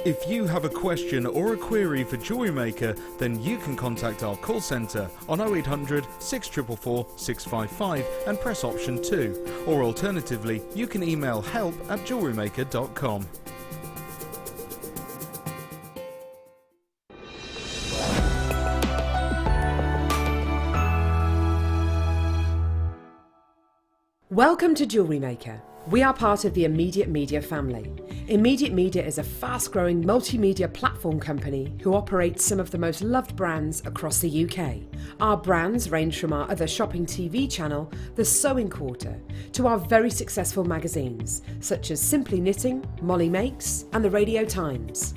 If you have a question or a query for Jewellery Maker, then you can contact our call centre on 0800 644 655 and press option 2. Or alternatively, you can email help@jewellerymaker.com. Welcome to Jewellery Maker. We are part of the Immediate Media family. Immediate Media is a fast-growing multimedia platform company who operates some of the most loved brands across the UK. Our brands range from our other shopping TV channel, The Sewing Quarter, to our very successful magazines, such as Simply Knitting, Molly Makes, and the Radio Times.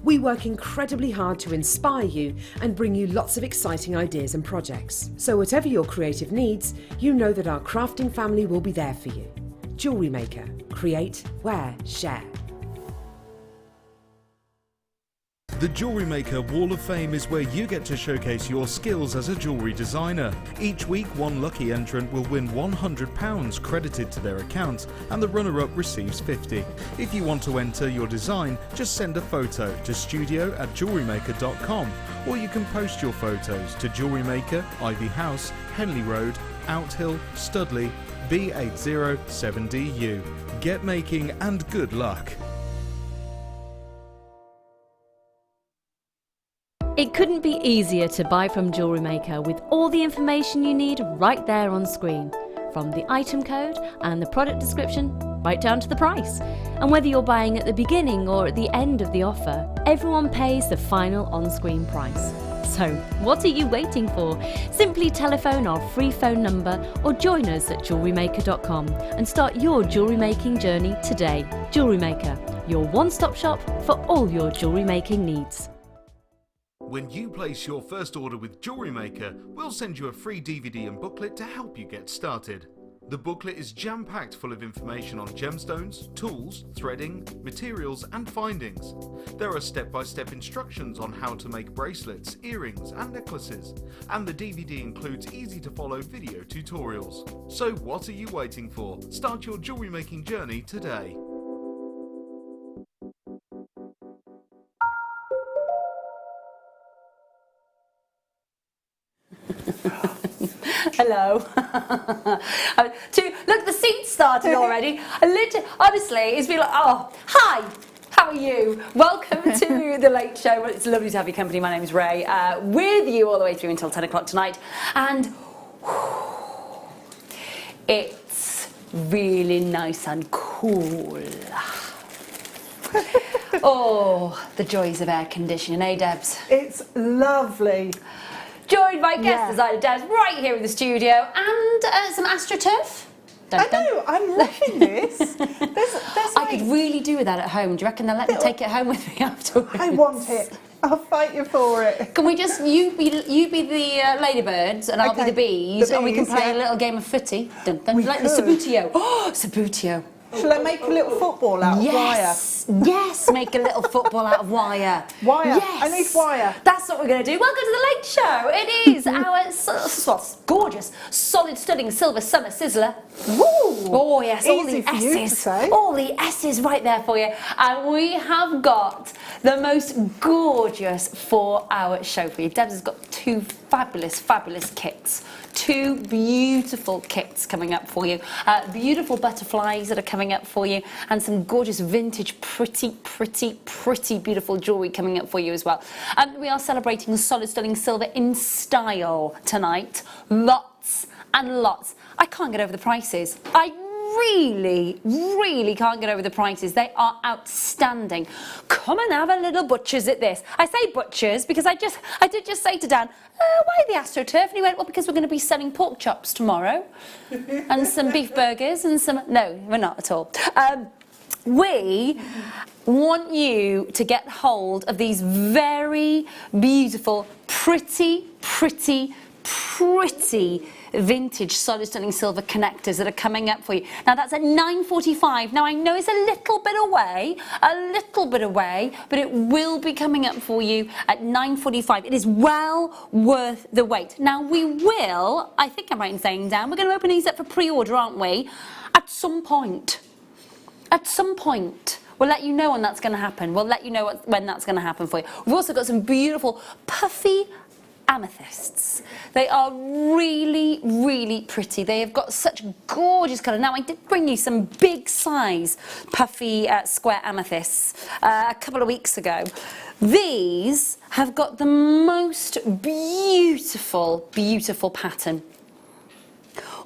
We work incredibly hard to inspire you and bring you lots of exciting ideas and projects. So whatever your creative needs, you know that our crafting family will be there for you. Jewellery Maker. Create, wear, share. The Jewellery Maker Wall of Fame is where you get to showcase your skills as a jewellery designer. Each week, one lucky entrant will win £100 credited to their account, and the runner-up receives £50. If you want to enter your design, just send a photo to studio@jewellerymaker.com, or you can post your photos to Jewellery Maker, Ivy House, Henley Road, Outhill, Studley, B807DU. Get making and good luck. It couldn't be easier to buy from Jewellery Maker with all the information you need right there on screen. From the item code and the product description, right down to the price. And whether you're buying at the beginning or at the end of the offer, everyone pays the final on-screen price. So, what are you waiting for? Simply telephone our free phone number or join us at jewellerymaker.com and start your jewellery making journey today. Jewellery Maker, your one-stop shop for all your jewellery making needs. When you place your first order with Jewellery Maker, we'll send you a free DVD and booklet to help you get started. The booklet is jam-packed full of information on gemstones, tools, threading, materials and findings. There are step-by-step instructions on how to make bracelets, earrings and necklaces, and the DVD includes easy-to-follow video tutorials. So what are you waiting for? Start your jewellery making journey today. Hello. Look, the scene's started already. Honestly, it's been like, oh, hi. How are you? Welcome to The Late Show. It's lovely to have your company. My name is Ray. With you all the way through until 10 o'clock tonight. And it's really nice and cool. Oh, the joys of air conditioning, eh, Debs? It's lovely. Joined by guest designer Debs right here in the studio, and some AstroTurf. I know, I'm loving this. I could really do with that at home. Do you reckon they'll let me take it home with me afterwards? I want it. I'll fight you for it. Can we just, you be the ladybirds and I'll be the bees, and we can play a little game of footy. Like the Sabutio. Oh, Sabutio. Shall I make a little football out of wire? Yes, make a little football out of wire. Wire? Yes. I need wire. That's what we're going to do. Welcome to The Late Show. It is our gorgeous, solid, studding silver summer sizzler. Woo! Oh, yes, all the S's. All the S's right there for you. And we have got the most gorgeous 4-hour show for you. Debs has got two fabulous kits. Two beautiful kits coming up for you. Beautiful butterflies that are coming up for you, and some gorgeous vintage, pretty beautiful jewellery coming up for you as well. We are celebrating solid stunning silver in style tonight. Lots and lots. I can't get over the prices. I really can't get over the prices. They are outstanding. Come and have a little butchers at this. I say butchers because I did just say to Dan, why the AstroTurf? And he went, well, because we're going to be selling pork chops tomorrow and some beef burgers and some... No, we're not at all. We want you to get hold of these very beautiful, pretty vintage solid stunning silver connectors that are coming up for you. Now that's at 9:45. Now I know it's a little bit away, but it will be coming up for you at 9:45. It is well worth the wait. Now we will, I think I'm right in saying, Dan, we're going to open these up for pre-order, aren't we? At some point, We'll let you know when that's going to happen. We'll let you know when that's going to happen for you. We've also got some beautiful puffy amethysts. They are really, really pretty. They have got such gorgeous colour. Now, I did bring you some big size puffy square amethysts a couple of weeks ago. These have got the most beautiful, beautiful pattern.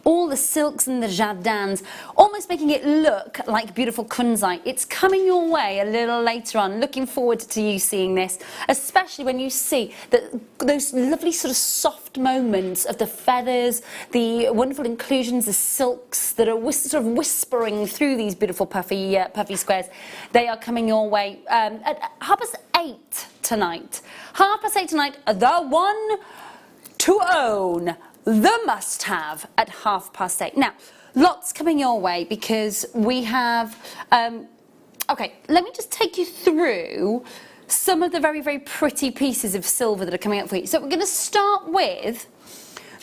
All the silks and the jardins, almost making it look like beautiful kunzite. It's coming your way a little later on. Looking forward to you seeing this, especially when you see that those lovely sort of soft moments of the feathers, the wonderful inclusions, the silks that are sort of whispering through these beautiful puffy squares. They are coming your way at 8:30 tonight. 8:30 tonight, the one to own. The must-have at 8:30. Now, lots coming your way because we have... okay, let me just take you through some of the very, very pretty pieces of silver that are coming up for you. So we're going to start with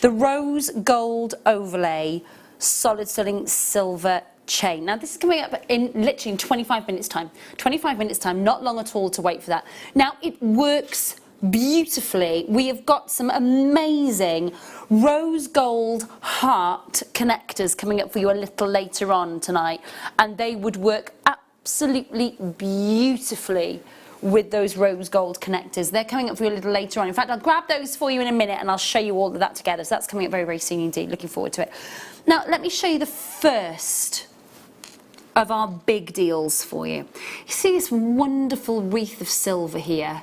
the rose gold overlay solid sterling silver chain. Now, this is coming up in literally 25 minutes' time. 25 minutes' time, not long at all to wait for that. Now, it works beautifully. We have got some amazing rose gold heart connectors coming up for you a little later on tonight, and they would work absolutely beautifully with those rose gold connectors. They're coming up for you a little later on. In fact, I'll grab those for you in a minute and I'll show you all of that together. So that's coming up very, very soon indeed. Looking forward to it. Now, let me show you the first of our big deals for you. You see this wonderful wreath of silver here?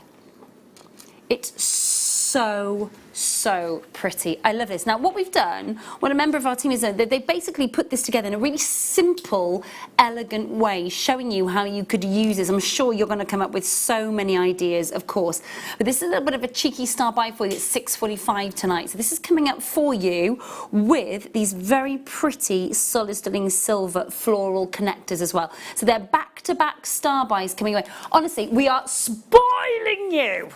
It's so, so pretty. I love this. Now, what we've done, what a member of our team has done, they basically put this together in a really simple, elegant way, showing you how you could use this. I'm sure you're going to come up with so many ideas, of course. But this is a little bit of a cheeky star buy for you. It's 6:45 tonight. So this is coming up for you with these very pretty solid sterling silver floral connectors as well. So they're back-to-back star buys coming away. Honestly, we are spoiling you.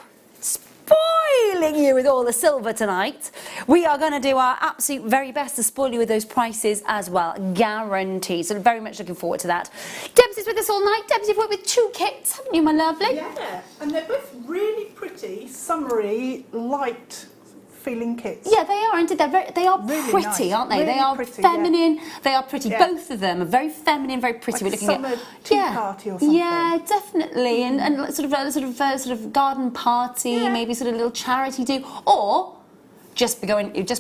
Spoiling you with all the silver tonight. We are going to do our absolute very best to spoil you with those prices as well, guaranteed. So very much looking forward to that. Debs is with us all night. Debs, you've worked with 2 kits, haven't you, my lovely? Yeah, and they're both really pretty, summery, light feeling kits. Yeah, they are, indeed. They are really pretty, nice. aren't they? Really they are pretty, feminine. Yeah. They are pretty. Yeah. Both of them are very feminine, very pretty. Like We're looking summer at tea party or something. Yeah, definitely, and sort of garden party, maybe sort of little charity do, or just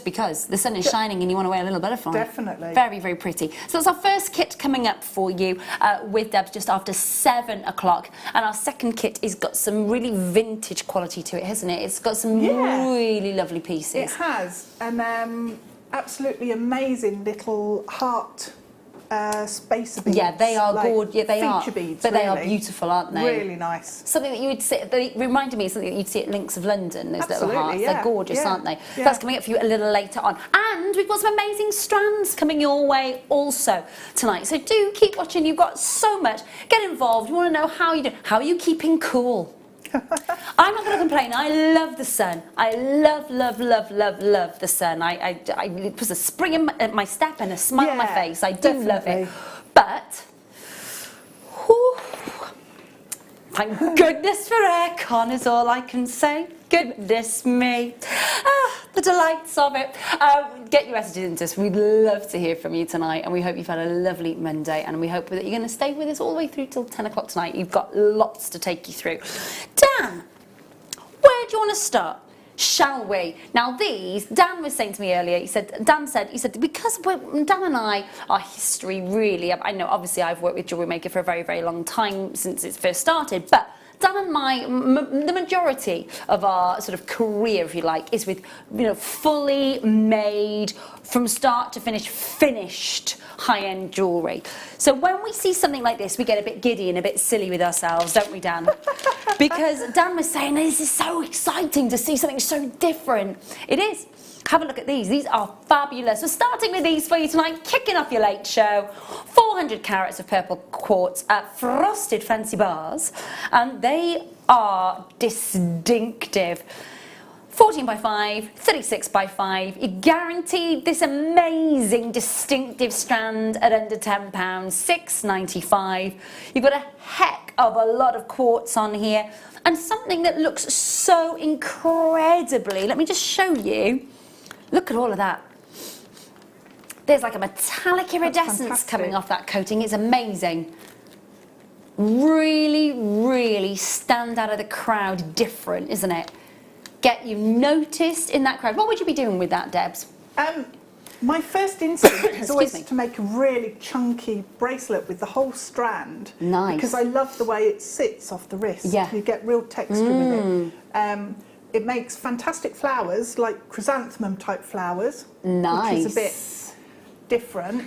because the sun is shining and you want to wear a little butterfly. Definitely. Very, very pretty. So that's our first kit coming up for you with Debs just after 7 o'clock. And our second kit has got some really vintage quality to it, hasn't it? It's got some really lovely pieces. It has, and absolutely amazing little heart spacer beads. Yeah, they are like gorgeous. Yeah, they feature are. beads, but really. they are beautiful, aren't they? Really nice. Something that you would see. They reminded me of something that you'd see at Links of London. Those little hearts. Yeah. They're gorgeous, aren't they? Yeah. That's coming up for you a little later on. And we've got some amazing strands coming your way also tonight. So do keep watching. You've got so much. Get involved. You want to know how you do. How are you keeping cool? I'm not going to complain. I love the sun. I love the sun. It puts a spring in my step and a smile on my face. I do love it. But, whew, thank goodness for aircon is all I can say. Goodness me. The delights of it. Get your messages into us. We'd love to hear from you tonight, and we hope you've had a lovely Monday, and we hope that you're going to stay with us all the way through till 10 o'clock tonight. You've got lots to take you through. Dan, where do you want to start? Shall we? Now these, Dan was saying to me earlier, he said, because Dan and I, our history really, I know obviously I've worked with Jewellery Maker for a very, very long time since it first started, but Dan and the majority of our sort of career, if you like, is with, fully made, from start to finish, finished high-end jewellery. So when we see something like this, we get a bit giddy and a bit silly with ourselves, don't we, Dan? Because Dan was saying, this is so exciting to see something so different. It is. Have a look at these. These are fabulous. We're starting with these for you tonight, kicking off your late show. 400 carats of purple quartz at frosted fancy bars. And they are distinctive. 14 by 5, 36 by 5. You're guaranteed this amazing distinctive strand at under £10, £6.95. You've got a heck of a lot of quartz on here and something that looks so incredibly, let me just show you. Look at all of that. There's like a metallic iridescence coming off that coating. It's amazing. Really, really stand out of the crowd different, isn't it? Get you noticed in that crowd. What would you be doing with that, Debs? My first instinct is always to make a really chunky bracelet with the whole strand. Nice. Because I love the way it sits off the wrist. Yeah. You get real texture with it. It makes fantastic flowers, like chrysanthemum type flowers. Nice. Which is a bit different.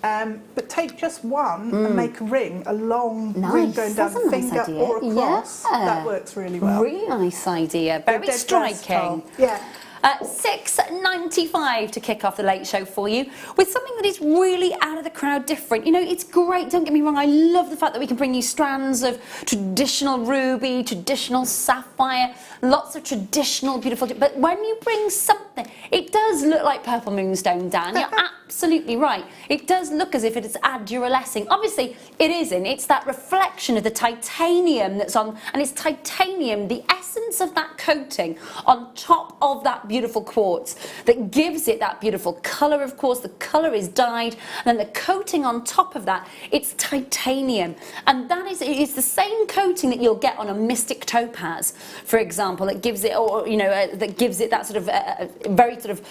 But take just one and make a ring, a long ring going down the finger or across. Yeah. That works really well. Really nice idea. Very striking. Yeah. £6.95 to kick off the late show for you with something that is really out of the crowd different. You know, it's great, don't get me wrong, I love the fact that we can bring you strands of traditional ruby, traditional sapphire, lots of traditional beautiful, but when you bring something, it does look like purple moonstone, Dan, you're absolutely right. It does look as if it is aduralescing. Obviously it isn't, it's that reflection of the titanium that's on, and it's titanium, the essence of that coating on top of that beautiful quartz that gives it that beautiful colour. Of course, the colour is dyed, and then the coating on top of that, it's titanium, and that is, it's the same coating that you'll get on a mystic topaz, for example, that gives it, or you know, that gives it that sort of very sort of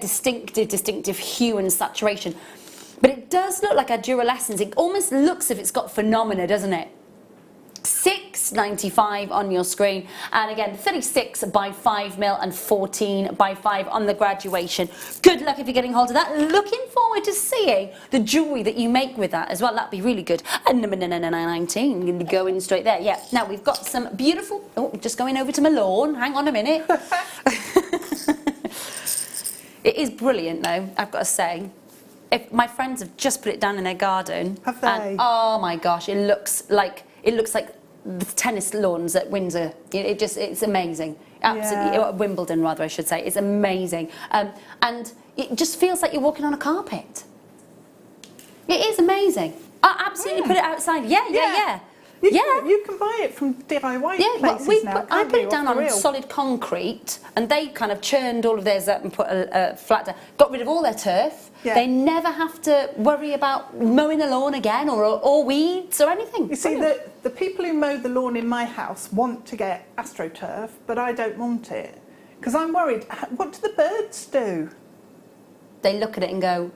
distinctive hue and saturation. But it does look like a duralescence. It almost looks as if it's got phenomena, doesn't it? £6.95 on your screen, and again 36 by 5mm and 14 by 5 on the graduation. Good luck if you're getting hold of that. Looking forward to seeing the jewellery that you make with that as well. That'd be really good. And number 19, going straight there. Yeah, now we've got some beautiful, oh, just going over to my lawn, hang on a minute. It is brilliant though, I've got to say. If my friends have just put it down in their garden, have they? And, oh my gosh, it looks like the tennis lawns at Windsor. It's amazing. Absolutely, Yeah. Wimbledon rather, I should say. It's amazing, and it just feels like you're walking on a carpet. It is amazing. I absolutely put it outside. Yeah. You can buy it from DIY places now. I put it down on solid concrete, and they kind of churned all of theirs up and put a flat down. Got rid of all their turf. Yeah. They never have to worry about mowing the lawn again or weeds or anything. You see, the people who mow the lawn in my house want to get AstroTurf, but I don't want it. Because I'm worried, what do the birds do? They look at it and go,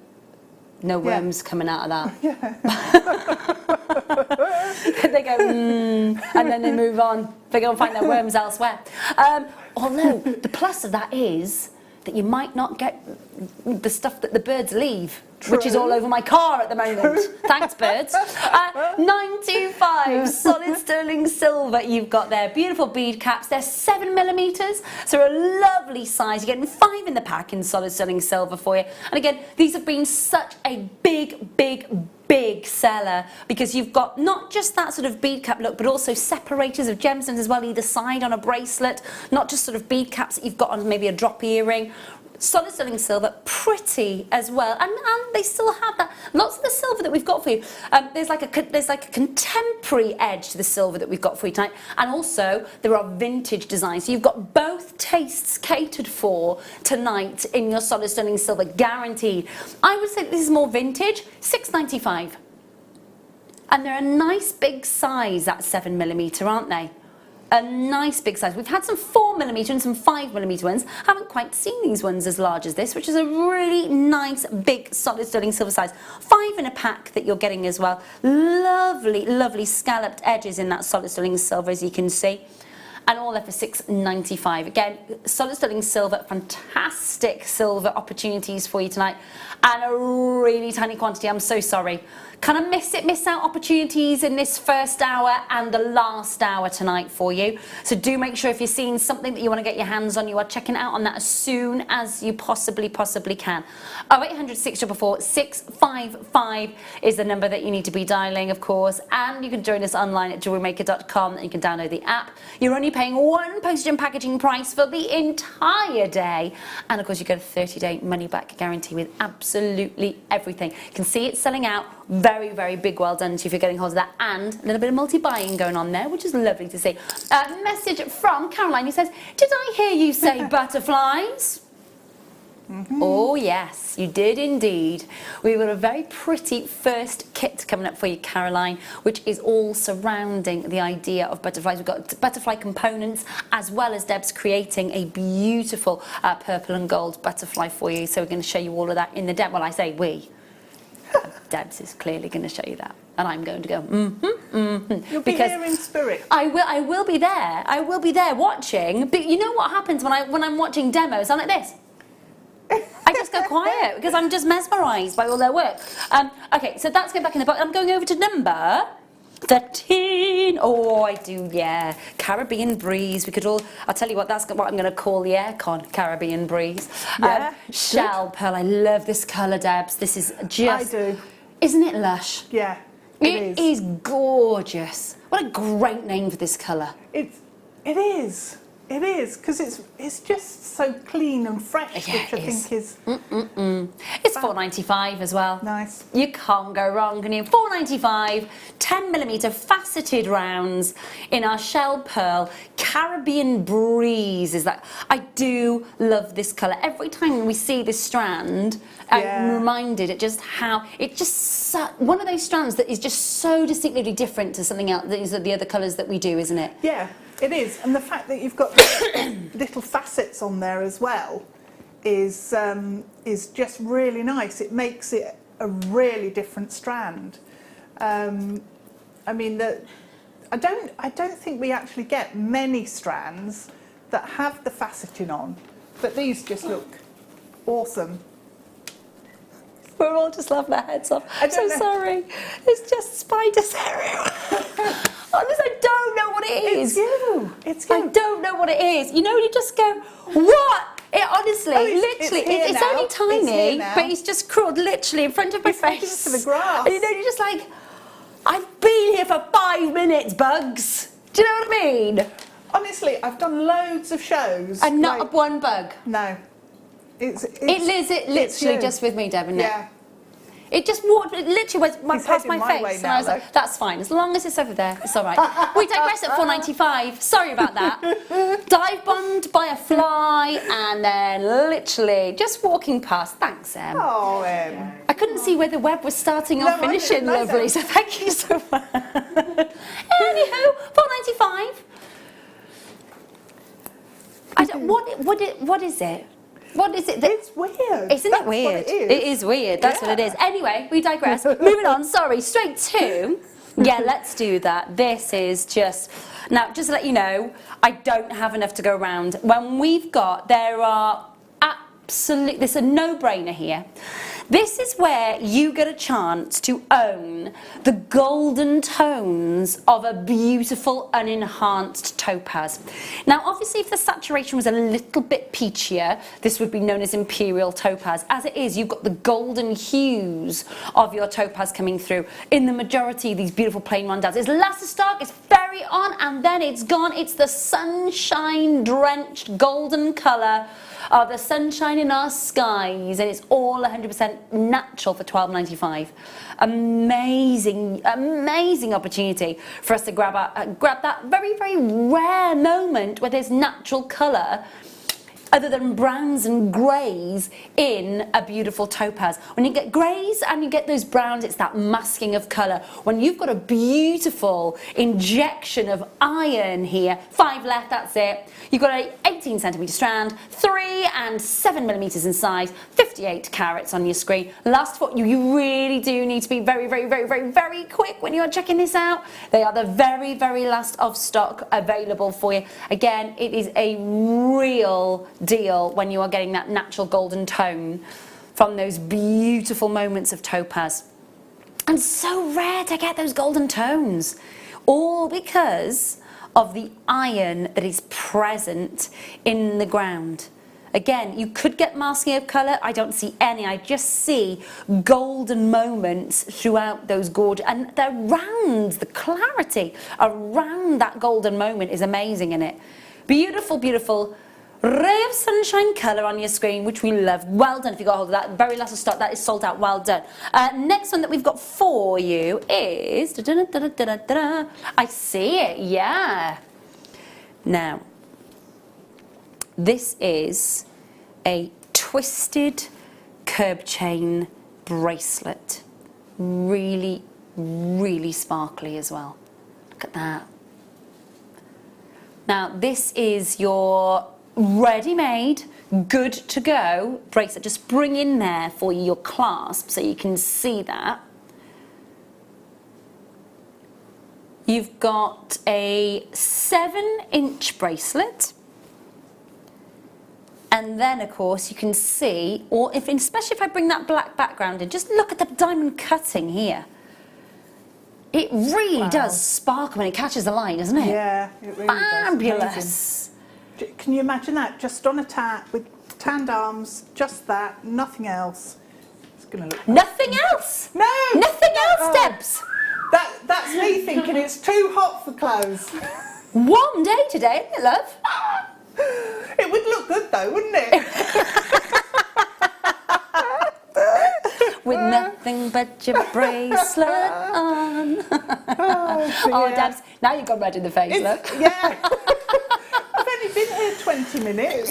no worms coming out of that. They go, and then they move on. They go and find their worms elsewhere. Although, the plus of that is that you might not get the stuff that the birds leave, which is all over my car at the moment. Thanks, birds. 925 solid sterling silver you've got there. Beautiful bead caps. They're 7mm, so a lovely size. You're getting 5 in the pack in solid sterling silver for you. And again, these have been such a big seller, because you've got not just that sort of bead cap look, but also separators of gemstones as well, either side on a bracelet, not just sort of bead caps that you've got on maybe a drop earring. Solid sterling silver, pretty as well, and they still have that. Lots of the silver that we've got for you. There's like a contemporary edge to the silver that we've got for you tonight, and also there are vintage designs. So you've got both tastes catered for tonight in your solid sterling silver, guaranteed. I would say this is more vintage. £6.95, and they're a nice big size at 7mm, aren't they? A nice big size. We've had some 4mm and some 5mm ones. Haven't quite seen these ones as large as this, which is a really nice big solid sterling silver size. 5 in a pack that you're getting as well. Lovely scalloped edges in that solid sterling silver, as you can see. And all there for £6.95. Again, solid sterling silver, fantastic silver opportunities for you tonight, and a really tiny quantity. I'm so sorry. Kind of miss out opportunities in this first hour and the last hour tonight for you. So do make sure if you're seeing something that you want to get your hands on, you are checking out on that as soon as you possibly can. 0800 644 655 is the number that you need to be dialing, of course, and you can join us online at jewellerymaker.com, and you can download the app. You're only paying one postage and packaging price for the entire day. And of course, you get a 30-day money-back guarantee with absolutely everything. You can see it's selling out. Very, very big well done to you for getting hold of that, and a little bit of multi-buying going on there, which is lovely to see. A message from Caroline who says, did I hear you say butterflies? Oh yes, you did indeed. We've got a very pretty first kit coming up for you, Caroline, which is all surrounding the idea of butterflies. We've got butterfly components, as well as Deb's creating a beautiful purple and gold butterfly for you. So we're going to show you all of that in the Deb. Well, I say we. Debs is clearly going to show you that, and I'm going to go You'll be here in spirit. I will be there. I will be there watching. But you know what happens when I'm watching demos? I'm like this. I just go quiet because I'm just mesmerised by all their work. Okay, so that's going back in the box. I'm going over to number 13. Oh, I do, yeah. Caribbean breeze. We could all. I'll tell you what. That's what I'm going to call the aircon. Caribbean breeze. Yeah. Shell pearl. I love this colour, Debs. This is just. I do. Isn't it lush? Yeah. It is gorgeous. What a great name for this colour. It is. It is, because it's just so clean and fresh, Yeah, which I think is It's $4.95 as well. nice. You can't go wrong, can you? $4.95, 10mm faceted rounds in our shell pearl. Caribbean breeze is that. I do love this colour. Every time we see this strand, I'm reminded one of those strands that is just so distinctly different to something else. These are the other colours that we do, isn't it? Yeah, it is. And the fact that you've got little facets on there as well is just really nice. It makes it a really different strand. I mean, I don't think we actually get many strands that have the faceting on, but these just look awesome. We're all just laughing our heads off. I'm so sorry. It's just spiders everywhere. Honestly, I don't know what it is. It's you. I don't know what it is. You know, you just go, what? It honestly, literally, it's only tiny, but it's just crawled literally in front of my face. To the grass. And you know, you're just like, I've been here for 5 minutes, bugs. Do you know what I mean? Honestly, I've done loads of shows. And not one bug. No. It literally just with me, Deb, isn't it? Yeah. It just walked, it literally went past my heading my way face, and now, I was like, that's fine, as long as it's over there, it's all right. We digress at $4.95, sorry about that. Dive bombed by a fly, and then literally just walking past. Thanks, Em. Oh, Em. I couldn't see where the web was starting or finishing, lovely, so thank you so much. Anywho, $4.95. What is it? What is it? It's weird. Isn't it weird? It is weird. That's what it is. Anyway, we digress. Moving on. Sorry. Straight to. Yeah, let's do that. This is just. Now, just to let you know, I don't have enough to go around. When we've got, there's a no-brainer here. This is where you get a chance to own the golden tones of a beautiful unenhanced topaz. Now obviously if the saturation was a little bit peachier, this would be known as imperial topaz. As it is, you've got the golden hues of your topaz coming through in the majority of these beautiful plain rondelles. It's lasted stock, it's very on, and then it's gone. It's the sunshine drenched golden colour of the sunshine in our skies, and it's all 100% natural for $12.95. Amazing opportunity for us to grab that very, very rare moment where there's natural colour other than browns and greys in a beautiful topaz. When you get greys and you get those browns, it's that masking of colour. When you've got a beautiful injection of iron here, 5 left, that's it. You've got an 18cm strand, 3 and 7mm in size, 58 carats on your screen. Last for you really do need to be very, very, very, very, very quick when you're checking this out. They are the very, very last of stock available for you. Again, it is a real deal when you are getting that natural golden tone from those beautiful moments of topaz. And so rare to get those golden tones, all because of the iron that is present in the ground. Again, you could get masking of colour. I don't see any. I just see golden moments throughout those gorgeous, and the round, the clarity around that golden moment is amazing in it. Beautiful, beautiful ray of sunshine colour on your screen, which we love. Well done if you got hold of that. Very last of stock, that is sold out. Well done. Next one that we've got for you is, I see it, yeah. Now, this is a twisted curb chain bracelet. Really, really sparkly as well. Look at that. Now, this is your ready-made, good to go bracelet. Just bring in there for you your clasp so you can see that. You've got a 7-inch bracelet, and then of course you can see, or if, especially if I bring that black background in, just look at the diamond cutting here. It really does sparkle when it catches the light, doesn't it? Yeah, it really Fabulous. does. Can you imagine that? Just on a tat with tanned arms, just that, nothing else. It's going to look. Nothing else. No. Nothing else, Debs. That's me thinking it's too hot for clothes. Warm day today, isn't it, love? It would look good though, wouldn't it? With nothing but your bracelet on. Oh, Debs, now you've got red in the face, look. Yeah. I've only been here 20 minutes.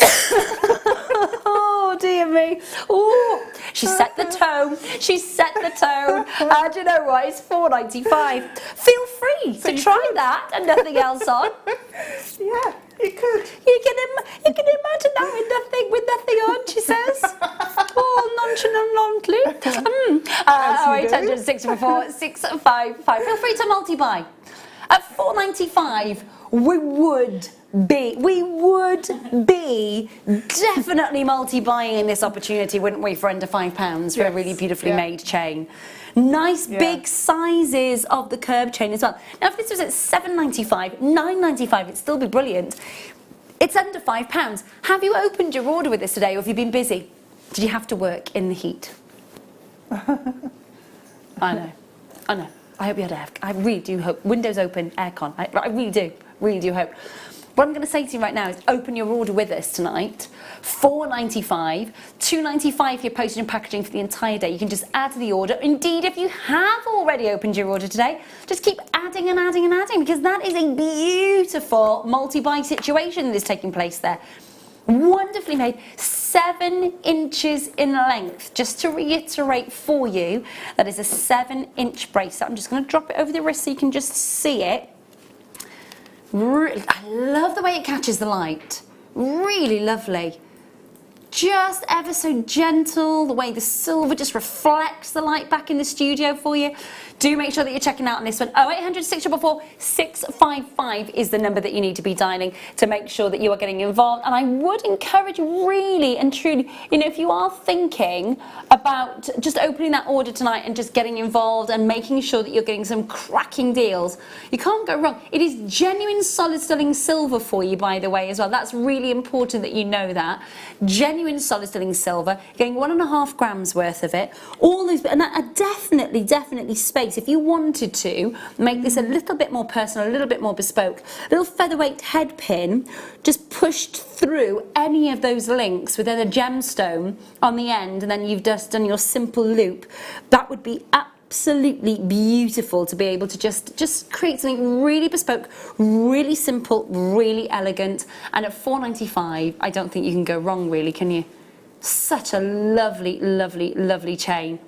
Oh, dear me. Oh, she set the tone. She set the tone. Do you know what? It's £4.95. Feel free to try that and nothing else on. Yeah, you could. You can imagine that with nothing on, she says. Oh, nonchalantly. 0800 644 655. Feel free to multi-buy. At £4.95, we would be definitely multi-buying in this opportunity, wouldn't we, for under £5 for a really beautifully made chain. Nice big sizes of the curb chain as well. Now, if this was at £7.95, £9.95, it'd still be brilliant. It's under £5. Have you opened your order with this today, or have you been busy? Did you have to work in the heat? I know. I hope you had air. I really do hope. Windows open, aircon. I really do hope. What I'm going to say to you right now is open your order with us tonight. £4.95, £2.95 for your postage and packaging for the entire day. You can just add to the order. Indeed, if you have already opened your order today, just keep adding and adding and adding, because that is a beautiful multi-buy situation that is taking place there. Wonderfully made, 7 inches in length. Just to reiterate for you, that is a 7-inch bracelet. I'm just going to drop it over the wrist so you can just see it. Really, I love the way it catches the light. Really lovely. Just ever so gentle, the way the silver just reflects the light back in the studio for you. Do make sure that you're checking out on this one. 0800 644 655 is the number that you need to be dialing to make sure that you are getting involved. And I would encourage really and truly, you know, if you are thinking about just opening that order tonight and just getting involved and making sure that you're getting some cracking deals, you can't go wrong. It is genuine solid sterling silver for you, by the way, as well. That's really important that you know that. Genuine solid sterling silver, getting 1.5 grams worth of it. All those, and definitely space. If you wanted to make this a little bit more personal, a little bit more bespoke, a little featherweight head pin just pushed through any of those links with then a gemstone on the end, and then you've just done your simple loop. That would be absolutely beautiful to be able to just create something really bespoke, really simple, really elegant. And at £4.95, I don't think you can go wrong, really, can you? Such a lovely chain.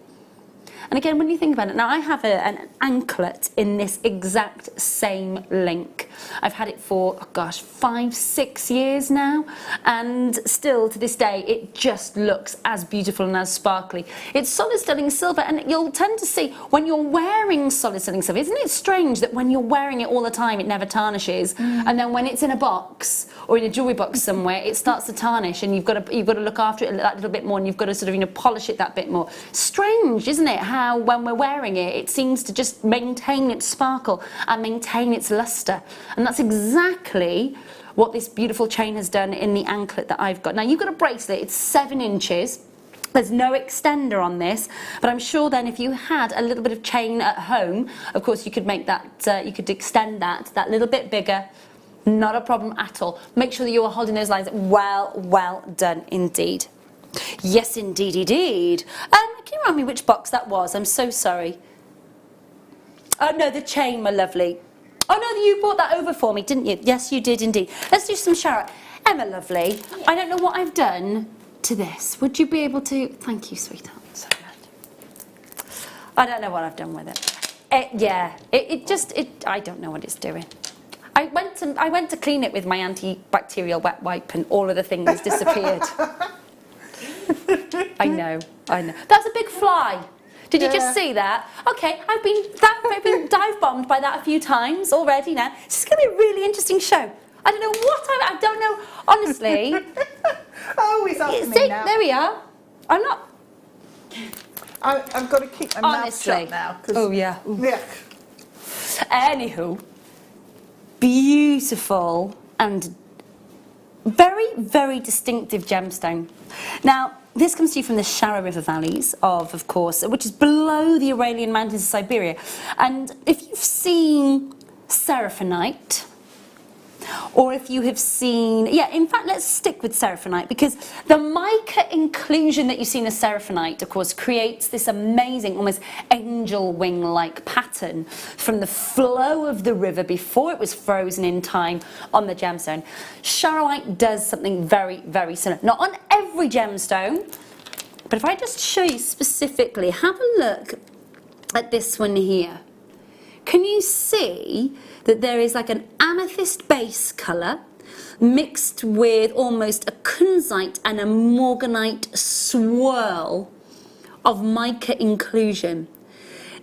And again, when you think about it, now I have an anklet in this exact same link. I've had it for, oh gosh, 5-6 years now, and still to this day it just looks as beautiful and as sparkly. It's solid sterling silver, and you'll tend to see when you're wearing solid sterling silver, isn't it strange that when you're wearing it all the time it never tarnishes, and then when it's in a box or in a jewellery box somewhere it starts to tarnish, and you've got to look after it that little bit more, and you've got to sort of, you know, polish it that bit more. Strange, isn't it, how when we're wearing it, it seems to just maintain its sparkle and maintain its luster. And that's exactly what this beautiful chain has done in the anklet that I've got. Now you've got a bracelet, it's 7 inches. There's no extender on this, but I'm sure then if you had a little bit of chain at home, of course you could make that, you could extend that little bit bigger. Not a problem at all. Make sure that you are holding those lines well done indeed. Yes, indeed. Can you remind me which box that was? I'm so sorry. Oh no, the chain, my lovely. Oh no, you brought that over for me, didn't you? Yes, you did indeed. Let's do some Charoite. Emma, lovely, I don't know what I've done to this. Would you be able to? Thank you, sweetheart. So much. I don't know what I've done with it. I don't know what it's doing. I went to clean it with my antibacterial wet wipe and all of the things disappeared. I know. That's a big fly. Did you just see that? Okay, I've been dive bombed by that a few times already now. It's going to be a really interesting show. I don't know what I don't know, honestly. Oh, he's after me now. There we are. I'm not... I've got to keep my mouth shut now. Oh, yeah. Ooh. Yeah. Anywho, beautiful and very distinctive gemstone. Now, this comes to you from the shallow river valleys of course, which is below the Uralian Mountains of Siberia. And if you've seen Seraphinite, or if you have seen, in fact, let's stick with Seraphinite, because the mica inclusion that you see in the Seraphinite, of course, creates this amazing, almost angel wing-like pattern from the flow of the river before it was frozen in time on the gemstone. Charoite does something very similar. Not on every gemstone, but if I just show you specifically, have a look at this one here. Can you see that there is like an amethyst base colour mixed with almost a kunzite and a morganite swirl of mica inclusion?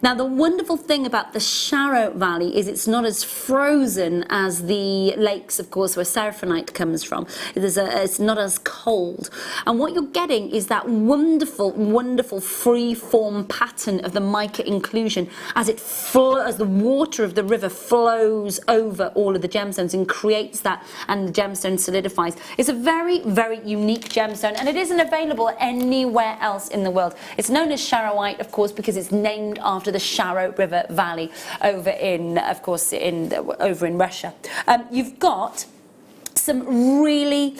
Now, the wonderful thing about the Charoite Valley is it's not as frozen as the lakes, of course, where Seraphinite comes from. It's not as cold. And what you're getting is that wonderful free-form pattern of the mica inclusion as the water of the river flows over all of the gemstones and creates that, and the gemstone solidifies. It's a very unique gemstone, and it isn't available anywhere else in the world. It's known as Charoite, of course, because it's named after the Charoite River Valley over in, of course, over in Russia. You've got some really...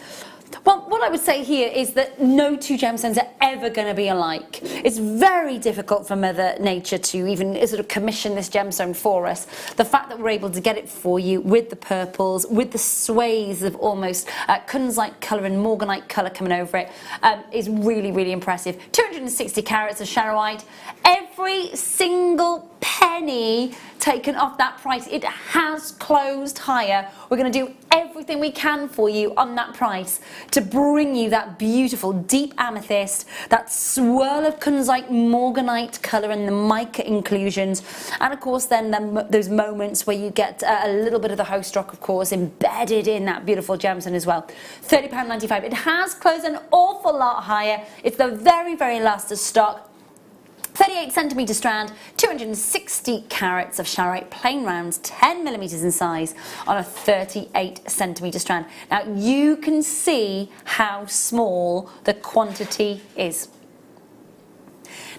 Well, what I would say here is that no two gemstones are ever going to be alike. It's very difficult for Mother Nature to even sort of commission this gemstone for us. The fact that we're able to get it for you with the purples, with the swathes of almost kunzite colour and morganite colour coming over it, is really impressive. 260 carats of Charoite. Every single penny taken off that price. It has closed higher. We're going to do everything we can for you on that price to bring you that beautiful deep amethyst, that swirl of kunzite morganite colour and the mica inclusions, and of course then those moments where you get a little bit of the host rock, of course, embedded in that beautiful gemstone as well. £30.95. It has closed an awful lot higher. It's the very last of stock. 38 centimetre strand, 260 carats of Charoite, plain rounds, 10mm in size on a 38 centimetre strand. Now you can see how small the quantity is.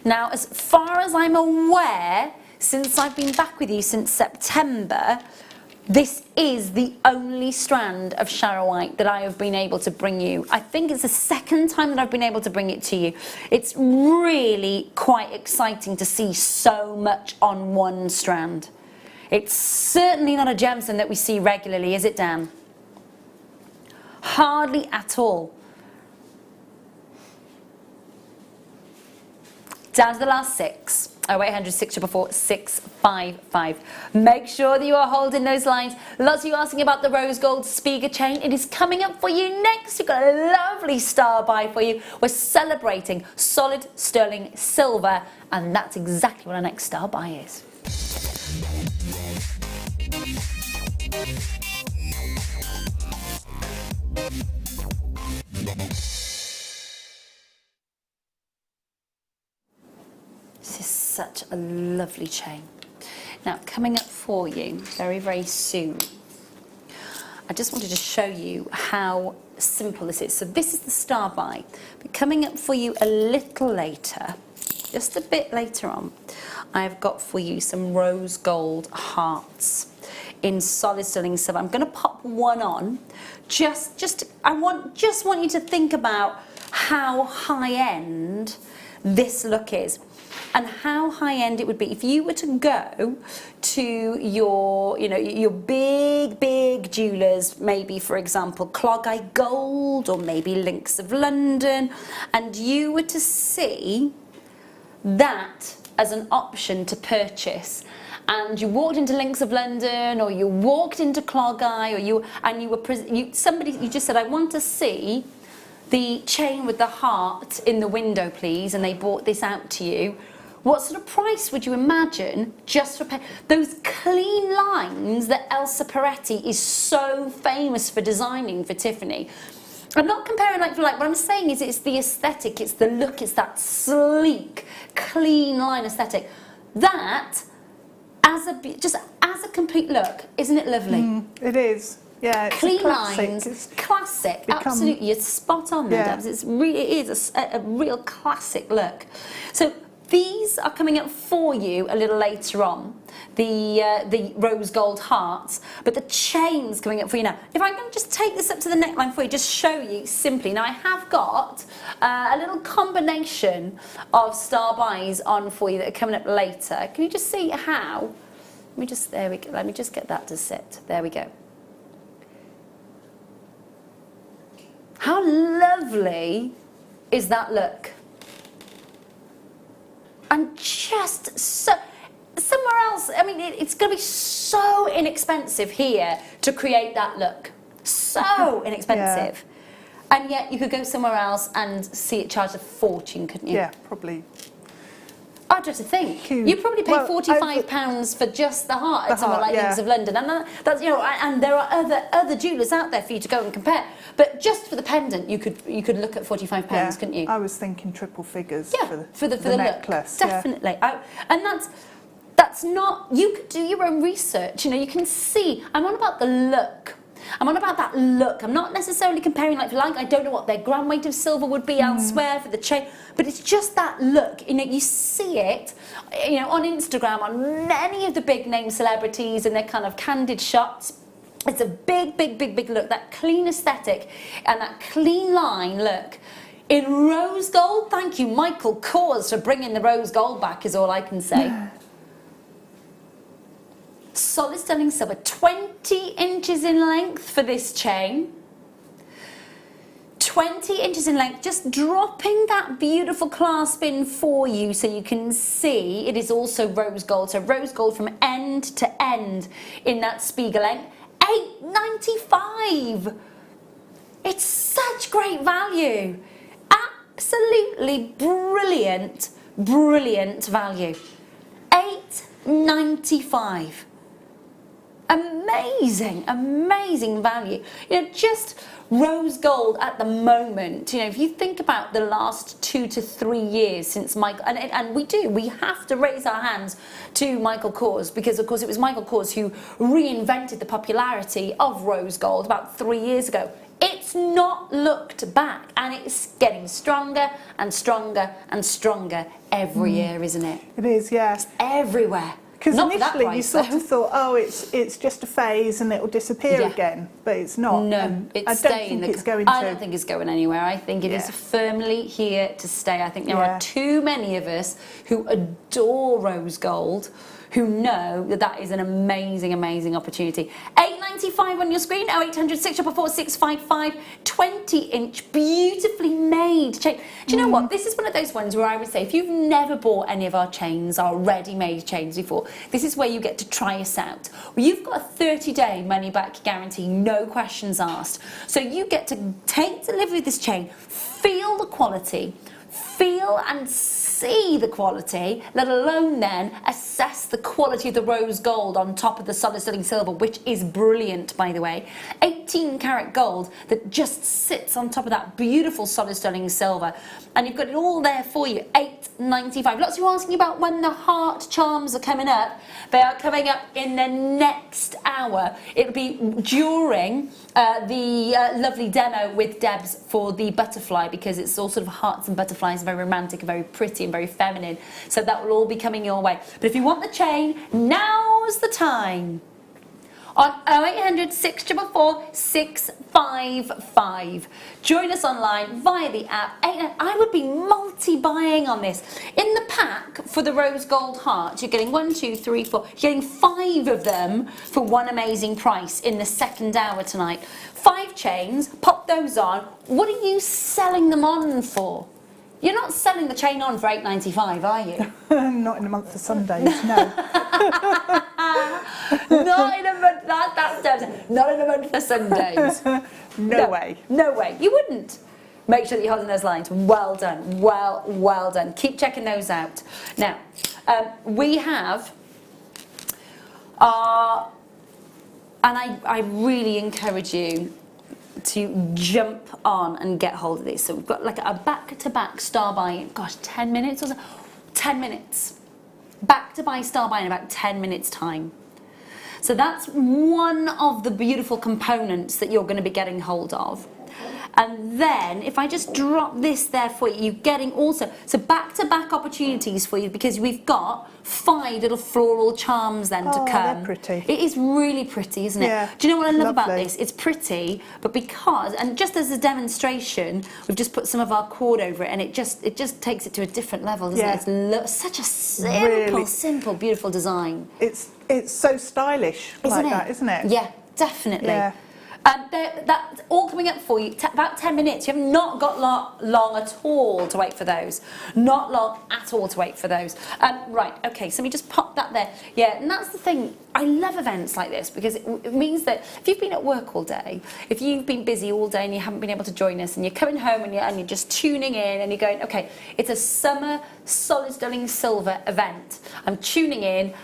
Now, as far as I'm aware, since I've been back with you since September, this is the only strand of Charoite that I have been able to bring you. I think it's the second time that I've been able to bring it to you. It's really quite exciting to see so much on one strand. It's certainly not a gemstone that we see regularly, is it, Dan? Hardly at all. Down to the last 6. 0800 644 655. Make sure that you are holding those lines. Lots of you asking about the rose gold Spiga chain. It is coming up for you next. We've got a lovely star buy for you. We're celebrating solid sterling silver, and that's exactly what our next star buy is. This is such a lovely chain. Now, coming up for you very, very soon, I just wanted to show you how simple this is. So this is the star buy, but coming up for you a little later, just a bit later on, I've got for you some rose gold hearts in solid sterling silver. I'm going to pop one on. I just want you to think about how high end this look is, and how high end it would be if you were to go to your, your big jewellers, maybe for example Clog Eye Gold or maybe Links of London, and you were to see that as an option to purchase, and you walked into Links of London, or you walked into Clog Eye, or you just said, I want to see the chain with the heart in the window, please, and they bought this out to you. What sort of price would you imagine just for those clean lines that Elsa Peretti is so famous for designing for Tiffany? I'm not comparing like for like. What I'm saying is it's the aesthetic, it's the look, it's that sleek, clean line aesthetic. That, as a complete look, isn't it lovely? It is. Yeah, it's clean classic. lines, it's classic, absolutely. You're spot on there, Debs. It is a real classic look. So these are coming up for you a little later on, the rose gold hearts, but the chain's coming up for you now. If I'm going to just take this up to the neckline for you, just show you simply. Now I have got a little combination of star buys on for you that are coming up later. Can you just see how? There we go. Let me just get that to sit. There we go. How lovely is that look? And just so, somewhere else, I mean, it's going to be so inexpensive here to create that look. So inexpensive. And yet you could go somewhere else and see it charge a fortune, couldn't you? Yeah, probably. I'd have to think. You probably pay £45 for just the heart at somewhere like Links of London, and that's and there are other jewellers out there for you to go and compare. But just for the pendant, you could look at £45, couldn't you? I was thinking triple figures for the necklace. Definitely, and that's not. You could do your own research. You can see. I'm on about the look. I'm on about that look. I'm not necessarily comparing like for like. I don't know what their gram weight of silver would be elsewhere for the chain, but it's just that look. You see it, on Instagram, on many of the big name celebrities and their kind of candid shots. It's a big look. That clean aesthetic and that clean line look in rose gold. Thank you, Michael Kors, for bringing the rose gold back. Is all I can say. Solid sterling silver, 20 inches in length for this chain. 20 inches in length, just dropping that beautiful clasp in for you so you can see it is also rose gold. So rose gold from end to end in that Spiegel length. £8.95. It's such great value. Absolutely brilliant value. £8.95. Amazing value. Just rose gold at the moment. If you think about the last 2 to 3 years since Michael, and we have to raise our hands to Michael Kors, because of course it was Michael Kors who reinvented the popularity of rose gold about 3 years ago. It's not looked back, and it's getting stronger and stronger and stronger every year, isn't it? It is, yeah. It's everywhere. Because initially you sort of thought, oh, it's just a phase and it will disappear again, but it's not. No, it's staying. I don't think it's going anywhere. I think it is firmly here to stay. I think there are too many of us who adore rose gold, who know that is an amazing opportunity. £8.95 on your screen, 0800 644 655, 20-inch, beautifully made chain. Do you know what? This is one of those ones where I would say, if you've never bought any of our chains, our ready-made chains before, this is where you get to try us out. Well, you've got a 30-day money-back guarantee, no questions asked. So you get to take delivery of this chain, feel the quality, feel and see the quality, let alone then assess the quality of the rose gold on top of the solid sterling silver, which is brilliant, by the way. 18 karat gold that just sits on top of that beautiful solid sterling silver, and you've got it all there for you. $8.95. Lots of you asking about when the heart charms are coming up. They are coming up in the next hour. It'll be during the lovely demo with Debs for the butterfly, because it's all sort of hearts and butterflies, very romantic and very pretty and very feminine. So that will all be coming your way. But if you want the chain, now's the time. On 0800 644 655. Join us online via the app. I would be multi-buying on this. In the pack for the rose gold heart, you're getting 1, 2, 3, 4. You're getting 5 of them for one amazing price in the second hour tonight. 5 chains, pop those on. What are you selling them on for? You're not selling the chain on for $8.95, are you? Not in a month of Sundays, no. Not in a month. Not in a month for Sundays. No way. No way. You wouldn't. Make sure that you're holding those lines. Well done. Well done. Keep checking those out. Now, we have and I really encourage you to jump on and get hold of this. So we've got like a back-to-back star buy in, gosh, 10 minutes or so? 10 minutes. Back-to-buy star buy in about 10 minutes time. So that's one of the beautiful components that you're going to be getting hold of. And then if I just drop this there for you, you're getting also, so back-to-back opportunities for you, because we've got 5 little floral charms then to come. They're pretty. It is really pretty, isn't it? Yeah, do you know what I love about lovely. this? It's pretty, but because, and just as a demonstration, we've just put some of our cord over it, and it just takes it to a different level, doesn't it? It's such a simple, beautiful design. It's so stylish that, isn't it? Yeah, definitely. Yeah. That's all coming up for you, about 10 minutes. You have not got long at all to wait for those. Not long at all to wait for those. Right, okay, so let me just pop that there. Yeah, and that's the thing. I love events like this because it means that if you've been at work all day, if you've been busy all day and you haven't been able to join us, and you're coming home and you're just tuning in and you're going, okay, it's a summer solid sterling silver event. I'm tuning in.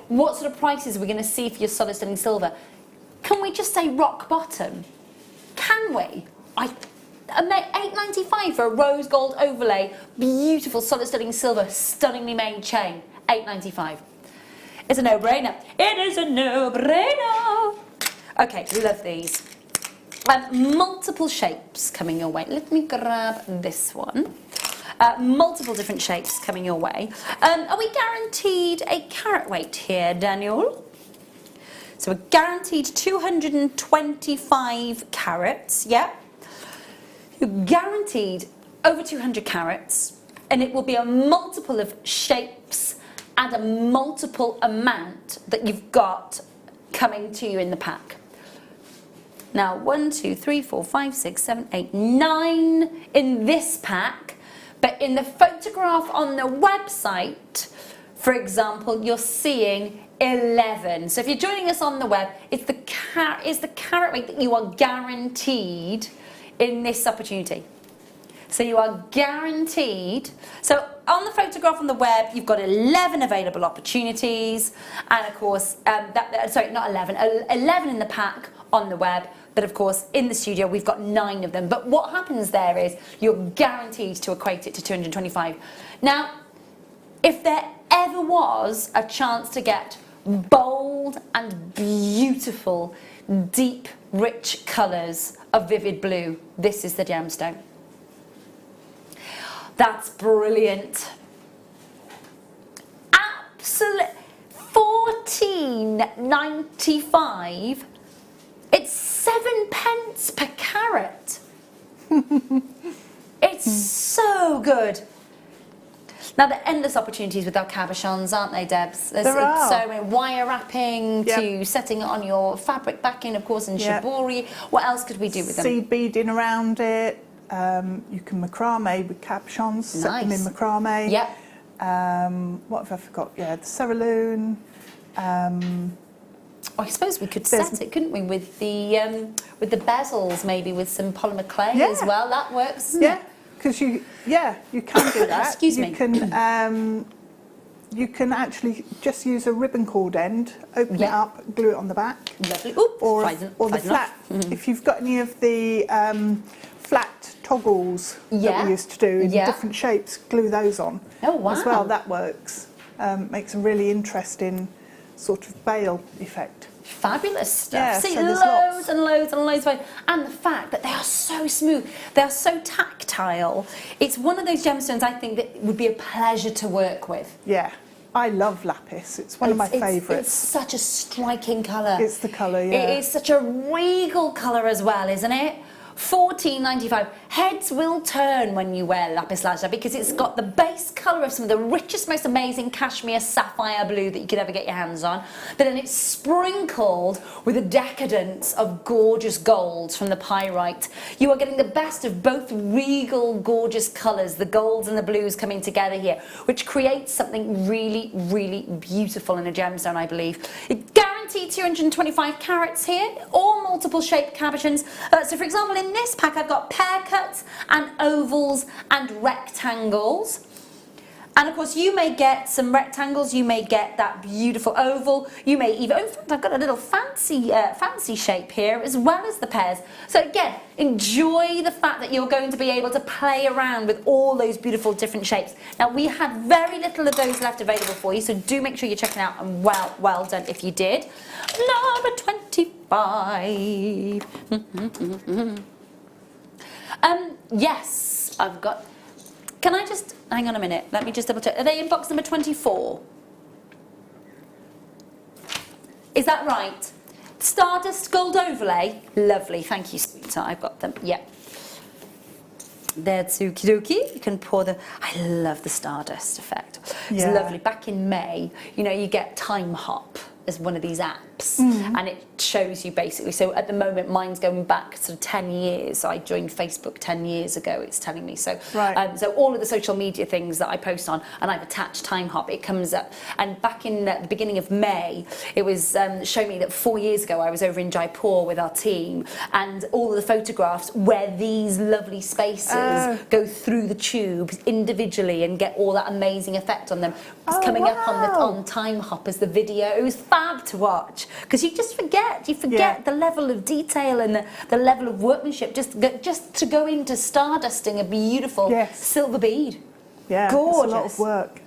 What sort of prices are we going to see for your solid sterling silver? Can we just say rock bottom? Can we? $8.95 for a rose gold overlay, beautiful solid sterling silver, stunningly made chain. $8.95. It's a no-brainer. It is a no-brainer. Okay, we love these. Multiple shapes coming your way. Let me grab this one. Multiple different shapes coming your way. Are we guaranteed a carat weight here, Daniel? So we're guaranteed 225 carats, yeah? You're guaranteed over 200 carats, and it will be a multiple of shapes and a multiple amount that you've got coming to you in the pack. Now, 1, 2, 3, 4, 5, 6, 7, 8, 9 in this pack, but in the photograph on the website, for example, you're seeing 11. So if you're joining us on the web, it's the carat weight that you are guaranteed in this opportunity. So you are guaranteed. So on the photograph on the web, you've got 11 available opportunities, and of course, not 11, 11 in the pack on the web. But of course, in the studio, we've got 9 of them. But what happens there is you're guaranteed to equate it to 225. Now, if there ever was a chance to get bold and beautiful, deep, rich colours of vivid blue, this is the gemstone. That's brilliant. Absolutely. $14.95. It's 7 pence per carat. It's so good. Now, there are endless opportunities with our cabochons, aren't they, Debs? There are. So many wire wrapping to setting it on your fabric backing, of course, and shibori. What else could we do with them? Seed beading around it. You can macrame with cabochons, set them in macrame. Yep. What have I forgot? Yeah, the cerulean. I suppose we could set it, couldn't we, with the bezels, maybe with some polymer clay as well. That works, doesn't it? because you can do that. Excuse me. You can actually just use a ribbon cord end, open it up, glue it on the back. Lovely. Ooh, or the flat. If you've got any of the flat toggles that we used to do in different shapes, glue those on. Oh, wow. As well, that works. Makes a really interesting sort of veil effect. Fabulous stuff. Yeah, See, so there's loads and loads and loads of, and the fact that they are so smooth, they are so tactile. It's one of those gemstones I think that would be a pleasure to work with. Yeah, I love lapis. It's one of my favourites. It's such a striking colour. It's the colour, yeah. It is such a regal colour as well, isn't it? $14.95. Heads will turn when you wear lapis lazuli because it's got the base colour of some of the richest, most amazing cashmere sapphire blue that you could ever get your hands on, but then it's sprinkled with a decadence of gorgeous golds from the pyrite. You are getting the best of both regal, gorgeous colours, the golds and the blues coming together here, which creates something really, really beautiful in a gemstone, I believe. It guaranteed 225 carats here, all multiple shaped cabochons. So for example, in this pack I've got pear cuts and ovals and rectangles. And of course you may get some rectangles, you may get that beautiful oval, you may even, in fact I've got a little fancy shape here as well as the pears. So again, enjoy the fact that you're going to be able to play around with all those beautiful different shapes. Now we had very little of those left available for you, so do make sure you're checking out, and well done if you did. Number 25. Yes, I've got, can I just, hang on a minute, let me just double check. Are they in box number 24? Is that right? Stardust gold overlay? Lovely, thank you, sweetheart, I've got them, yeah. They're okie dokie, you can pour them. I love the Stardust effect. It's lovely. Back in May, you know, you get Time Hop as one of these apps, and it shows you basically, so at the moment mine's going back sort of 10 years, so I joined Facebook 10 years ago, it's telling me, so so all of the social media things that I post on, and I've attached Time Hop, it comes up, and back in the beginning of May, it was showing me that 4 years ago I was over in Jaipur with our team, and all of the photographs where these lovely spaces go through the tubes individually and get all that amazing effect on them, was coming up on Time Hop as the video. It was fab to watch, because you just forget, the level of detail and the level of workmanship just to go into stardusting a beautiful silver bead. Yeah, gorgeous. It's a lot of work.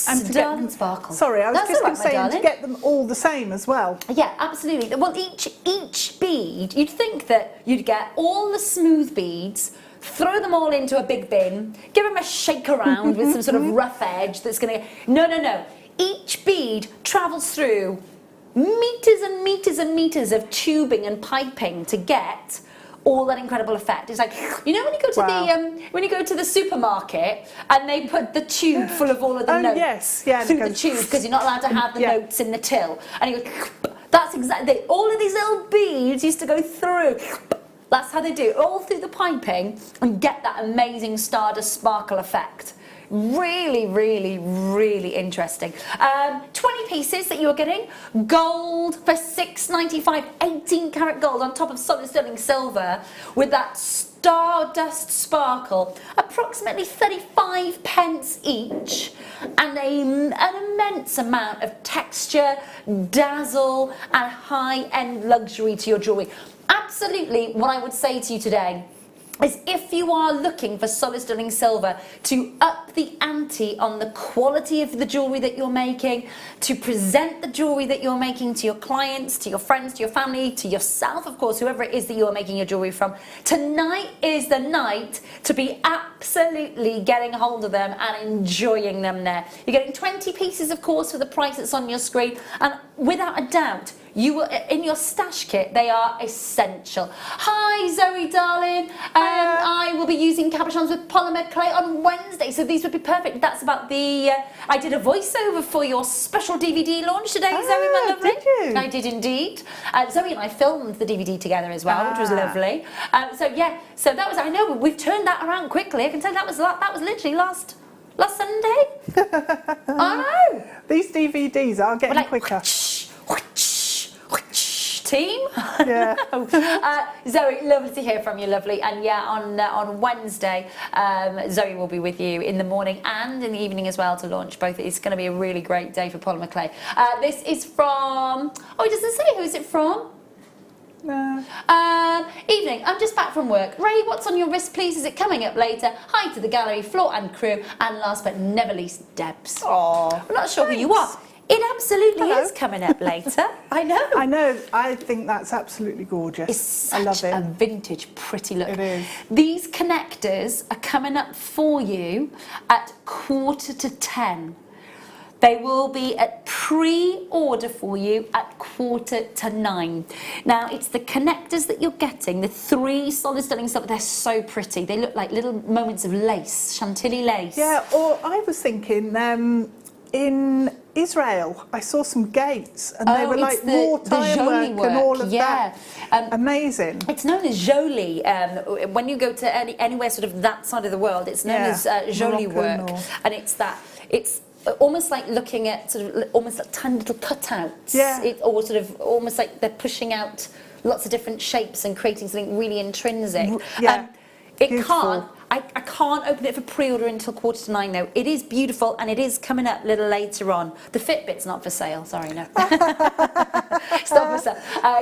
And to get them sparkle. Sorry, I was just going to say, to get them all the same as well. Yeah, absolutely. Well, each bead, you'd think that you'd get all the smooth beads, throw them all into a big bin, give them a shake around with some sort of rough edge that's going to... No. Each bead travels through meters and meters and meters of tubing and piping to get all that incredible effect. It's like, you know, when you go to the supermarket and they put the tube full of all of the notes through the tube, because you're not allowed to have the notes in the till, and you go, that's exactly, all of these little beads used to go through. That's how they do it, all through the piping, and get that amazing Stardust sparkle effect. Really, really, really interesting. 20 pieces that you're getting. Gold for $6.95, 18 karat gold on top of solid sterling silver with that Stardust sparkle. Approximately 35 pence each, and an immense amount of texture, dazzle, and high-end luxury to your jewellery. Absolutely, what I would say to you today is, if you are looking for solid sterling silver to up the ante on the quality of the jewellery that you're making, to present the jewellery that you're making to your clients, to your friends, to your family, to yourself, of course, whoever it is that you're making your jewellery from, tonight is the night to be absolutely getting hold of them and enjoying them there. You're getting 20 pieces, of course, for the price that's on your screen, and without a doubt, you will, in your stash kit, they are essential. Hi Zoe darling, I will be using cabochons with polymer clay on Wednesday, so these would be perfect. That's about the, I did a voiceover for your special DVD launch today, Zoe, my lovely. Did you? I did indeed. Zoe and I filmed the DVD together as well, which was lovely. So that was, I know, we've turned that around quickly. I can tell that was literally last Sunday. I know. These DVDs are getting quicker. team. Yeah. Zoe, lovely to hear from you, lovely. And yeah, on Wednesday, Zoe will be with you in the morning and in the evening as well to launch both. It's going to be a really great day for polymer clay. This is from, oh, it doesn't say who is it from. No. Evening, I'm just back from work. Ray, what's on your wrist, please? Is it coming up later? Hi to the gallery, floor and crew, and last but never least, Debs. Oh, I'm not sure who you are. It absolutely Hello. is coming up later. I know. I know. I think that's absolutely gorgeous. It's such I love it. a vintage, pretty look. It is. These connectors are coming up for you at 9:45. They will be at pre-order for you at 9:45. Now, it's the connectors that you're getting, the 3 solid stunning silver. They're so pretty. They look like little moments of lace, chantilly lace. Yeah, or I was thinking in Israel, I saw some gates and they were like wartime work and all of that. Amazing. It's known as jolie. When you go to anywhere sort of that side of the world, it's known as jolie work. And it's almost like looking at sort of almost like tiny little cutouts. Yeah. Or sort of almost like they're pushing out lots of different shapes and creating something really intrinsic. Yeah. I can't open it for pre-order until 9:45 though. It is beautiful and it is coming up a little later on. The Fitbit's not for sale. Sorry, no. It's not for sale.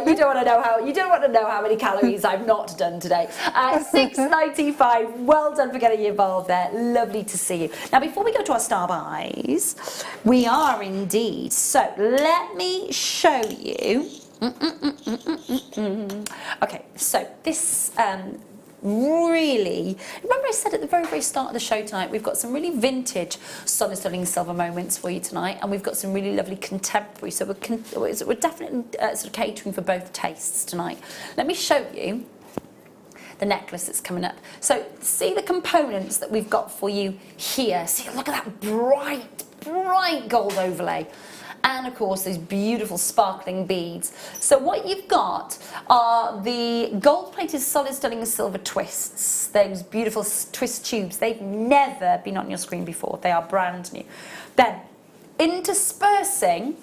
You don't want to know how many calories I've not done today. $6.95. Well done for getting involved there. Lovely to see you. Now, before we go to our star buys, we are indeed. So let me show you. Okay, so this. Really, remember I said at the very start of the show tonight, we've got some really vintage solid stunning silver moments for you tonight, and we've got some really lovely contemporary, so we're definitely sort of catering for both tastes tonight. Let me show you the necklace that's coming up. So see the components that we've got for you here. See, look at that bright gold overlay. And of course these beautiful sparkling beads. So what you've got are the gold-plated solid stunning silver twists. Those beautiful twist tubes. They've never been on your screen before. They are brand new. Then interspersing,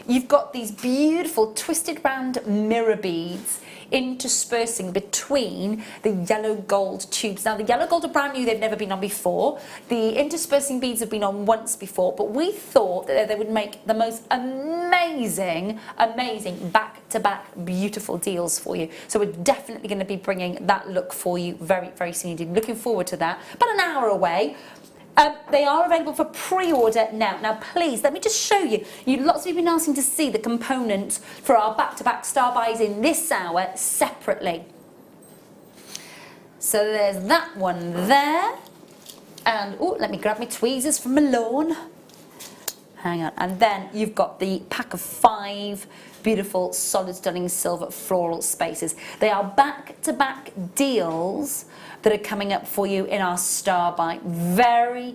you've got these beautiful twisted round mirror beads interspersing between the yellow gold tubes. Now the yellow gold are brand new, they've never been on before. The interspersing beads have been on once before, but we thought that they would make the most amazing back-to-back beautiful deals for you. So we're definitely going to be bringing that look for you very soon indeed. Looking forward to that. About an hour away. They are available for pre-order now. Now, please, let me just show you. Lots of you have been asking to see the components for our back-to-back star buys in this hour separately. So there's that one there. And, oh, let me grab my tweezers from Malone. Hang on. And then you've got the pack of 5 beautiful, solid, stunning silver floral spaces. They are back-to-back deals that are coming up for you in our star buy. Very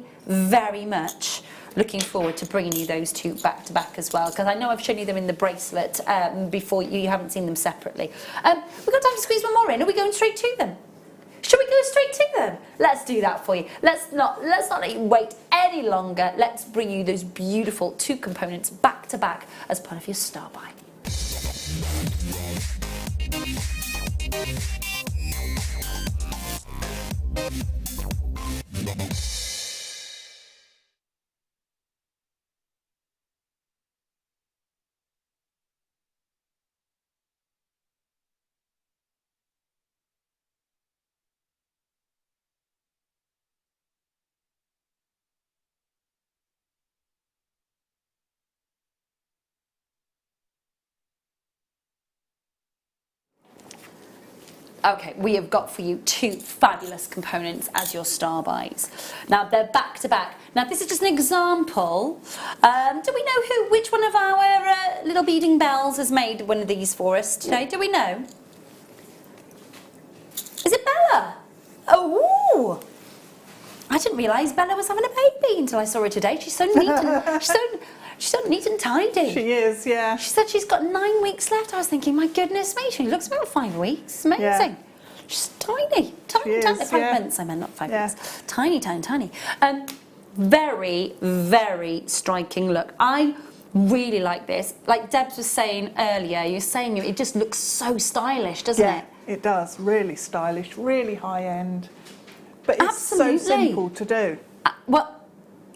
much looking forward to bringing you those 2 back to back as well, because I know I've shown you them in the bracelet before. You haven't seen them separately. We've got time to squeeze one more in. Are we going straight to them? Should we go straight to them? Let's do that for you. Let's not let you wait any longer. Let's bring you those beautiful 2 components back to back as part of your star buy. Okay, we have got for you 2 fabulous components as your star buys. Now they're back to back. Now this is just an example. Do we know which one of our little beading bells has made one of these for us today? Do we know? Is it Bella? Oh, I didn't realise Bella was having a baby until I saw her today. She's so neat and she's so neat and tidy. She is, yeah. She said she's got 9 weeks left. I was thinking, my goodness me, she looks about 5 weeks. Amazing. Yeah. She's tiny. Tiny. 5 months, I meant, not 5 weeks. Tiny. Very striking look. I Really like this. Like Debs was saying earlier, you're saying it just looks so stylish, doesn't it? It does. Really stylish, really high end. But it's Absolutely. so simple to do. Well,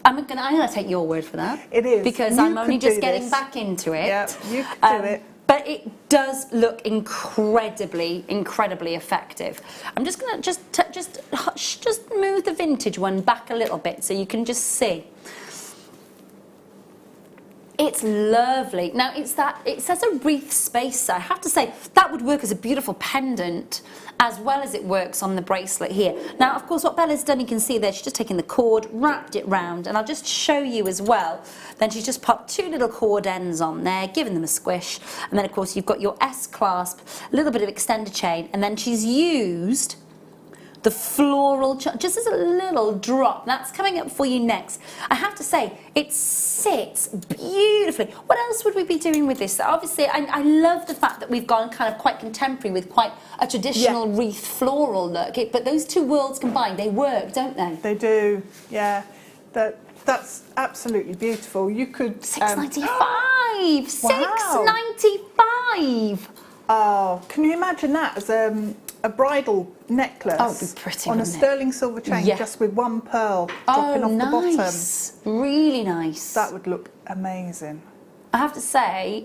I'm gonna take your word for that. It is. Because You I'm only could just do getting this. back into it. Yeah, you could do it. But it does look incredibly effective. I'm just gonna just move the vintage one back a little bit so you can just see. It's lovely. Now it says a wreath spacer. I have to say that would work as a beautiful pendant as well as it works on the bracelet here. Now of course what Bella's done, you can see there, she's just taken the cord, wrapped it round, and I'll just show you as well. Then she's just popped 2 little cord ends on there, giving them a squish, and then of course you've got your S clasp, a little bit of extender chain, and then she's used the floral, just as a little drop. That's coming up for you next. I have to say, it sits beautifully. What else would we be doing with this? Obviously, I love the fact that we've gone kind of quite contemporary with quite a traditional wreath floral look. But those two worlds combined, they work, don't they? They do, yeah. That's absolutely beautiful. You could... $6.95! $6.95! Oh, can you imagine that as a bridal necklace? Oh, it'd be pretty, on a wouldn't it? sterling silver chain, just with one pearl dropping off the bottom. Really nice. That would look amazing. I have to say,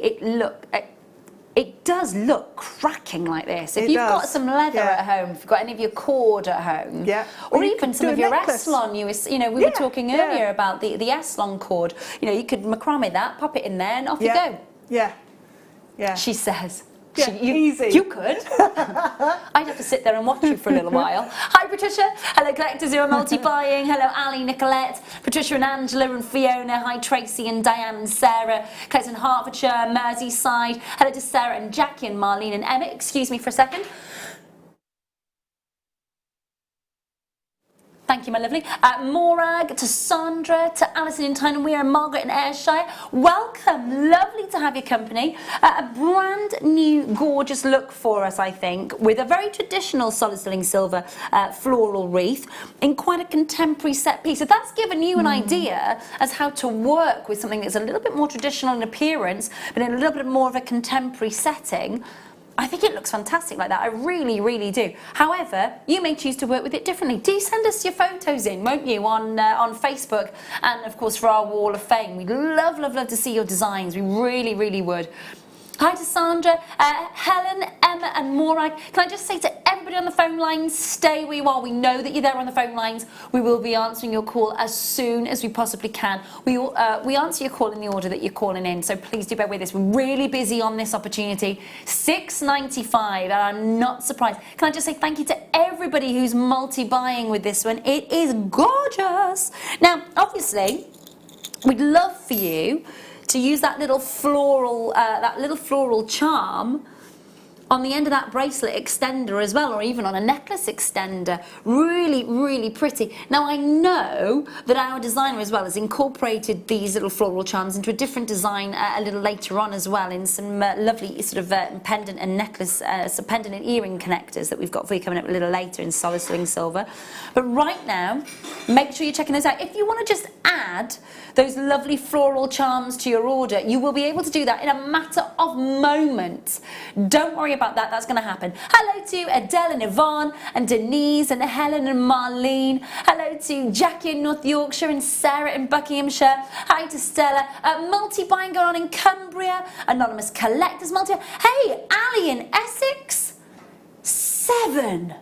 it does look cracking like this. If It you've does, got some leather at home, if you've got any of your cord at home, or Or you even could some do of a your necklace. Eslon, we were talking earlier about the Eslon cord. You could macrame that, pop it in there, and off you go. Yeah, yeah. She says. Yeah, easy. You could. I'd have to sit there and watch you for a little while. Hi, Patricia. Hello, collectors who are multi-buying. Hello, Ali, Nicolette, Patricia and Angela and Fiona. Hi, Tracy and Diane and Sarah. Clayton, Hertfordshire, Merseyside. Hello to Sarah and Jackie and Marlene and Emma. Excuse me for a second. Thank you, my lovely. Morag, to Sandra, to Alison in Tyne and Weir, and Margaret in Ayrshire. Welcome. Lovely to have your company. A brand new, gorgeous look for us, I think, with a very traditional solid sterling silver floral wreath in quite a contemporary set piece. So that's given you an idea as how to work with something that's a little bit more traditional in appearance, but in a little bit more of a contemporary setting. I think it looks fantastic like that. I really, really do. However, you may choose to work with it differently. Do send us your photos in, won't you, on Facebook, and of course for our Wall of Fame. We'd love, love, love to see your designs. We really, really would. Hi to Sandra, Helen, Emma and Morag. Can I just say to everybody on the phone lines, stay where you are. We know that you're there on the phone lines. We will be answering your call as soon as we possibly can. We answer your call in the order that you're calling in, so please do bear with us. We're really busy on this opportunity. $6.95, and I'm not surprised. Can I just say thank you to everybody who's multi-buying with this one. It is gorgeous. Now, obviously, we'd love for you to use that little floral charm on the end of that bracelet extender as well, or even on a necklace extender. Really, really pretty. Now I know that our designer as well has incorporated these little floral charms into a different design a little later on as well, in some lovely sort of pendant and necklace, some pendant and earring connectors that we've got for you coming up a little later in solid sterling silver. But right now, make sure you're checking those out. If you want to just add those lovely floral charms to your order, you will be able to do that in a matter of moments. Don't worry about that, that's going to happen. Hello to Adele and Yvonne and Denise and Helen and Marlene. Hello to Jackie in North Yorkshire and Sarah in Buckinghamshire. Hi to Stella. Multi-buying going on in Cumbria. Anonymous Collectors multi. Hey, Ali in Essex. 7.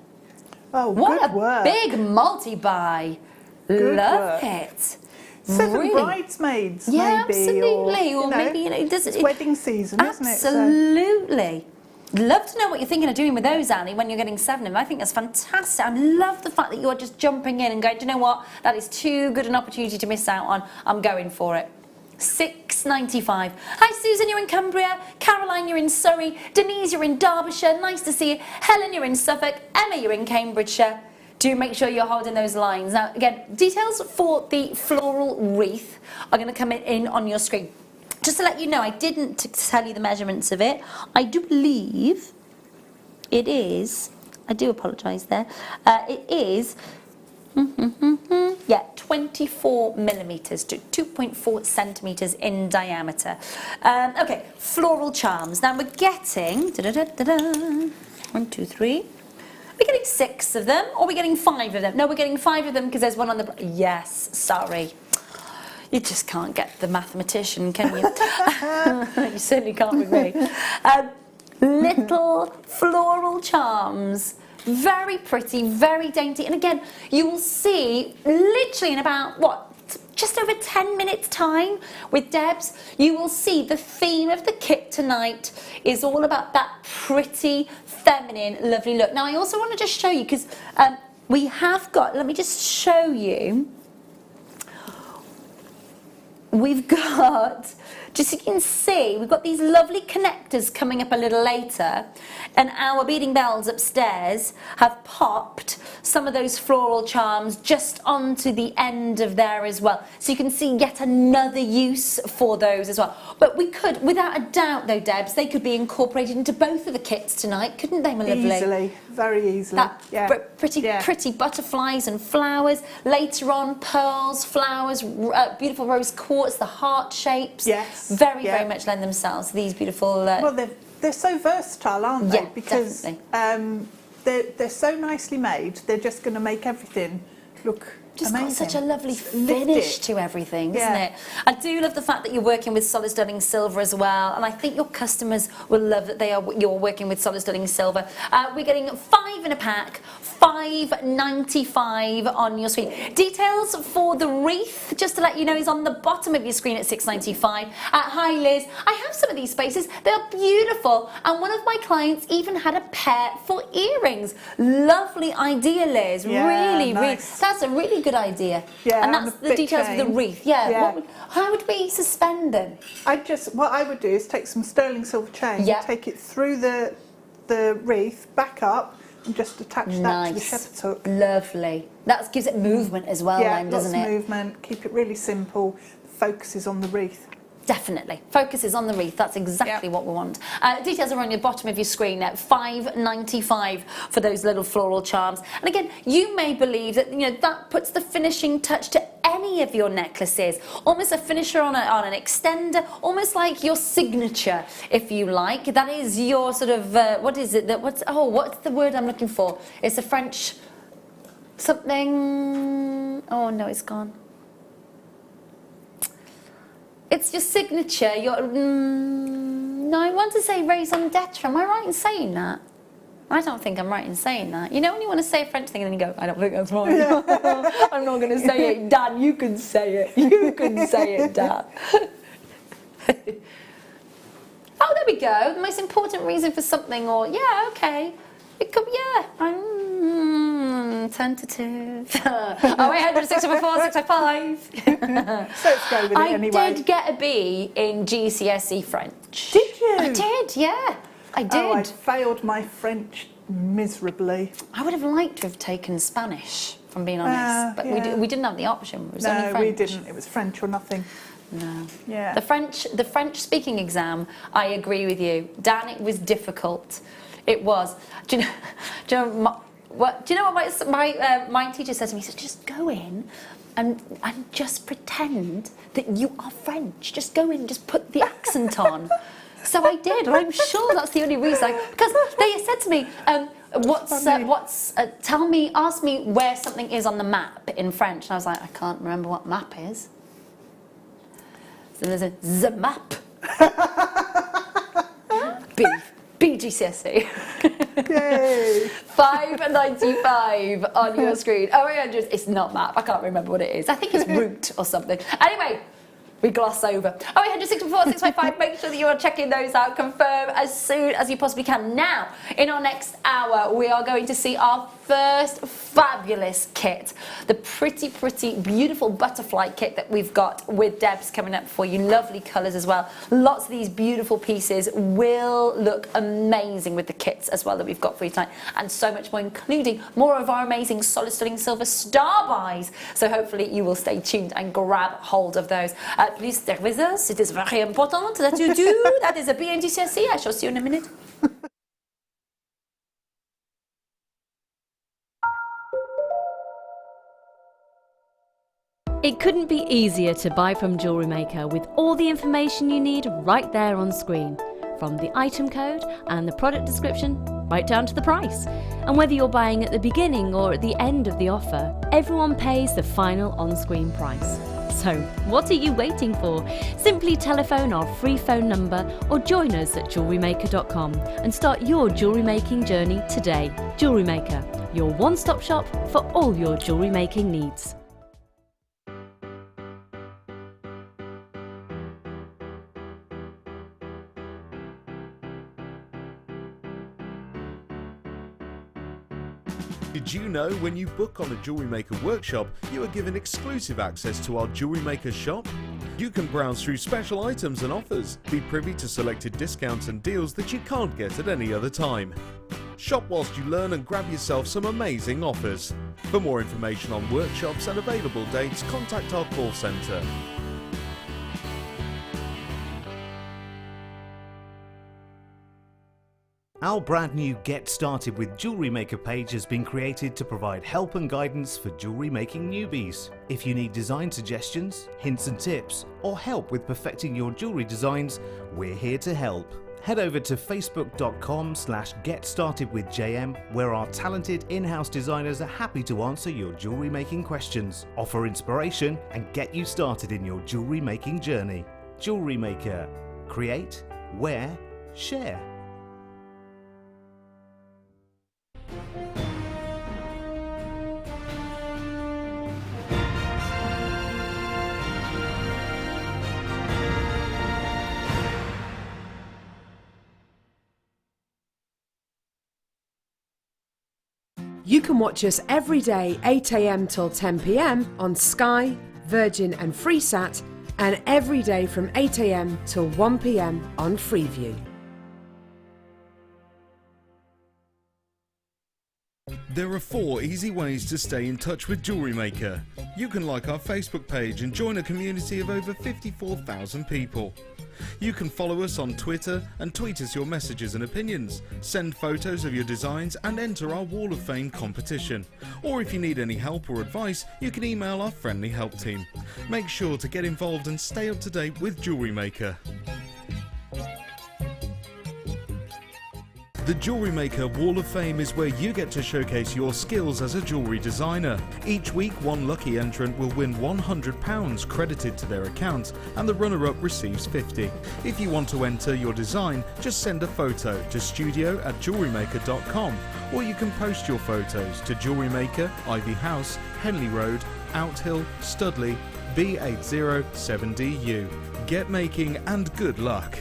Oh, what good a work. big multi-buy. Good Love work. it. 7 Really? bridesmaids, Yeah, maybe. absolutely. Or you know, maybe, it's wedding season, isn't it? So- Absolutely. Love to know what you're thinking of doing with those, Ali, when you're getting 7 of them. I think that's fantastic. I love the fact that you're just jumping in and going, do you know what? That is too good an opportunity to miss out on. I'm going for it. $6.95. Hi Susan, you're in Cumbria. Caroline, you're in Surrey. Denise, you're in Derbyshire. Nice to see you. Helen, you're in Suffolk. Emma, you're in Cambridgeshire. Do make sure you're holding those lines. Now, again, details for the floral wreath are going to come in on your screen. Just to let you know, I didn't tell you the measurements of it. I do believe it is, I do apologise there, it is Yeah, 24 millimeters to 2.4 centimeters in diameter. Okay, floral charms. Now we're getting 1, 2, 3. We're getting 6 of them, or we're getting 5 of them. No, we're getting 5 of them because there's one on the. Yes, sorry. You just can't get the mathematician, can you? You certainly can't with me. Little floral charms. Very pretty, very dainty. And again, you will see literally in about, what, just over 10 minutes time with Debs, you will see the theme of the kit tonight is all about that pretty, feminine, lovely look. Now, I also want to just show you, because we have got, let me just show you. We've got, just so you can see, we've got these lovely connectors coming up a little later, and our beading bells upstairs have popped some of those floral charms just onto the end of there as well. So you can see yet another use for those as well. But we could, without a doubt though, Debs, they could be incorporated into both of the kits tonight, couldn't they, my lovely? Easily, very easily. That pretty butterflies and flowers. Later on, pearls, flowers, beautiful rose quartz, the heart shapes. Yes. Very much lend themselves to these beautiful. Well, they're so versatile, aren't they? Yeah, because they're so nicely made. They're just going to make everything look just amazing. got such a lovely finish to everything, isn't it? I do love the fact that you're working with solid sterling silver as well, and I think your customers will love that you're working with solid sterling silver. We're getting 5 in a pack, $5.95 on your screen. Details for the wreath, just to let you know, is on the bottom of your screen at $6.95. Hi Liz, I have some of these spaces. They're beautiful, and one of my clients even had a pair for earrings. Lovely idea, Liz. Really, nice. That's a really good idea. Yeah, and that's the details of the wreath. Yeah. How would we suspend them? What I would do is take some sterling silver chain, take it through the wreath, back up, and just attach that to the shepherd's hook. Lovely. That gives it movement as well, then, doesn't it? Yeah, lots of movement. Keep it really simple. Focuses on the wreath. Definitely. Focus is on the wreath. That's exactly what we want. Details are on the bottom of your screen at $5.95 for those little floral charms. And again, you may believe that that puts the finishing touch to any of your necklaces. Almost a finisher on an extender, almost like your signature, if you like. That is your sort of what is it? What's the word I'm looking for? It's a French something. Oh no, it's gone. It's your signature, no, I want to say raison d'etre. Am I right in saying that? I don't think I'm right in saying that. You know when you want to say a French thing and then you go, I don't think that's right. I'm not going to say it. Dan, you can say it. You can say it, Dan. Oh, there we go. The most important reason for something, or, okay. It could, I'm tentative. 0800 654 655. So let's go with it anyway. I did get a B in GCSE French. Did you? I did, yeah. I did. Oh, I failed my French miserably. I would have liked to have taken Spanish, if I'm being honest, but we didn't have the option. It was only French. No, we didn't. It was French or nothing. No. Yeah. The French speaking exam, I agree with you. Dan, it was difficult. It was. Do you know what my teacher said to me? He said, just go in and just pretend that you are French. Just go in, just put the accent on. So I did, and I'm sure that's the only reason. Because they said to me, ask me where something is on the map in French. And I was like, I can't remember what map is. So there's the map. BGCSE. Yay! $5.95 on your screen. 0800, it's not map. I can't remember what it is. I think it's route or something. Anyway, we gloss over. 0800 654 655. Make sure that you are checking those out. Confirm as soon as you possibly can. Now, in our next hour, we are going to see our first fabulous kit. The pretty, beautiful butterfly kit that we've got with Debs coming up for you. Lovely colours as well. Lots of these beautiful pieces will look amazing with the kits as well that we've got for you tonight. And so much more, including more of our amazing solid sterling silver star buys. So hopefully you will stay tuned and grab hold of those. Please stay with us. It is very important that you do. That is a BNGCSE. I shall see you in a minute. It couldn't be easier to buy from Jewellery Maker with all the information you need right there on screen, from the item code and the product description right down to the price. And whether you're buying at the beginning or at the end of the offer, everyone pays the final on-screen price. So what are you waiting for? Simply telephone our free phone number or join us at JewelleryMaker.com and start your jewellery making journey today. Jewellery Maker, your one-stop shop for all your jewellery making needs. Did you know when you book on a Jewellery Maker workshop, you are given exclusive access to our Jewellery Maker shop? You can browse through special items and offers, be privy to selected discounts and deals that you can't get at any other time. Shop whilst you learn and grab yourself some amazing offers. For more information on workshops and available dates, contact our call centre. Our brand new Get Started with Jewellery Maker page has been created to provide help and guidance for jewellery making newbies. If you need design suggestions, hints and tips, or help with perfecting your jewellery designs, we're here to help. Head over to facebook.com/getstartedwithjm, where our talented in-house designers are happy to answer your jewellery making questions, offer inspiration, and get you started in your jewellery making journey. Jewellery Maker. Create, wear, share. You can watch us every day 8 AM till 10 PM on Sky, Virgin and Freesat, and every day from 8 AM till 1 PM on Freeview. There are 4 easy ways to stay in touch with Jewellery Maker. You can like our Facebook page and join a community of over 54,000 people. You can follow us on Twitter and tweet us your messages and opinions, send photos of your designs and enter our Wall of Fame competition. Or if you need any help or advice, you can email our friendly help team. Make sure to get involved and stay up to date with Jewellery Maker. The Jewellery Maker Wall of Fame is where you get to showcase your skills as a jewellery designer. Each week, one lucky entrant will win £100 credited to their account, and the runner-up receives 50. If you want to enter your design, just send a photo to studio@jewellerymaker.com, or you can post your photos to Jewellery Maker, Ivy House, Henley Road, Outhill, Studley, B807DU. Get making and good luck.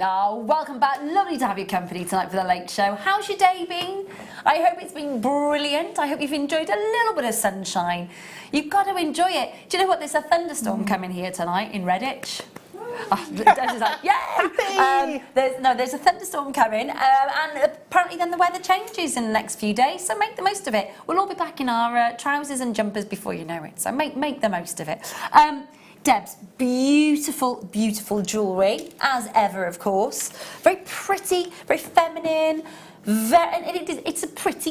Oh, welcome back. Lovely to have your company tonight for the late show. How's your day been? I hope it's been brilliant. I hope you've enjoyed a little bit of sunshine. You've got to enjoy it. Do you know what? There's a thunderstorm coming here tonight in Redditch. Oh, Des like, yay! There's a thunderstorm coming, and apparently then the weather changes in the next few days, so make the most of it. We'll all be back in our trousers and jumpers before you know it, so make the most of it. Debs, beautiful, beautiful jewellery, as ever, of course. Very pretty, very feminine. It's a pretty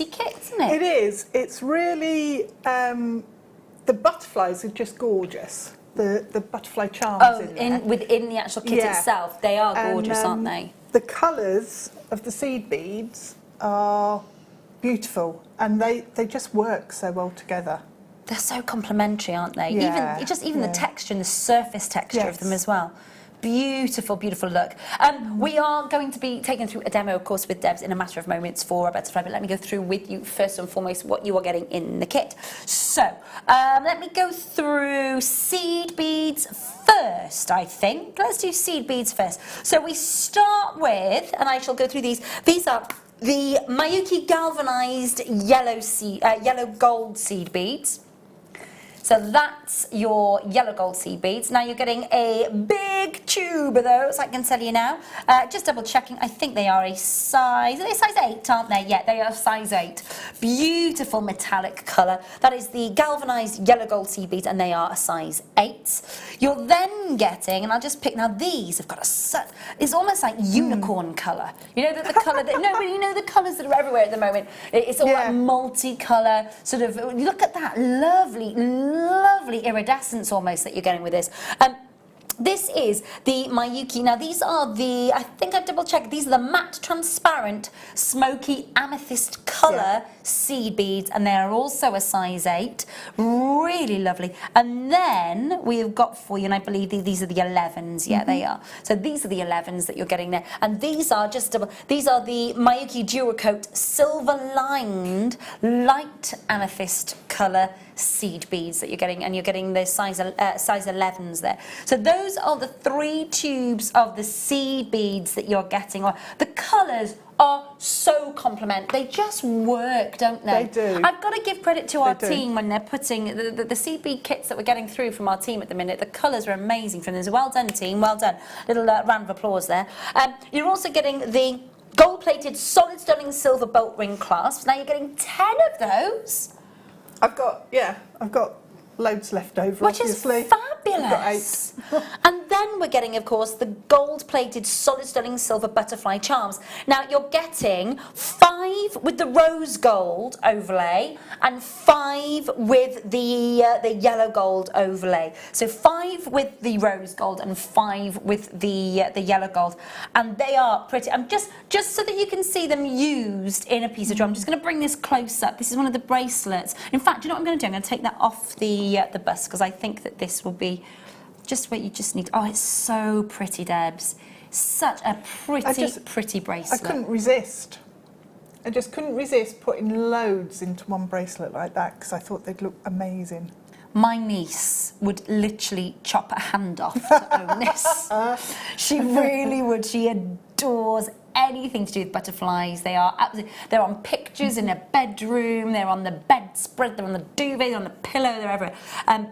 kit, isn't it? It is. It's really the butterflies are just gorgeous. The butterfly charms within the actual kit itself, they are gorgeous, aren't they? The colours of the seed beads are beautiful, and they just work so well together. They're so complementary, aren't they? Yeah, Even the texture and the surface texture of them as well. Beautiful, beautiful look. We are going to be taking through a demo, of course, with Debs in a matter of moments for our butterfly, but let me go through with you first and foremost what you are getting in the kit. So, let me go through seed beads first, I think. Let's do seed beads first. So we start with, and I shall go through these. These are the Miyuki galvanized yellow gold seed beads. So that's your yellow gold seed beads. Now you're getting a big tube of those, I can tell you now. Just double checking, I think they are a size 8, aren't they? Yeah, they are size 8. Beautiful metallic colour. That is the galvanised yellow gold seed beads, and they are a size 8. You're then getting, and I'll just pick, now these have got it's almost like unicorn colour. You know the colour that, no, but you know the colours that are everywhere at the moment. It's all like multicolour, sort of, look at that lovely, lovely iridescence almost that you're getting with this. This is the Mayuki. Now these are the, I think I've double checked, these are the matte transparent smoky amethyst colour seed beads, and they are also a size 8. Really lovely. And then we've got for you, and I believe these are the 11s, yeah, they are. So these are the 11s that you're getting there. And these are these are the Mayuki Duracoat silver lined light amethyst colour seed beads that you're getting, and you're getting the size 11s there. So those are the 3 tubes of the seed beads that you're getting. The colours are so complementary. They just work, don't they? They do. I've got to give credit to our team when they're putting the seed bead kits that we're getting through from our team at the minute. The colours are amazing from them. So well done, team. Well done. Little round of applause there. You're also getting the gold-plated solid stunning silver bolt ring clasps. Now you're getting 10 of those. I've got loads left over, which obviously. is fabulous. And then we're getting, of course, the gold-plated solid stunning silver butterfly charms. Now you're getting 5 with the rose gold overlay and 5 with the yellow gold overlay. So 5 with the rose gold and 5 with the yellow gold, and they are pretty. I'm just so that you can see them used in a piece of jewelry. I'm just going to bring this close up. This is one of the bracelets. In fact, do you know what I'm going to do? I'm going to take that off the bust, because I think that this will be just what you just need. Oh, it's so pretty, Debs. Such a pretty bracelet. I couldn't resist. I just couldn't resist putting loads into one bracelet like that, because I thought they'd look amazing. My niece would literally chop a hand off to own this. She really would. She adores anything to do with butterflies. They're on pictures in a bedroom, they're on the bedspread, they're on the duvet, they're on the pillow, they're everywhere.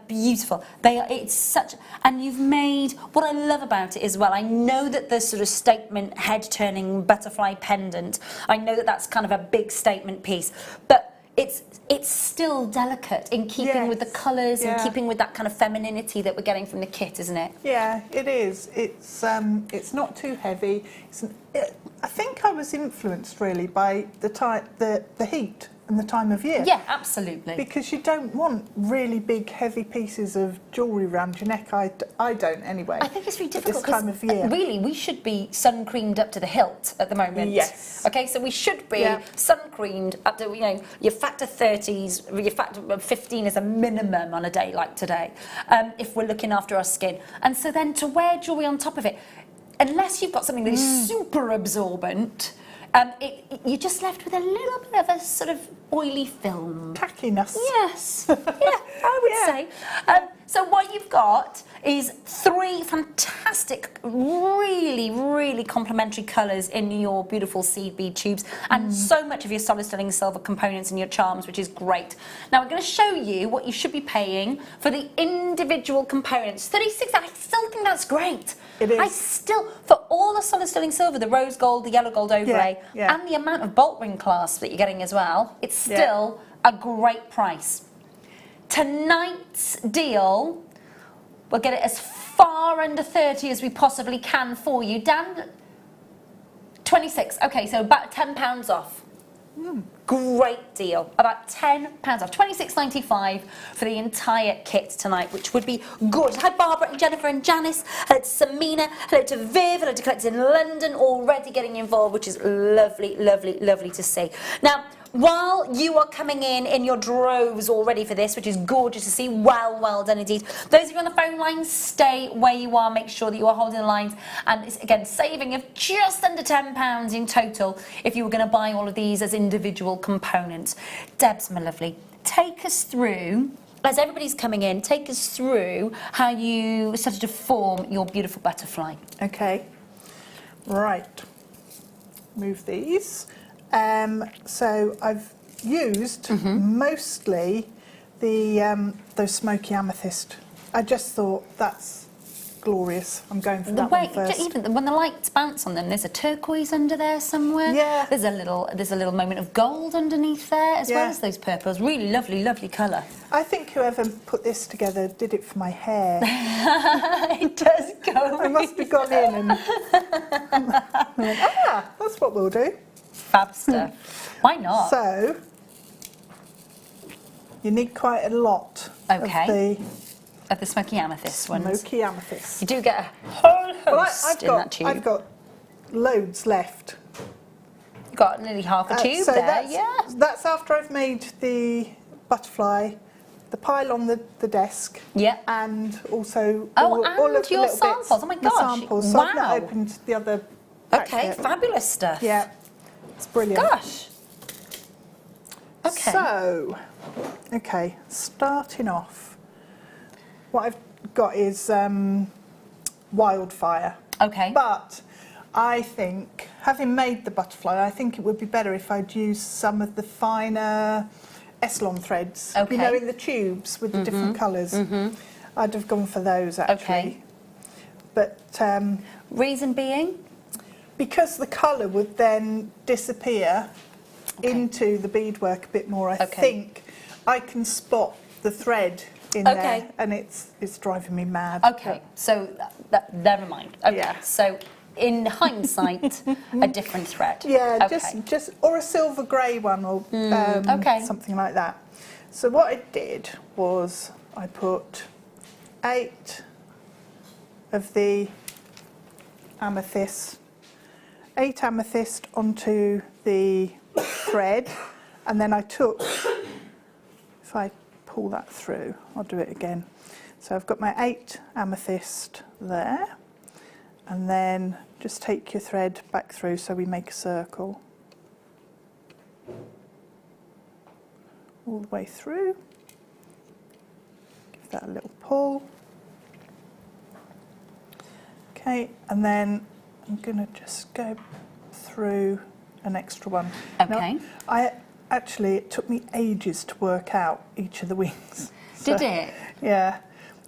Beautiful. It's such, and you've made, what I love about it as well, I know that the sort of statement head-turning butterfly pendant, I know that that's kind of a big statement piece, but it's still delicate in keeping with the colours and keeping with that kind of femininity that we're getting from the kit, isn't it? Yeah, it is. It's not too heavy. I think I was influenced really by the heat and the time of year. Yeah, absolutely. Because you don't want really big, heavy pieces of jewellery around your neck. I don't anyway. I think it's really difficult this time of year. Really, we should be sun creamed up to the hilt at the moment. Yes. Okay, so we should be sun creamed up to, your factor 30s, your factor 15 is a minimum on a day like today, if we're looking after our skin. And so then to wear jewellery on top of it, unless you've got something that is super absorbent, you're just left with a little bit of a sort of oily film. Tackiness. Yes, yeah, I would say. So what you've got is 3 fantastic, really, really complementary colours in your beautiful seed bead tubes, and so much of your solid stunning silver components in your charms, which is great. Now we're going to show you what you should be paying for the individual components. 36, I still think that's great. It is. I still, for all the solid stunning silver, the rose gold, the yellow gold overlay, and the amount of bolt ring clasp that you're getting as well, it's still a great price. Tonight's deal, we'll get it as far under 30 as we possibly can for you. Dan, 26. Okay, so about £10 off. Great deal. About £10 off. £26.95 for the entire kit tonight, which would be gorgeous. Hi Barbara and Jennifer and Janice. Hello to Samina. Hello to Viv. Hello to Collectors in London, already getting involved, which is lovely, lovely, lovely to see. Now, while you are coming in your droves already for this, which is gorgeous to see, well done indeed. Those of you on the phone lines, stay where you are. Make sure that you are holding the lines. And it's, again, saving of just under £10 in total if you were going to buy all of these as individual components. Debs, my lovely, take us through, as everybody's coming in, take us through how you started to form your beautiful butterfly. Okay. Right. Move these. So I've used mostly those smoky amethyst. I just thought that's glorious. I'm going for that one first. Even when the lights bounce on them, there's a turquoise under there somewhere. Yeah. There's a little moment of gold underneath there, as well as those purples. Really lovely, lovely colour. I think whoever put this together did it for my hair. It does go. I must have gone in and went, that's what we'll do. Fab stuff. Why not? So you need quite a lot of the smoky amethyst ones. Smoky amethyst. You do get a whole host in that tube. I've got loads left. You've got nearly half a tube there, That's after I've made the butterfly, the pile on the desk, and also all of your the little samples. bits. Oh my gosh! Samples. So I've not opened the other packet. Fabulous stuff. Yeah, it's brilliant. Gosh. Okay. So, starting off. What I've got is wildfire. Okay. But I think, having made the butterfly, I think it would be better if I'd use some of the finer Essilon threads. Okay. You know, in the tubes with the different colours. I'd have gone for those, actually. Okay. But reason being? Because the colour would then disappear into the beadwork a bit more. I think I can spot the thread in there, and it's driving me mad. Okay, so never mind. Okay, so in hindsight, a different thread. Yeah, just or a silver grey one or something like that. So what I did was I put 8 of the amethyst, 8 amethyst onto the thread, and then I took, if I pull that through, I'll do it again. So I've got my 8 amethyst there, and then just take your thread back through so we make a circle all the way through. Give that a little pull. Okay, and then I'm going to just go through an extra one. Okay. Now, actually, it took me ages to work out each of the wings. Did it? Yeah,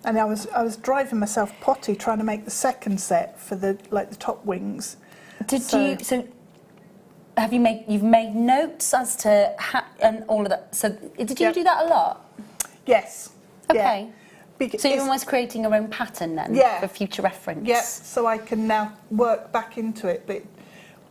and I was driving myself potty trying to make the second set for the top wings. Have you made notes as to and all of that? So did you do that a lot? Yes. Okay. Yeah. So you're almost creating your own pattern then for future reference. Yes. So I can now work back into it. But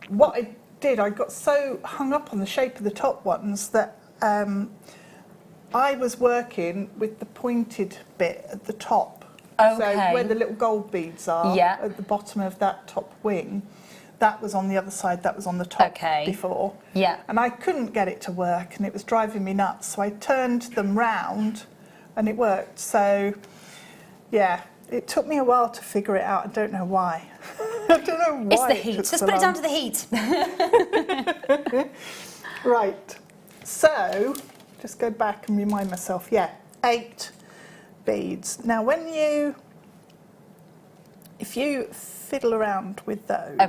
what I did, I got so hung up on the shape of the top ones that I was working with the pointed bit at the top. Okay. So where the little gold beads are at the bottom of that top wing, that was on the other side, that was on the top before. Yeah. And I couldn't get it to work and it was driving me nuts. So I turned them round and it worked. So, yeah, it took me a while to figure it out. I don't know why. I don't know why. It's the heat. Just put it down to the heat. Right. So, just go back and remind myself. 8 beads. Now, if you fiddle around with those,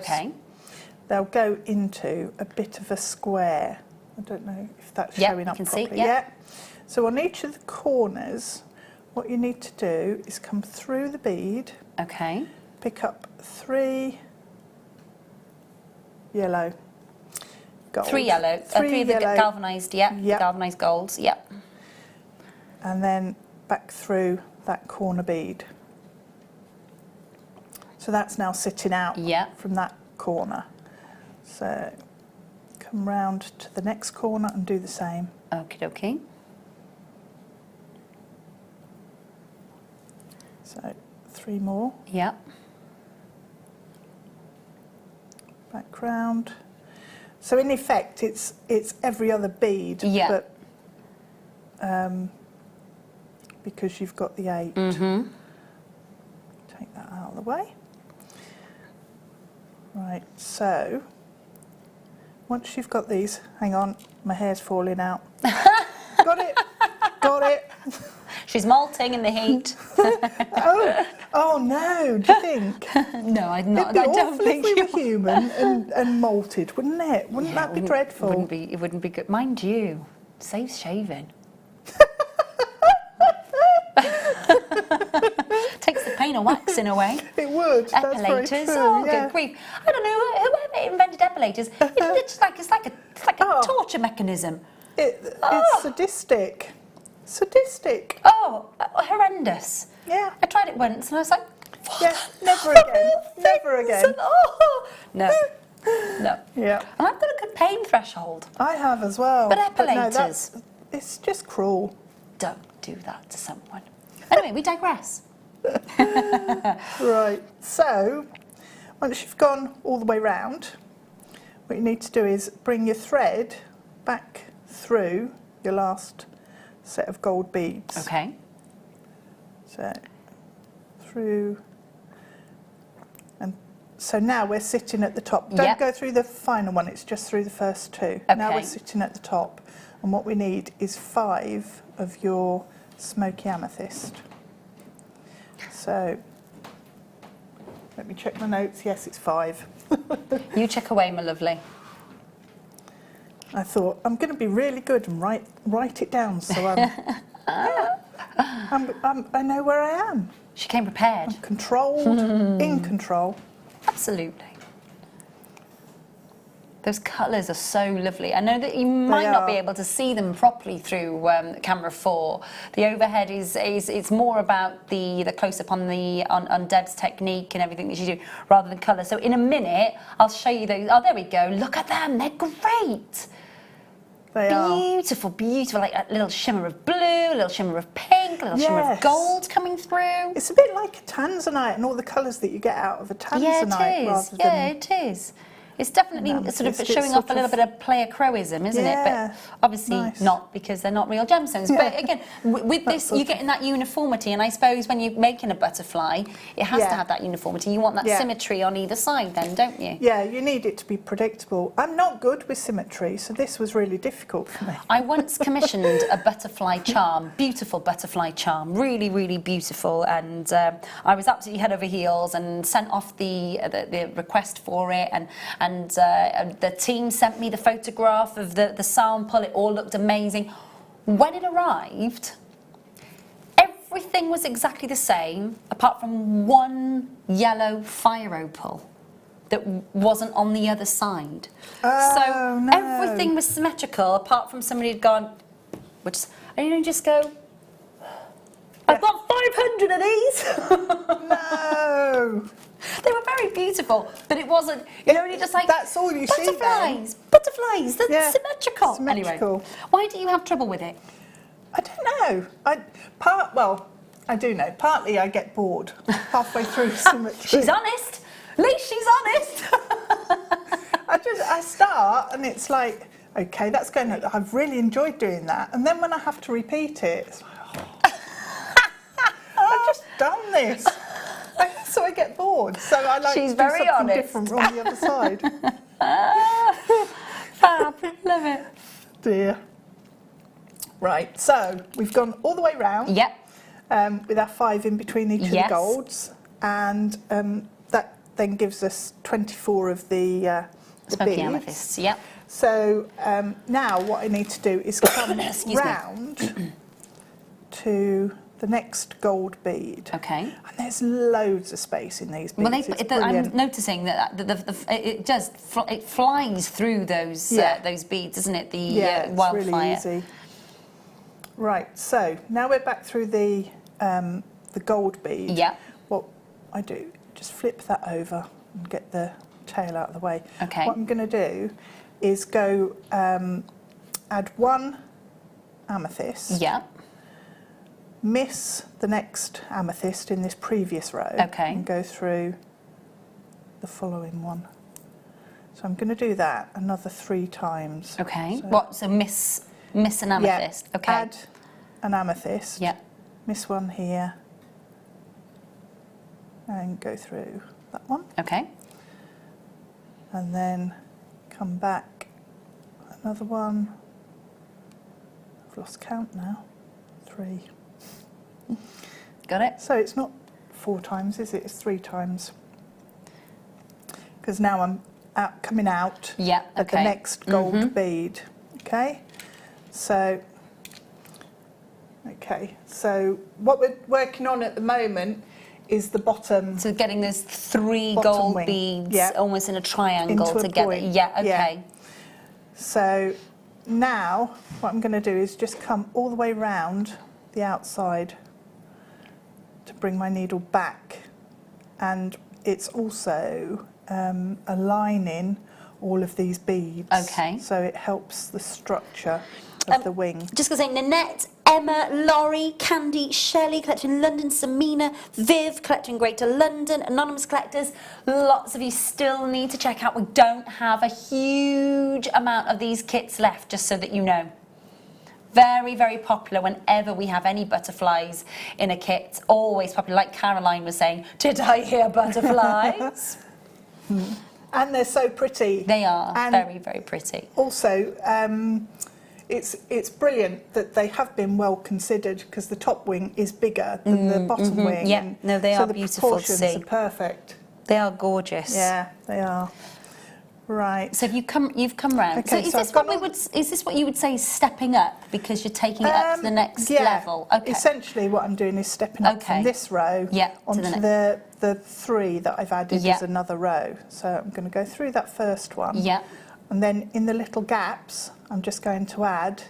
they'll go into a bit of a square. I don't know if that's showing up properly. See, So on each of the corners, what you need to do is come through the bead. Okay. Pick up 3 yellow gold. 3 yellow. 3 of the galvanised, galvanised golds, And then back through that corner bead. So that's now sitting out from that corner. So come round to the next corner and do the same. Okie dokie. So 3 more. Yep. Back round. So in effect, it's every other bead, but because you've got the 8. Take that out of the way. Right, so once you've got these, hang on, my hair's falling out. Got it. She's molting in the heat. Oh no, do you think? No, I'm not. It'd be I don't awful think if we were human and molted, wouldn't it? Wouldn't that be dreadful? It wouldn't be good. Mind you, saves shaving. cleaner waxing away. It would. That's very Epilators. true, Oh, yeah. good grief! I don't know whoever invented epilators. It's like a torture mechanism. It's sadistic. Sadistic. Oh, horrendous. Yeah. I tried it once and I was like, Yeah. Never again. Never again. Oh, no. No. Yeah. And I've got a good pain threshold. I have as well. But no, epilators. it's just cruel. Don't do that to someone. Anyway, we digress. Right. So, once you've gone all the way round, what you need to do is bring your thread back through your last set of gold beads. Okay. So, through. And so now we're sitting at the top. Don't Yep. go through the final one, it's just through the first two. Now Okay. we're sitting at the top. And what we need is 5 of your smoky amethyst. So, let me check my notes. Yes, it's 5. You check away, my lovely. I thought, I'm going to be really good and write it down so I know where I am. She came prepared. Controlled, in control. Absolutely. Those colours are so lovely. I know that you might not be able to see them properly through camera 4. The overhead it's more about the close up on Deb's technique and everything that she do rather than colour. So in a minute I'll show you those. Oh, there we go. Look at them. They're great. They are. Beautiful, beautiful. Like a little shimmer of blue, a little shimmer of pink, a little shimmer of Yes. gold coming through. It's a bit like a tanzanite and all the colours that you get out of a tanzanite. Yeah, it is. Yeah, it is. It's definitely sort of It's showing sort off a little bit of player crowism, isn't it? Yeah, But obviously nice. not, because they're not real gemstones. Yeah. But again, with this, you're getting that uniformity, and I suppose when you're making a butterfly, it has to Yeah. have that uniformity. You want that Yeah. symmetry on either side then, don't you? Yeah, you need it to be predictable. I'm not good with symmetry, so this was really difficult for me. I once commissioned a butterfly charm, beautiful butterfly charm, really, really beautiful, and I was absolutely head over heels and sent off the request for it, and the team sent me the photograph of the sample. It all looked amazing. When it arrived, everything was exactly the same, apart from one yellow fire opal that wasn't on the other side. So no. everything was symmetrical, apart from somebody had gone, and you just go, I've got 500 of these. No! They were very beautiful, but it wasn't, you know, you're just like, That's all you see then. butterflies, they're Yeah, symmetrical. symmetrical. Anyway, why do you have trouble with it? I don't know. I do know. Partly I get bored halfway through symmetry. She's honest. At least she's honest. I start and it's like, okay, that's going. I've really enjoyed doing that, and then when I have to repeat it, it's like, I've just done this, so I get bored. So I like She's to do very something honest. different on the other side. Fab. Love it. Dear. Right, so we've gone all the way round. Yep. With our 5 in between each of the Yes. golds, and that then gives us 24 of the Smoky beads. amethysts. Yep. So now what I need to do is come Excuse me. round to the next gold bead. Okay. And there's loads of space in these beads. Well, It's I'm brilliant. noticing that it flies through those beads, doesn't it? The Yeah, it's wildfire. really easy. Right, so now we're back through the gold bead. Yeah. What I do, just flip that over and get the tail out of the way. Okay. What I'm going to do is go add 1 amethyst. Yeah. Miss the next amethyst in this previous row. Okay. And go through the following one. So I'm going to do that another 3 times. Okay. So, So miss an amethyst. Yeah, Okay. add an amethyst. Yeah. Miss one here. And go through that one. Okay. And then come back. Another one. I've lost count now. 3. Got it. So it's not 4 times, is it? It's 3 times. Because now I'm coming out Yeah. at the Okay. next gold bead. Okay? So what we're working on at the moment is the bottom. So getting those 3 Bottom gold wing. beads Yeah. almost in a triangle Into a together. point. Yeah, okay. So now what I'm going to do is just come all the way round the outside to bring my needle back, and it's also aligning all of these beads. Okay. So it helps the structure of the wing. Just going to say, Nanette, Emma, Laurie, Candy, Shelley, collecting in London, Samina, Viv, collecting Greater London, Anonymous Collectors. Lots of you still need to check out. We don't have a huge amount of these kits left, just so that you know. Very, very popular whenever we have any butterflies in a kit. Always popular. Like Caroline was saying, did I hear butterflies? And they're so pretty. They are And very, very pretty. also, it's brilliant that they have been well considered, because the top wing is bigger than the bottom wing. Yeah, and no, they so are the beautiful to proportions see. are perfect. They are gorgeous. Yeah, they are. Right. So you've come round. Okay, so is so this I've what gone is this what you would say is stepping up, because you're taking it up to the next level? Okay. Essentially what I'm doing is stepping up Okay. from this row Yeah, to onto the the 3 that I've added Yeah. as another row. So I'm going to go through that first one. Yeah. And then in the little gaps, I'm just going to add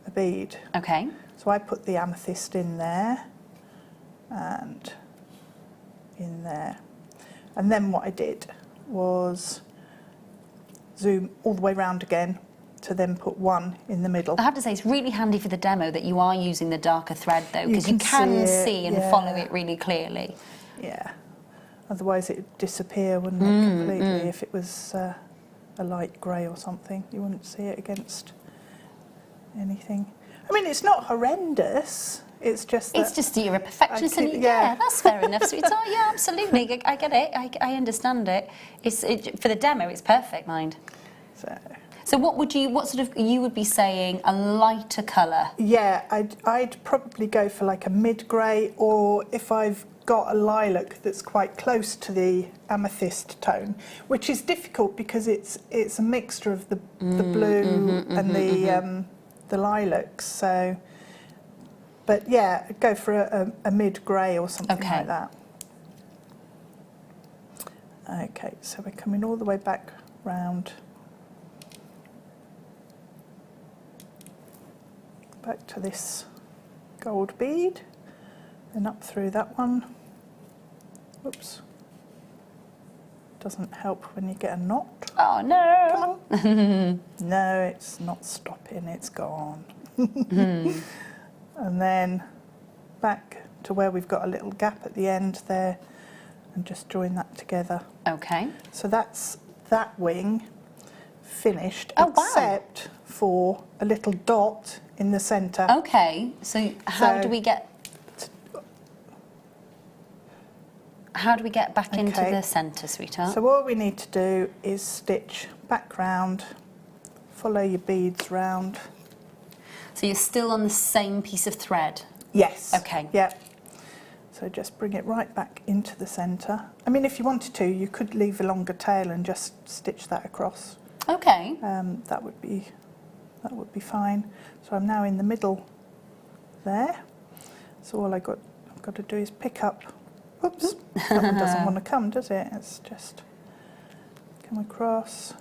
a bead. Okay. So I put the amethyst in there and in there. And then what I did was zoom all the way round again to then put 1 in the middle. I have to say, it's really handy for the demo that you are using the darker thread, though, because you can can see it, see and yeah. follow it really clearly. Yeah. Otherwise it would disappear, wouldn't it, completely, if it was a light grey or something. You wouldn't see it against anything. I mean, it's not horrendous. It's just that It's just that you're a perfectionist, and yeah. that's fair enough, sweetheart. Yeah, absolutely. I get it. I understand it. For the demo, it's perfect, mind. So what sort of, you would be saying a lighter colour? Yeah, I'd probably go for like a mid-grey, or if I've got a lilac that's quite close to the amethyst tone, which is difficult because it's a mixture of the blue and the lilacs. So, but yeah, I'd go for a mid-grey or something like that. Okay, so we're coming all the way back round. Back to this gold bead, then up through that one. Oops. Doesn't help when you get a knot. Oh no! Come on. No, it's not stopping, it's gone. And then back to where we've got a little gap at the end there, and just join that together. Okay. So that's that wing finished, Oh, wow. except for a little dot in the centre. Okay. So how do we get back into the centre, sweetheart? So all we need to do is stitch back round, follow your beads round. So you're still on the same piece of thread? Yes. Okay. Yep. So just bring it right back into the centre. I mean, if you wanted to, you could leave a longer tail and just stitch that across. Okay. That would be fine. So I'm now in the middle there. So all I've got to do is pick up. Oops, that one doesn't want to come, does it? It's just come across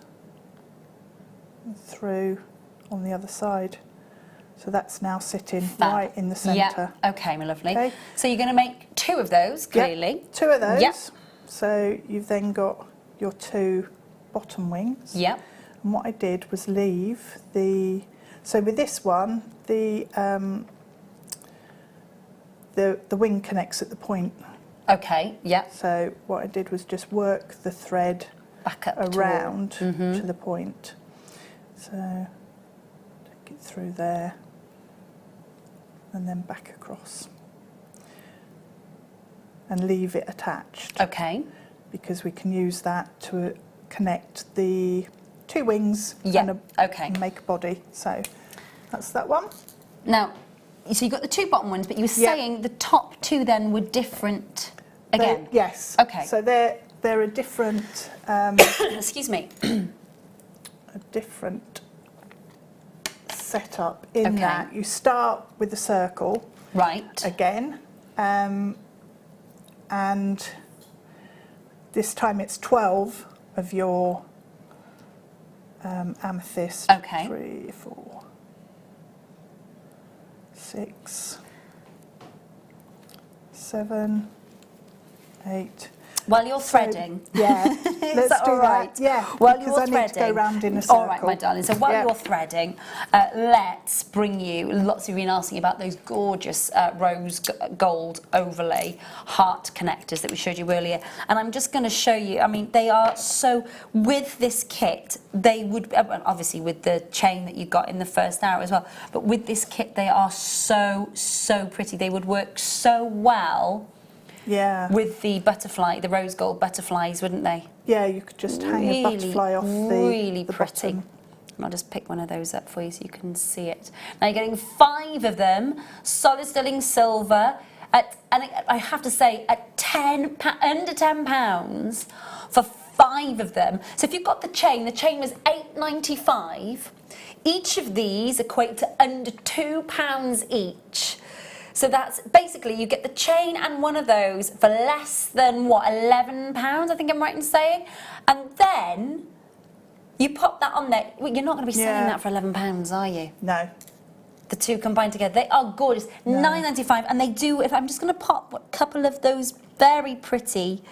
and through on the other side. So that's now sitting right in the centre. Yeah. Okay, my lovely. Okay. So you're going to make 2 of those, clearly. Yep, 2 of those. Yep. So you've then got your 2 bottom wings. Yep. And what I did was leave the... So with this one, the wing connects at the point. Okay, yeah. So what I did was just work the thread Back up around to the point. So take it through there and then back across. And leave it attached. Okay. Because we can use that to connect the 2 wings Yeah. and make a body. So that's that one. Now, so you got the 2 bottom ones, but you were saying the top 2 then were different again? Yes. Okay. So they're a different... Excuse me. a different setup in that you start with the circle. Right. Again. and this time it's 12 of your amethyst. Okay. 3, 4, 6, 7, 8. While you're threading. Yeah, let's that do all right? that. Yeah, While because you're I need threading. to go round in a circle. All right, my darling. So while you're threading, let's bring you. Lots of you have been asking about those gorgeous rose gold overlay heart connectors that we showed you earlier, and I'm just going to show you. I mean, they are so. With this kit, they would obviously with the chain that you got in the first hour as well. But with this kit, they are so pretty. They would work so well. Yeah. With the butterfly, the rose gold butterflies, wouldn't they? Yeah, you could just hang a butterfly off really the pretty. bottom. And I'll just pick one of those up for you so you can see it. Now you're getting 5 of them, solid sterling silver, and I have to say, at under £10 for 5 of them. So if you've got the chain was £8.95. Each of these equate to under £2 each. So that's basically, you get the chain and one of those for less than, what, £11, I think I'm right in saying? And then you pop that on there. Well, you're not going to be selling that for £11, are you? No. The two combined together. They are gorgeous. No. £9.95. And they do, if I'm just going to pop a couple of those very pretty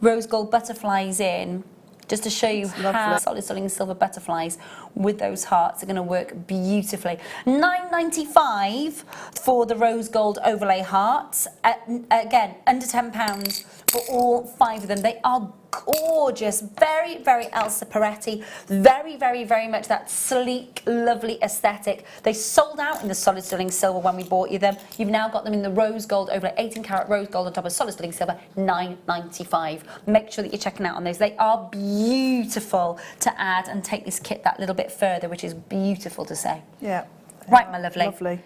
rose gold butterflies in, just to show you how solid sterling silver butterflies with those hearts are going to work beautifully. £9.95 for the rose gold overlay hearts. Again, under £10 for all 5 of them. They are gorgeous, very Elsa Peretti, very much that sleek, lovely aesthetic. They sold out in the solid sterling silver when we bought you them. You've now got them in the rose gold overlay, 18 karat rose gold on top of solid sterling silver, £9.95. Make sure that you're checking out on those. They are beautiful to add and take this kit that little bit further, which is beautiful to say. Yeah. Right, my lovely. Lovely.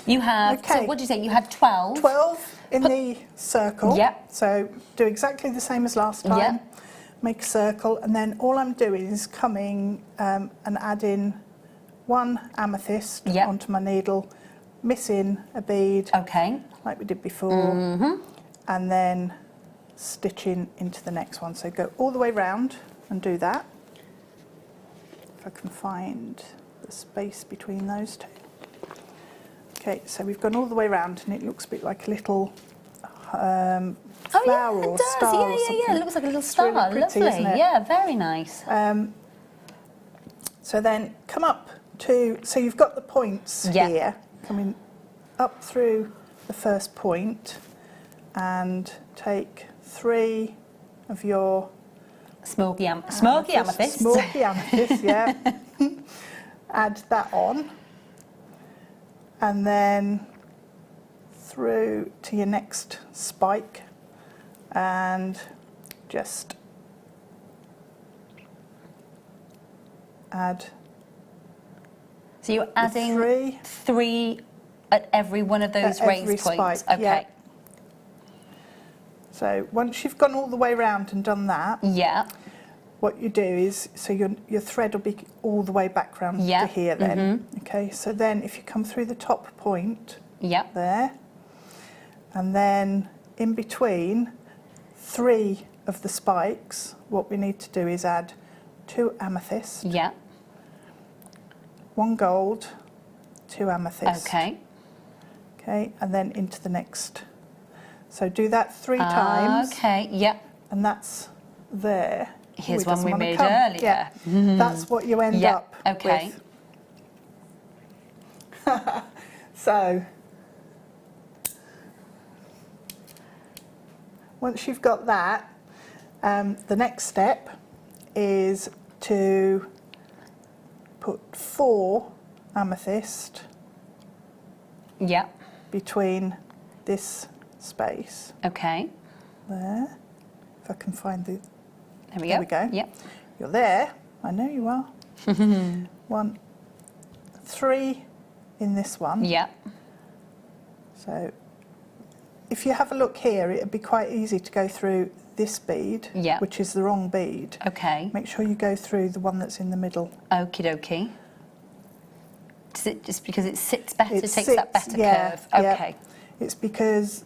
You have, so what did you say, you had 12? 12 in the circle. Yep. So do exactly the same as last time. Yep. Make a circle, and then all I'm doing is coming and adding 1 amethyst onto my needle, missing a bead, like we did before, and then stitching into the next one. So go all the way round and do that. If I can find the space between those two. Okay, so we've gone all the way round, and it looks a bit like a little flower or star or something. Yeah, it looks like a little star. Really pretty, lovely, isn't it? yeah, very nice. So then come up to, so you've got the points here, coming up through the first point, and take 3 of your Smoky amethyst. Smoky amethyst, yeah. Add that on, and then through to your next spike, and just add. So you're adding 3 at every one of those raised points. Okay. Yeah. So once you've gone all the way around and done that, what you do is, so your thread will be all the way back round to here then. Okay, so then if you come through the top point there, and then in between 3 of the spikes, what we need to do is add 2 amethyst, 1 gold, 2 amethyst. Okay, and then into the next. So do that 3 times. And that's there. Here's one we made earlier. Yeah. That's what you end up with. So once you've got that, the next step is to put 4 amethyst between this space. Okay. There. If I can find the... There we go. Yep. You're there. I know you are. 1, 3 in this one. So if you have a look here, it'd be quite easy to go through this bead, which is the wrong bead. Make sure you go through the one that's in the middle. Okie dokie. Does it just because it sits better, takes that better curve? Okay. It's because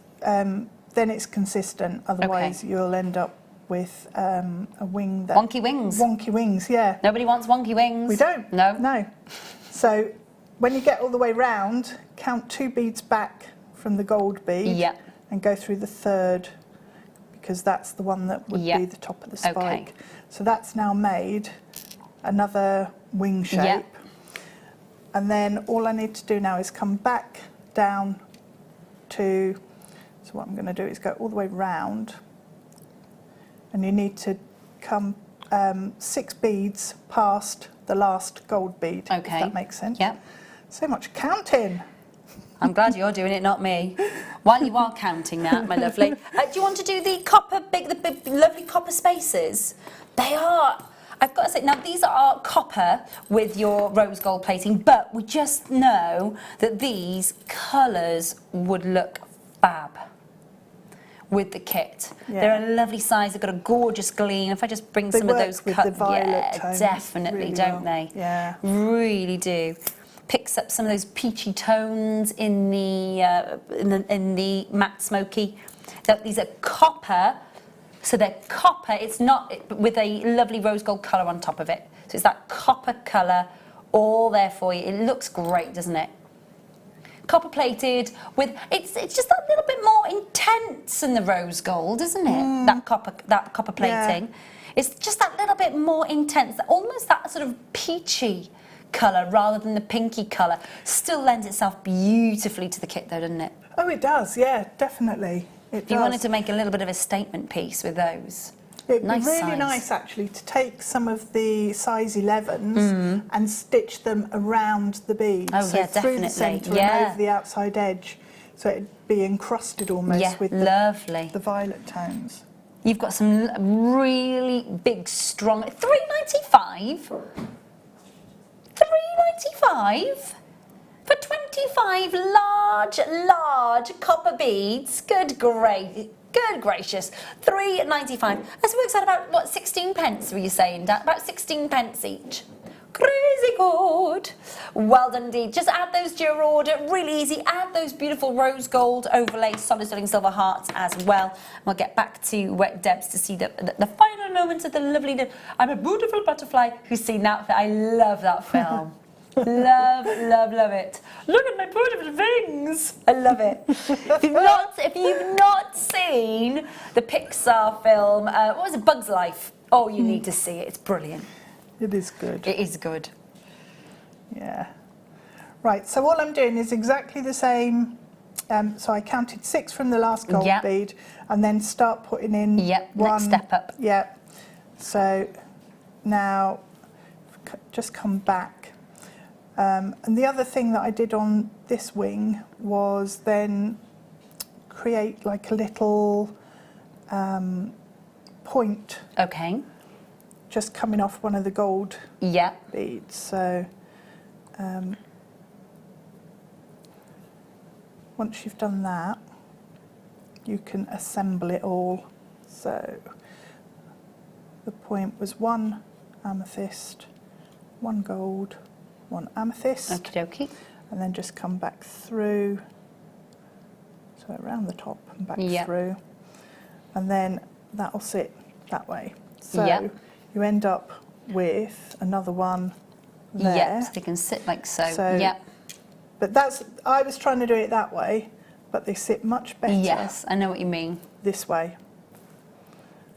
then it's consistent. Otherwise, you'll end up with a wing that... Wonky wings. Wonky wings, yeah. Nobody wants wonky wings. We don't. No. No. So when you get all the way round, count 2 beads back from the gold bead. Yep. And go through the 3rd, because that's the one that would Yep. be the top of the spike. Okay. So that's now made another wing shape. Yep. And then all I need to do now is come back down to, so what I'm going to do is go all the way round, and you need to come 6 beads past the last gold bead, Okay. if that makes sense. Yep. So much counting. I'm glad you're doing it, not me. While you are counting that, my lovely. Do you want to do the copper, the big, lovely copper spaces? They are, I've got to say, now these are copper with your rose gold plating, but we just know that these colours would look fab with the kit. Yeah. They're a lovely size, they've got a gorgeous gleam. If I just bring They some of work those with colours, the violet yeah, tones definitely, really don't well. they? Yeah. Really do. Picks up some of those peachy tones in the matte Smoky. These are copper, so they're copper. It's not with a lovely rose gold colour on top of it. So it's that copper colour all there for you. It looks great, doesn't it? Copper plated with it's just a little bit more intense than the rose gold, isn't it? That copper plating. Yeah. It's just that little bit more intense, almost that sort of peachy colour rather than the pinky colour. Still lends itself beautifully to the kit though, doesn't it? Oh, it does, yeah, definitely. It If you does. wanted to make a little bit of a statement piece with those. It'd be Nice really size. nice actually to take some of the size 11s and stitch them around the bead. Oh, so yeah, through the definitely. centre Yeah. and over the outside edge. So it'd be encrusted almost Yeah, with lovely. the violet tones. You've got some really big, strong... $3.95? $3.95? For 25 large copper beads? Good gracious. $3.95. This works out about, what, 16 pence were you saying, Dan? About 16 pence each. Crazy good. Well done indeed. Just add those to your order. Really easy. Add those beautiful rose gold overlay solid sterling silver hearts as well. We'll get back to Debs to see the final moments of the lovely... I'm a beautiful butterfly who's seen that outfit. I love that film. Love it. Look at my beautiful wings. I love it. If you've not seen the Pixar film, what was it, Bug's Life? Oh, you need to see it. It's brilliant. It is good. It is good. Yeah. Right, so all I'm doing is exactly the same. So I counted 6 from the last gold Yep. bead and then start putting in Yep, one. next step up. Yep. So now just come back. And the other thing that I did on this wing was then create like a little point Okay. just coming off one of the gold Yeah. beads. So once you've done that, you can assemble it all. So the point was 1 amethyst, 1 gold, 1 amethyst, Okie dokie. and then just come back through, so around the top and back Yep. through, and then that'll sit that way. So Yep. you end up with another one there. Yep, so they can sit like so. So- Yep. But I was trying to do it that way, but they sit much better Yes, I know what you mean. this way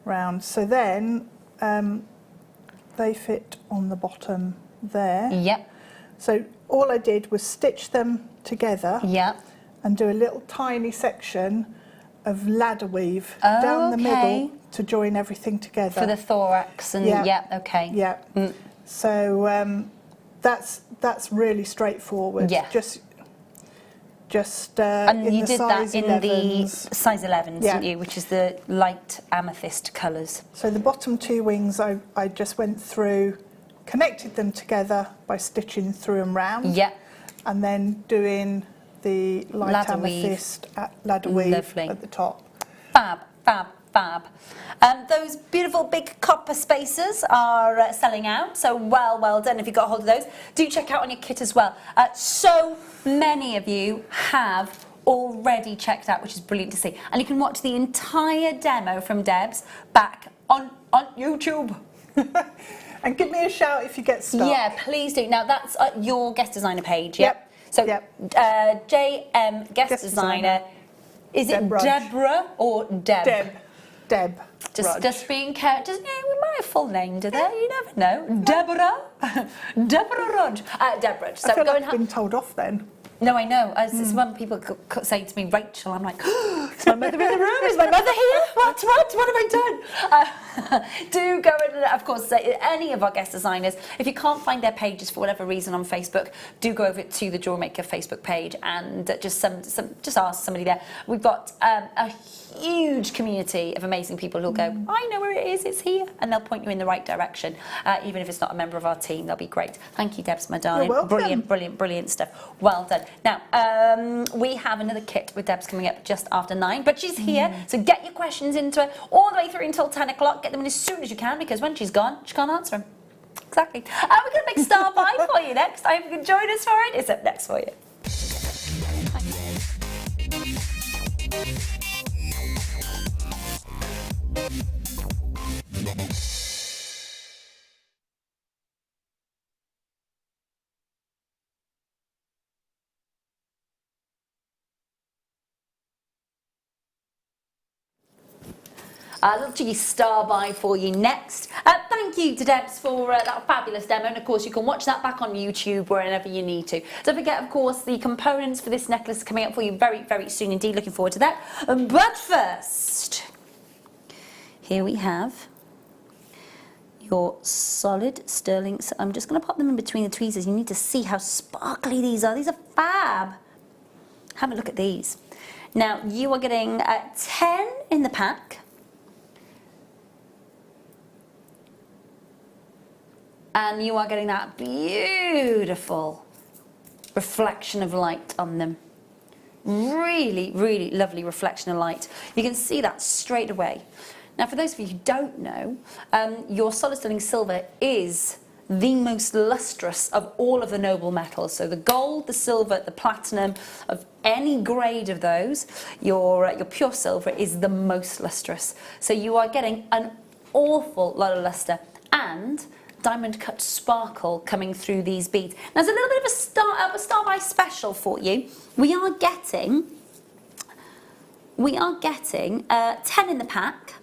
round. So then they fit on the bottom there. Yep. So all I did was stitch them together Yep. and do a little tiny section of ladder weave down the Okay. middle to join everything together. For the thorax and Yeah. yep, okay. Yeah. So that's really straightforward. Yeah. Just And in you the did that size in 11s. the size 11s, Yeah. didn't you? Which is the light amethyst colours. So the bottom 2 wings, I just went through, connected them together by stitching through and round. Yep. And then doing the light Ladder weave. amethyst ladder weave Lovely. at the top. Fab, fab, fab. Those beautiful big copper spacers are selling out, so well done if you got hold of those. Do check out on your kit as well. So many of you have already checked out, which is brilliant to see. And you can watch the entire demo from Debs back on YouTube. And give me a shout if you get stuck. Yeah, please do. Now that's your guest designer page. Yep. So Yep. JM guest designer. Is it Deb Rudge. Deborah or Deb? Deb. Just being careful. We might have full name to there. You never know. Deborah. Deborah Rudge. Deb Rudge. So I feel go like and I've been told off then. No, I know. It's when people say to me, Rachel, I'm like, oh, is my mother in the room? Is my mother here? What have I done? Do go and, of course, any of our guest designers, if you can't find their pages for whatever reason on Facebook, do go over to the Jewellery Maker Facebook page and just ask somebody there. We've got a huge community of amazing people who'll go, I know where it is, it's here, and they'll point you in the right direction. Even if it's not a member of our team, they'll be great. Thank you, Debs, my darling. You're welcome. Brilliant stuff. Well done. Now, we have another kit with Debs coming up just after 9, but she's here, so get your questions into her all the way through until 10 o'clock. Get them in as soon as you can, because when she's gone, she can't answer them. Exactly. We're going to make Star by for you next. I hope you can join us for it. It's up next for you. A little cheeky star by for you next. Thank you to Debs for that fabulous demo, and of course you can watch that back on YouTube wherever you need to. Don't forget, of course, the components for this necklace are coming up for you very, very soon indeed. Looking forward to that. But first, here we have your solid sterling. So I'm just going to pop them in between the tweezers. You need to see how sparkly these are. These are fab. Have a look at these. Now, you are getting 10 in the pack. And you are getting that beautiful reflection of light on them. Really, really lovely reflection of light. You can see that straight away. Now, for those of you who don't know, your solid sterling silver is the most lustrous of all of the noble metals. So the gold, the silver, the platinum, of any grade of those, your pure silver is the most lustrous. So you are getting an awful lot of luster and diamond cut sparkle coming through these beads. Now, there's a little bit of a star by special for you. We are getting 10 in the pack.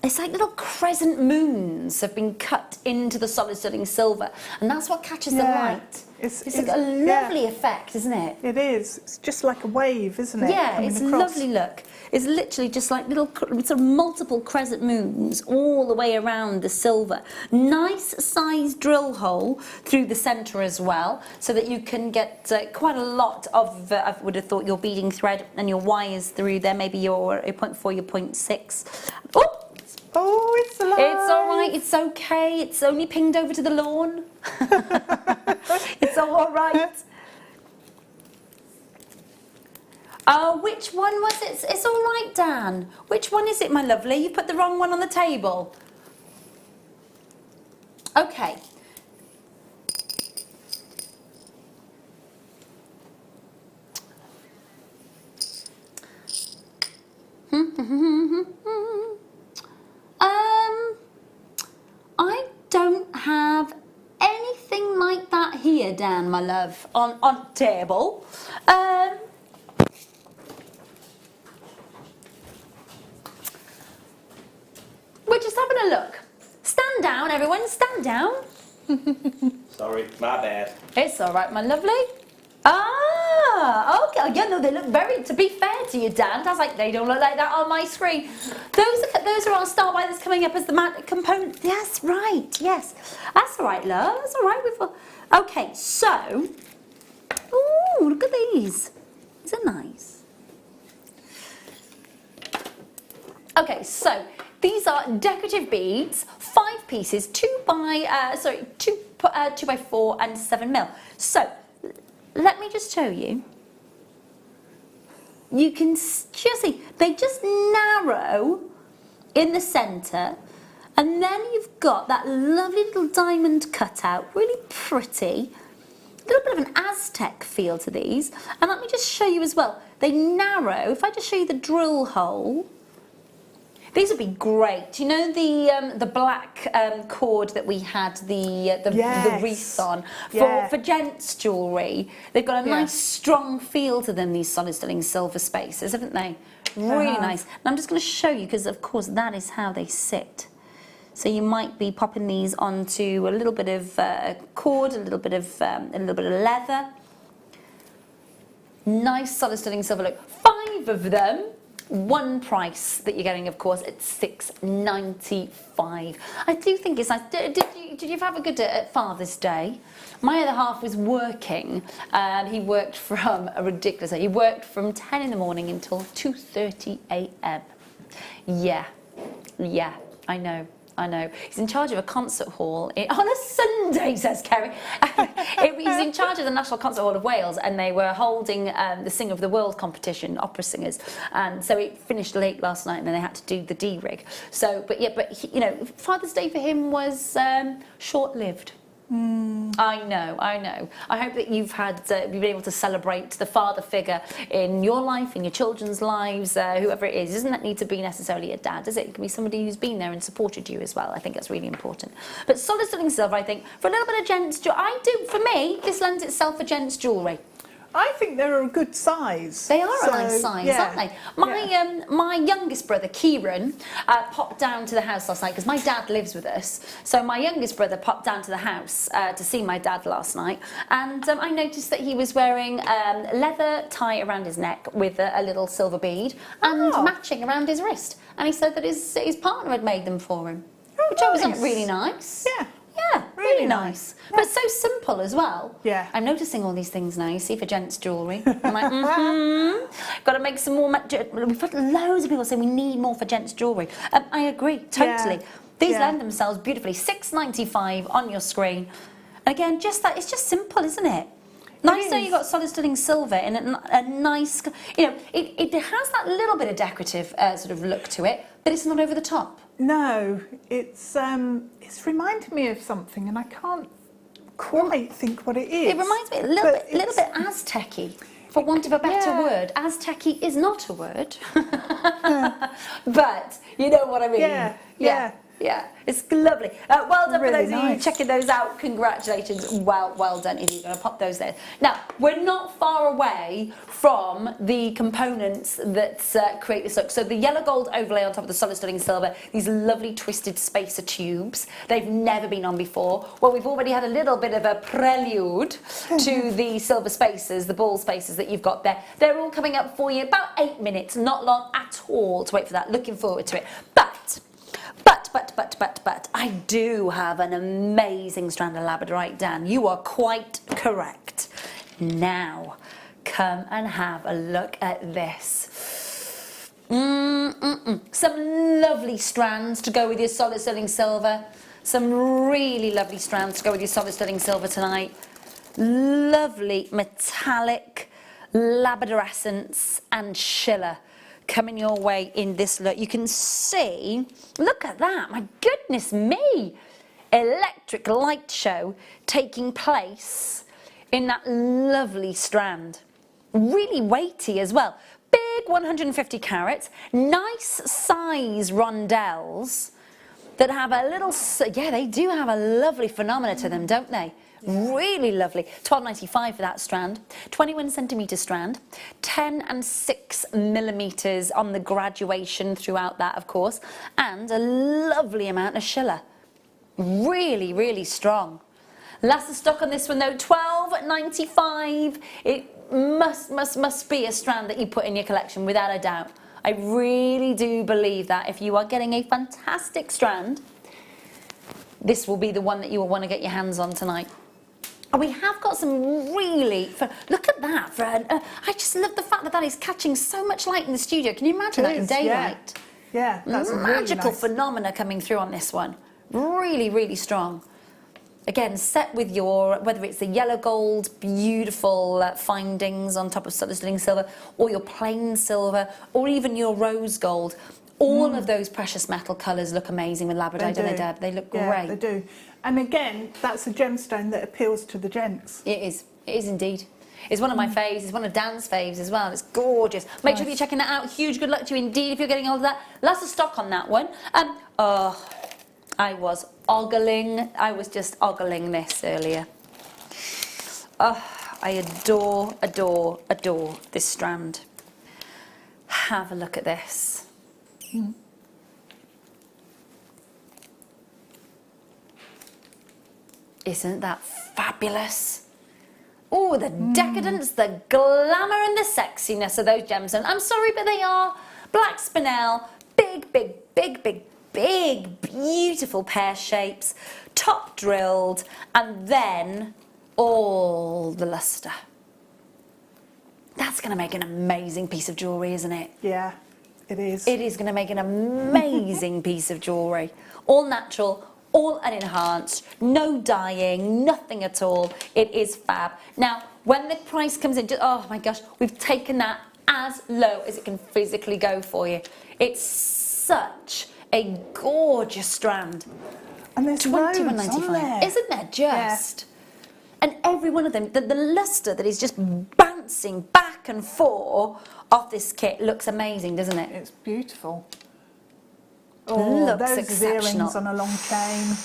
It's like little crescent moons have been cut into the solid sterling silver, and that's what catches the light. It's like a lovely effect, isn't it? It is. It's just like a wave, isn't it? Yeah, it's a lovely look. It's literally just like little sort of multiple crescent moons all the way around the silver. Nice sized drill hole through the centre as well, so that you can get quite a lot of, I would have thought, your beading thread and your wires through there, maybe your 0.4, your 0.6. Oh, it's alive. It's all right, it's okay. It's only pinged over to the lawn. It's all right. Which one was it? It's all right, Dan. Which one is it, my lovely? You put the wrong one on the table. Okay. I don't have anything like that here, Dan, my love, on table. We're just having a look. Stand down, everyone, stand down. Sorry, my bad. It's all right, my lovely. Ah, okay. Yeah, no, they look very, to be fair to you, Dan, that's like, they don't look like that on my screen. Those are our star by that's coming up as the matte component. Yes, right, yes. That's all right, love, that's all right. Okay, so, ooh, look at these. These are nice. Okay, so, these are decorative beads, 5 pieces, 2 by 4 and 7mm. So, let me just show you. You can just see, they just narrow in the centre, and then you've got that lovely little diamond cutout, really pretty. A little bit of an Aztec feel to these. And let me just show you as well. They narrow. If I just show you the drill hole, these would be great. You know the black cord that we had the wreath on for gents jewellery. They've got a nice strong feel to them. These solid sterling silver spaces, haven't they? Really nice. And I'm just going to show you because of course that is how they sit. So you might be popping these onto a little bit of cord, a little bit of leather. Nice solid sterling silver look. 5 of them. One price that you're getting, of course, at £6.95. I do think it's nice. Did you have a good day at Father's Day? My other half was working, and he worked from a ridiculous. He worked from 10 in the morning until 2:30 a.m. Yeah, I know. He's in charge of a concert hall on a Sunday, says Kerry. He's in charge of the National Concert Hall of Wales, and they were holding the Singer of the World competition, opera singers, and so it finished late last night, and then they had to do the D-rig. So, but you know, Father's Day for him was short-lived. I know. I hope that you've been able to celebrate the father figure in your life, in your children's lives, whoever it is. It doesn't need to be necessarily a dad, does it? It can be somebody who's been there and supported you as well. I think that's really important. But solid sterling silver, I think, for a little bit of gents jewellery, for me, this lends itself for gents jewellery. I think they're a good size. They are a nice size, aren't they? My youngest brother, Kieran, popped down to the house last night because my dad lives with us. So my youngest brother popped down to the house to see my dad last night, and I noticed that he was wearing leather tie around his neck with a little silver bead and matching around his wrist. And he said that his partner had made them for him, which I was really nice. Yeah, really nice. Yeah. But so simple as well. Yeah. I'm noticing all these things now, you see, for gents jewellery. I'm like, got to make some more. We've had loads of people saying we need more for gents jewellery. I agree, totally. Yeah. These lend themselves beautifully. £6.95 on your screen. And again, it's just simple, isn't it? Nice though, you've got solid sterling silver in a nice, you know, it has that little bit of decorative sort of look to it, but it's not over the top. No, it's reminded me of something, and I can't quite think what it is. It reminds me a little bit Aztec-y, for want of a better word. Aztec-y is not a word, but you know what I mean. Yeah, it's lovely. Well done for those of you checking those out. Congratulations. Well done if you're going to pop those there. Now, we're not far away from the components that create this look. So the yellow gold overlay on top of the solid sterling silver, these lovely twisted spacer tubes. They've never been on before. Well, we've already had a little bit of a prelude to the silver spacers, the ball spacers that you've got there. They're all coming up for you about 8 minutes, not long at all to wait for that. Looking forward to it. But I do have an amazing strand of labradorite, Dan. You are quite correct. Now, come and have a look at this. Some lovely strands to go with your solid sterling silver. Some really lovely strands to go with your solid sterling silver tonight. Lovely metallic labradorescence and schiller coming your way in this look. You can see, look at that, my goodness me, electric light show taking place in that lovely strand. Really weighty as well. Big 150 carats, nice size rondelles that have a little, they do have a lovely phenomena to them, don't they? Really lovely. £12.95 for that strand. 21 centimetre strand. 10 and 6 millimetres on the graduation throughout that, of course. And a lovely amount of schiller. Really, really strong. Last of stock on this one though, £12.95. It must be a strand that you put in your collection without a doubt. I really do believe that if you are getting a fantastic strand, this will be the one that you will want to get your hands on tonight. And we have got some really, look at that, Fred. I just love the fact that that is catching so much light in the studio. Can you imagine that in daylight? Yeah, that's a magical really nice phenomena coming through on this one. Really, really strong. Again, set with your, whether it's the yellow gold, beautiful findings on top of solid sterling silver, or your plain silver, or even your rose gold. All of those precious metal colours look amazing with labradorite, don't they, Deb? They look great. They do. And again, that's a gemstone that appeals to the gents. It is. It is indeed. It's one of my faves. It's one of Dan's faves as well. It's gorgeous. Make sure that you're checking that out. Huge good luck to you indeed if you're getting hold of that. Lots of stock on that one. Oh, I was ogling. I was just ogling this earlier. Oh, I adore, adore, adore this strand. Have a look at this. Isn't that fabulous? Oh, the decadence, the glamour and the sexiness of those gemstones. I'm sorry, but they are. Black spinel, big, big, big, big, big, beautiful pear shapes, top drilled, and then all the lustre. That's going to make an amazing piece of jewellery, isn't it? Yeah, it is. It is going to make an amazing piece of jewellery. All natural, all unenhanced, no dyeing, nothing at all. It is fab. Now, when the price comes in, oh my gosh, we've taken that as low as it can physically go for you. It's such a gorgeous strand. And there's loads on there. Isn't there just? Yeah. And every one of them, the lustre that is just bouncing back and forth off this kit looks amazing, doesn't it? It's beautiful. Oh, looks those exceptional. earrings on a long chain.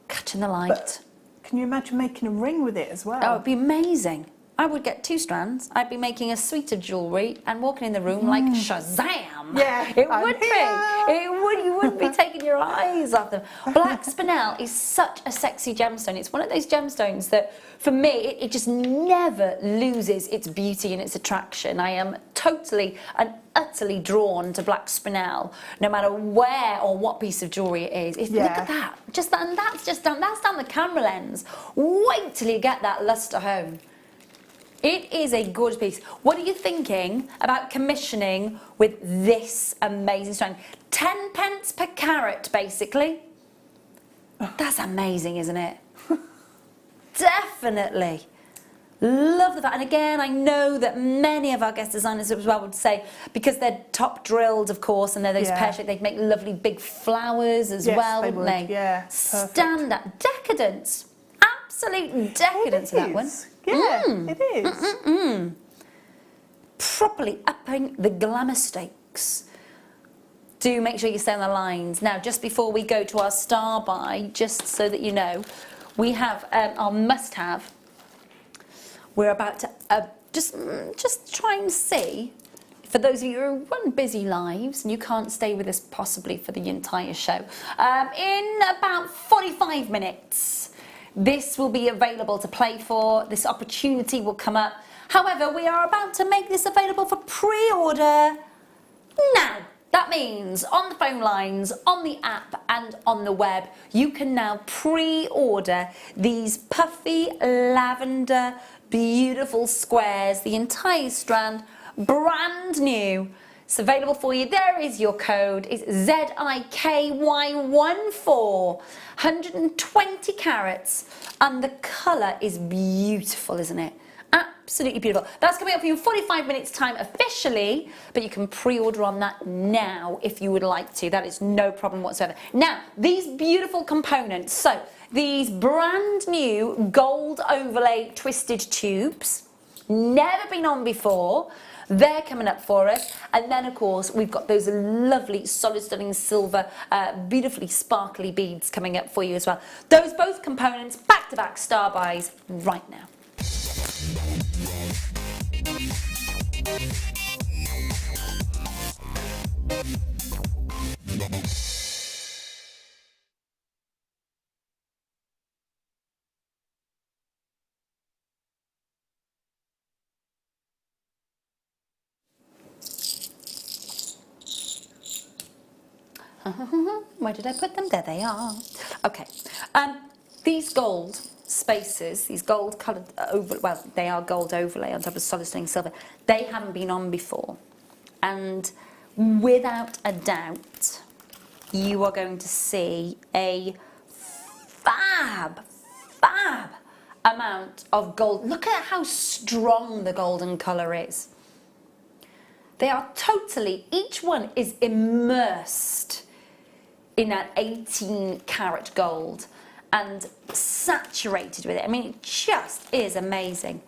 Catching the light. But can you imagine making a ring with it as well? Oh, it'd be amazing. I would get 2 strands. I'd be making a suite of jewellery and walking in the room like Shazam. Yeah, it would be. It would. You wouldn't be taking your eyes off them. Black spinel is such a sexy gemstone. It's one of those gemstones that, for me, it just never loses its beauty and its attraction. I am totally and utterly drawn to black spinel, no matter where or what piece of jewellery it is. Look at that. Just that, and that's down the camera lens. Wait till you get that lustre home. It is a gorgeous piece. What are you thinking about commissioning with this amazing strand? 10 pence per carat, basically. That's amazing, isn't it? Definitely. Love the fact. And again, I know that many of our guest designers as well would say, because they're top drilled, of course, and they're those pear shaped, they'd make lovely big flowers as well, wouldn't they? Yeah, stand up. Decadence. Absolute decadence of that one. Yeah, it is. Properly upping the glamour stakes. Do make sure you stay on the lines. Now, just before we go to our star buy, just so that you know, we have our must-have. We're about to just try and see, for those of you who run busy lives and you can't stay with us possibly for the entire show, in about 45 minutes. This will be available to play for. This opportunity will come up. However, we are about to make this available for pre-order now. That means on the phone lines, on the app and on the web, you can now pre-order these puffy lavender beautiful squares, the entire strand, brand new. It's available for you. There is your code. It's ZIKY14, 120 carats, and the colour is beautiful, isn't it? Absolutely beautiful. That's coming up for you in 45 minutes time officially, but you can pre-order on that now if you would like to. That is no problem whatsoever. Now, these beautiful components. So, these brand new gold overlay twisted tubes, never been on before. They're coming up for us. And then, of course, we've got those lovely, solid, stunning silver, beautifully sparkly beads coming up for you as well. Those both components, back-to-back star buys right now. Where did I put them? There they are. Okay. These gold spaces, these gold coloured well, they are gold overlay on top of solid stunning silver. They haven't been on before, and without a doubt, you are going to see a fab amount of gold. Look at how strong the golden colour is. They are totally, each one is immersed in that 18 karat gold. and saturated with it. I mean, it just is amazing.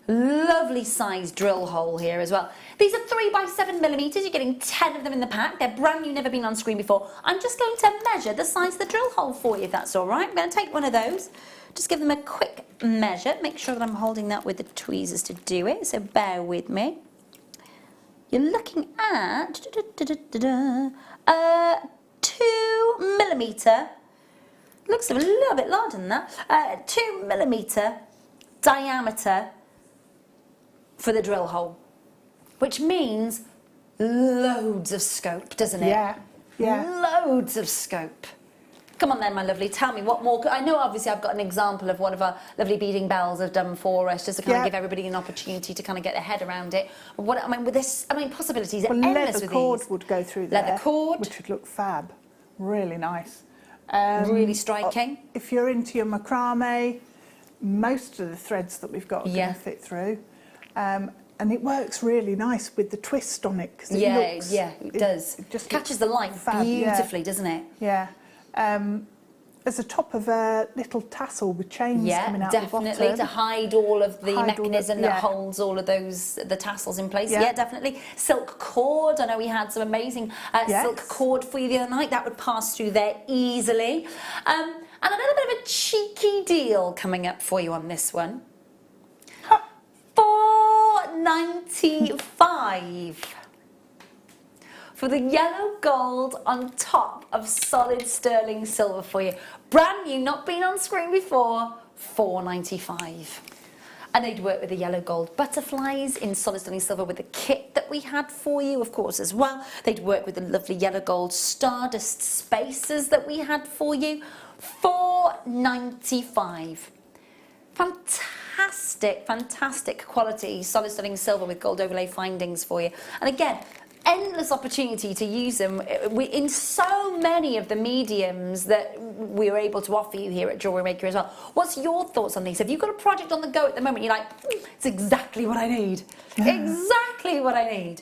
Lovely sized drill hole here as well. These are 3 by 7 millimeters. You're getting 10 of them in the pack. They're brand new, never been on screen before. I'm just going to measure the size of the drill hole for you, if that's all right. I'm going to take one of those, just give them a quick measure. Make sure that I'm holding that with the tweezers to do it, so bear with me. You're looking at 2 millimeter. Looks a little bit larger than that. 2 millimeter diameter for the drill hole, which means loads of scope, doesn't it? Yeah, yeah. Loads of scope. Come on then, my lovely, tell me what more. I know obviously I've got an example of one of our lovely beading bells have done for us, just to kind of give everybody an opportunity to kind of get their head around it. What I mean with this, I mean possibilities are endless with these. Leather cord would go through there. Leather cord. Which would look fab. Really nice. Really striking. If you're into your macrame, most of the threads that we've got are going to fit through. And it works really nice with the twist on it. Cause it does. It just catches the light beautifully, doesn't it? Yeah. There's a top of a little tassel with chains coming out the bottom. Yeah, definitely, to hide all of the mechanism that holds all of the tassels in place. Yeah, definitely. Silk cord, I know we had some amazing silk cord for you the other night. That would pass through there easily. And a little bit of a cheeky deal coming up for you on this one. $4.95 for the yellow gold on top of solid sterling silver for you. Brand new, not been on screen before, $4.95. And they'd work with the yellow gold butterflies in solid sterling silver with the kit that we had for you, of course, as well. They'd work with the lovely yellow gold Stardust spacers that we had for you. $4.95. Fantastic, fantastic quality solid sterling silver with gold overlay findings for you. And again, endless opportunity to use them in so many of the mediums that we are able to offer you here at Jewellery Maker as well. What's your thoughts on these? Have you got a project on the go at the moment? You're like, it's exactly what I need. Exactly what I need.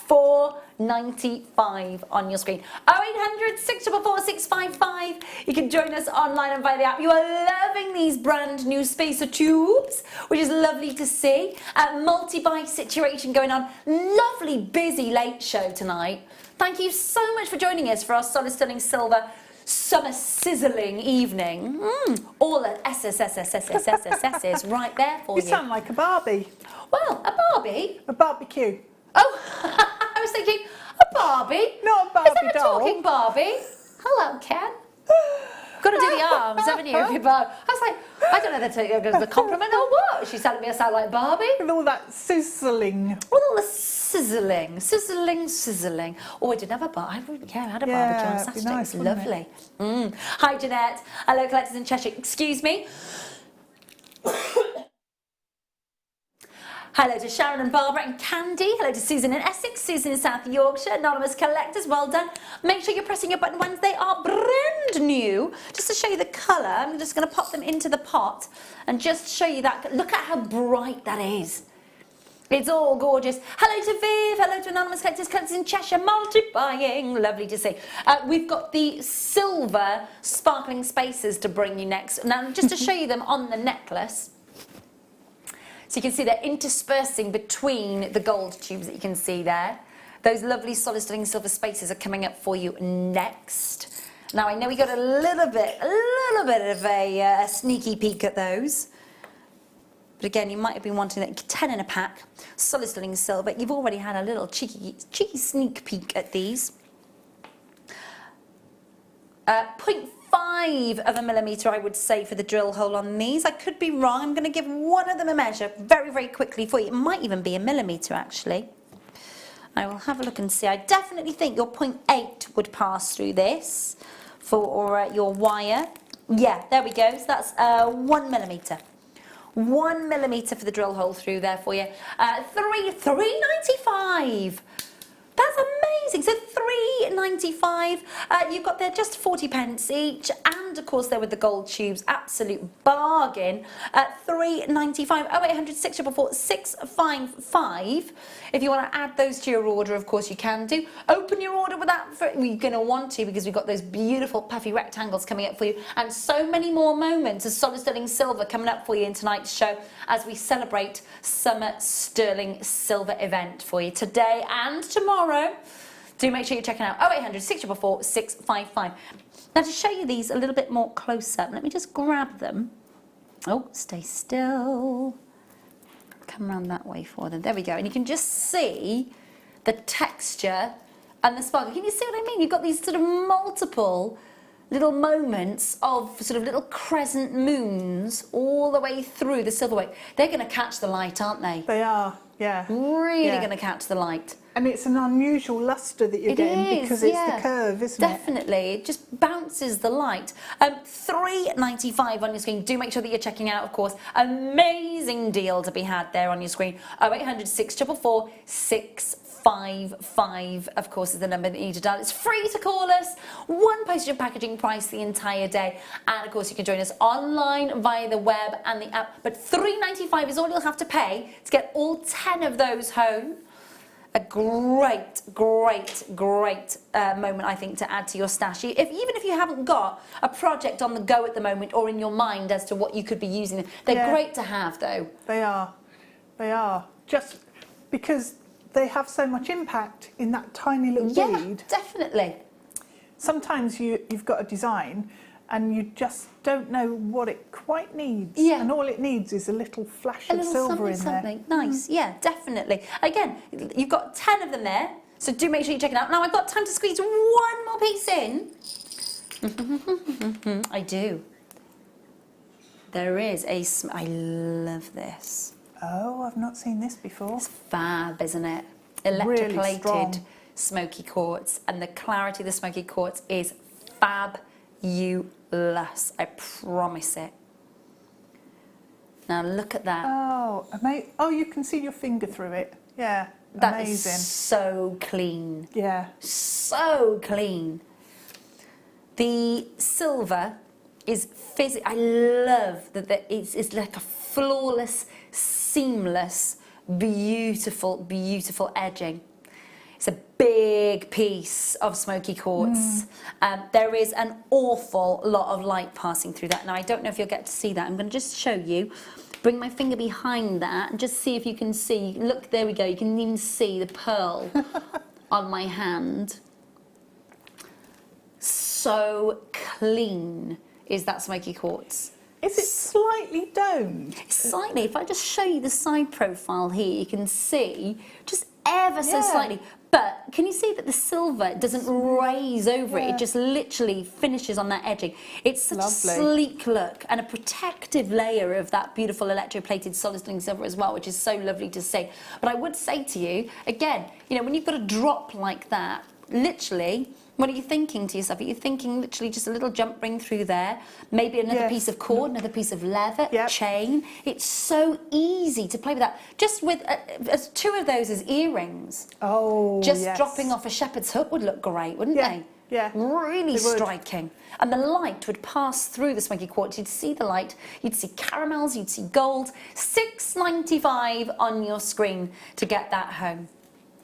$4.95 on your screen. 0800 644 655. You can join us online and via the app. You are loving these brand new spacer tubes, which is lovely to see. Multi-buy situation going on. Lovely busy late show tonight. Thank you so much for joining us for our solid sterling silver summer sizzling evening. All the SSSSSSSSs right there for you. You sound like a Barbie. Well, a Barbie. A barbecue. Oh, I was thinking a Barbie. Not a Barbie doll. Is that a talking Barbie? Hello, Ken. Got to do the arms, haven't you? I was like, I don't know if that's a compliment or what. She's telling me I sound like Barbie. With all that sizzling. With all the sizzling. Oh, I didn't have a barbecue. I had a barbecue on Saturday. Nice, it was lovely. Hi, Jeanette. Hello, collectors in Cheshire. Excuse me. Hello to Sharon and Barbara and Candy. Hello to Susan in Essex, Susan in South Yorkshire, anonymous collectors, well done. Make sure you're pressing your button once they are brand new. Just to show you the colour, I'm just going to pop them into the pot and just show you that. Look at how bright that is. It's all gorgeous. Hello to Viv, hello to anonymous collectors in Cheshire, multi-buying, lovely to see. We've got the silver sparkling spacers to bring you next. Now, just to show you them on the necklace. So you can see they're interspersing between the gold tubes that you can see there. Those lovely solid sterling silver spacers are coming up for you next. Now I know we got a little bit of a sneaky peek at those. But again, you might have been wanting that 10 in a pack, solid sterling silver. You've already had a little cheeky sneak peek at these. 0.5 of a millimetre, I would say, for the drill hole on these. I could be wrong. I'm going to give one of them a measure very, very quickly for you. It might even be a millimetre, actually. I will have a look and see. I definitely think your 0.8 would pass through this for your wire. Yeah, there we go. So that's 1 millimetre. 1 millimetre for the drill hole through there for you. $3.95. That's amazing. So £3.95. You've got there just 40p each, and of course there with the gold tubes, absolute bargain at £3.95. 0800 644 655. If you want to add those to your order, of course you can do. Open your order with that. You're going to want to, because we've got those beautiful puffy rectangles coming up for you, and so many more moments of solid sterling silver coming up for you in tonight's show as we celebrate Summer Sterling Silver event for you today and tomorrow. Do make sure you're checking out 0800 644 655. Now, to show you these a little bit more close up, let me just grab them. Oh, stay still. Come around that way for them. There we go. And you can just see the texture and the sparkle. Can you see what I mean? You've got these sort of multiple little moments of sort of little crescent moons all the way through the silver weight. They're going to catch the light, aren't they? They are, yeah. Really Yeah. going to catch the light. And it's an unusual lustre that you're getting because it's the curve, isn't it? Definitely. It just bounces the light. £3.95 on your screen. Do make sure that you're checking out, of course. Amazing deal to be had there on your screen. 0800 644 655, of course, is the number that you need to dial. It's free to call us. One postage and packaging price the entire day. And, of course, you can join us online via the web and the app. But £3.95 is all you'll have to pay to get all 10 of those home. A great moment, I think, to add to your stash. Even if you haven't got a project on the go at the moment or in your mind as to what you could be using them, they're great to have, though. They are. They are. Just because they have so much impact in that tiny little bead. Yeah, definitely. Sometimes you've got a design and you just don't know what it quite needs. Yeah. And all it needs is a little flash of silver in there. Something nice. Yeah, definitely. Again, you've got 10 of them there, so do make sure you check it out. Now, I've got time to squeeze one more piece in. I do. There is I love this. Oh, I've not seen this before. It's fab, isn't it? Really Electroplated strong. smoky quartz, and the clarity of the smoky quartz is fabulous. I promise it. Now look at that. Oh, amazing. Oh, you can see your finger through it. Yeah, That amazing. is so clean. Yeah. So clean. The silver is I love that it's like a flawless, seamless, beautiful edging. It's a big piece of smoky quartz. There is an awful lot of light passing through that. Now, I don't know if you'll get to see that. I'm going to just show you. Bring my finger behind that and just see if you can see. Look, there we go. You can even see the pearl on my hand. So clean is that smoky quartz. Is it slightly domed? Slightly. If I just show you the side profile here, you can see just ever so slightly. But can you see that the silver doesn't raise over it? It just literally finishes on that edging. It's such a sleek look and a protective layer of that beautiful electroplated solid sterling silver as well, which is so lovely to see. But I would say to you, again, you know, when you've got a drop like that, literally, what are you thinking to yourself? Are you thinking literally just a little jump ring through there? Maybe another piece of cord, another piece of leather, chain. It's so easy to play with that. Just with 2 of those as earrings. Oh, just dropping off a shepherd's hook would look great, wouldn't they? Yeah. Really striking. And the light would pass through the smoky quartz. You'd see the light, you'd see caramels, you'd see gold. $6.95 on your screen to get that home.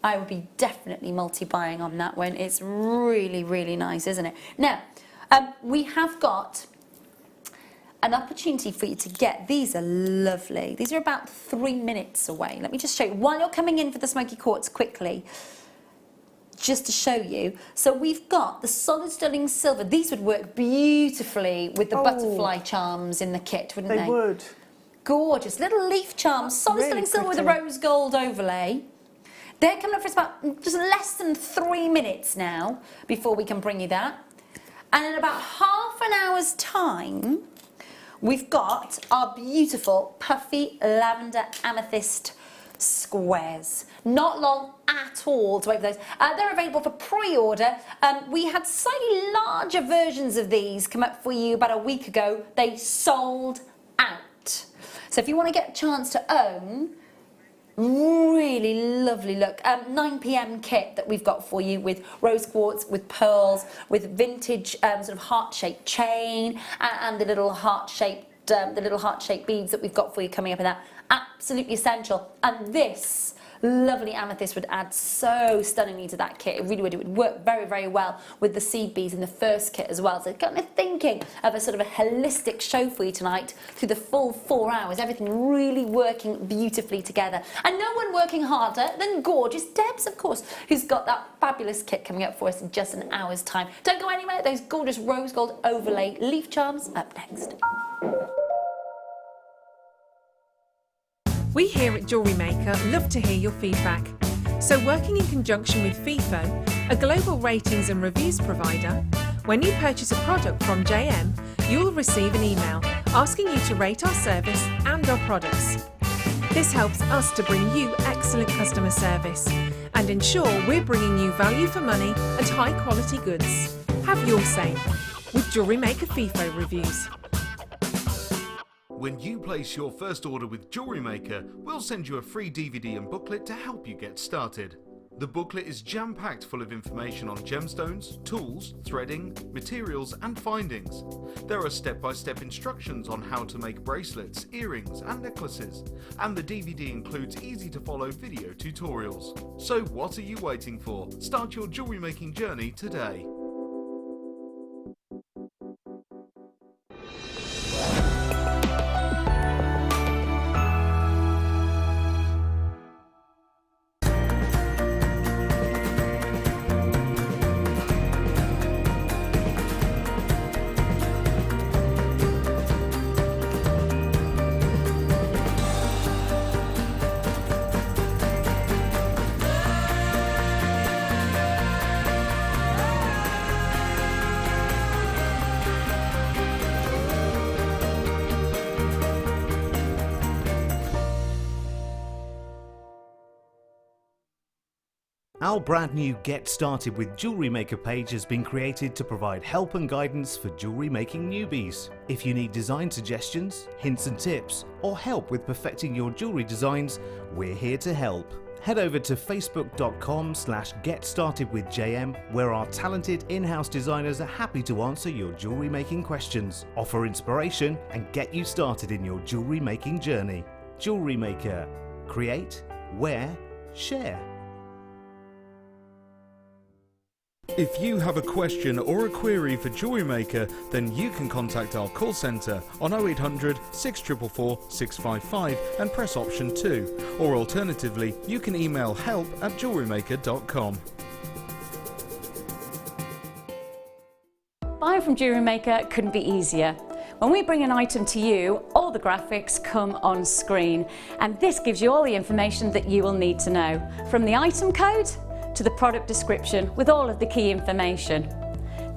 I would be definitely multi-buying on that one. It's really, really nice, isn't it? Now, we have got an opportunity for you to get. These are lovely. These are about 3 minutes away. Let me just show you. While you're coming in for the smoky quartz quickly, just to show you. So we've got the solid sterling silver. These would work beautifully with the butterfly charms in the kit, wouldn't they? They would. Gorgeous. Little leaf charms. Solid sterling silver with a rose gold overlay. They're coming up for us about just less than 3 minutes now before we can bring you that. And in about half an hour's time, we've got our beautiful puffy lavender amethyst squares. Not long at all to wait for those. They're available for pre-order. We had slightly larger versions of these come up for you about a week ago. They sold out. So if you want to get a chance to own really lovely. Look, 9 p.m. kit that we've got for you with rose quartz, with pearls, with vintage sort of heart-shaped chain, and the little heart-shaped beads that we've got for you coming up in that. Absolutely essential. And this lovely amethyst would add so stunningly to that kit. It really would. It would work very, very well with the seed beads in the first kit as well. So kind of thinking of a sort of a holistic show for you tonight through the full 4 hours. Everything really working beautifully together. And no one working harder than gorgeous Debs, of course, who's got that fabulous kit coming up for us in just an hour's time. Don't go anywhere. Those gorgeous rose gold overlay leaf charms up next. We here at Jewellery Maker love to hear your feedback. So working in conjunction with FIFO, a global ratings and reviews provider, when you purchase a product from JM, you'll receive an email asking you to rate our service and our products. This helps us to bring you excellent customer service and ensure we're bringing you value for money and high quality goods. Have your say with Jewellery Maker FIFO reviews. When you place your first order with Jewellery Maker, we'll send you a free DVD and booklet to help you get started. The booklet is jam-packed full of information on gemstones, tools, threading, materials and findings. There are step-by-step instructions on how to make bracelets, earrings and necklaces, and the DVD includes easy-to-follow video tutorials. So what are you waiting for? Start your jewellery making journey today. Our brand new Get Started with Jewellery Maker page has been created to provide help and guidance for jewellery making newbies. If you need design suggestions, hints and tips, or help with perfecting your jewellery designs, we're here to help. Head over to facebook.com/getstartedwithjm, where our talented in-house designers are happy to answer your jewellery making questions, offer inspiration and get you started in your jewellery making journey. Jewellery Maker. Create, wear, share. If you have a question or a query for Jewellery Maker, then you can contact our call centre on 0800 644 655 and press option 2, or alternatively you can email help@jewellerymaker.com. Buying from Jewellery Maker couldn't be easier. When we bring an item to you, all the graphics come on screen, and this gives you all the information that you will need to know, from the item code to the product description with all of the key information.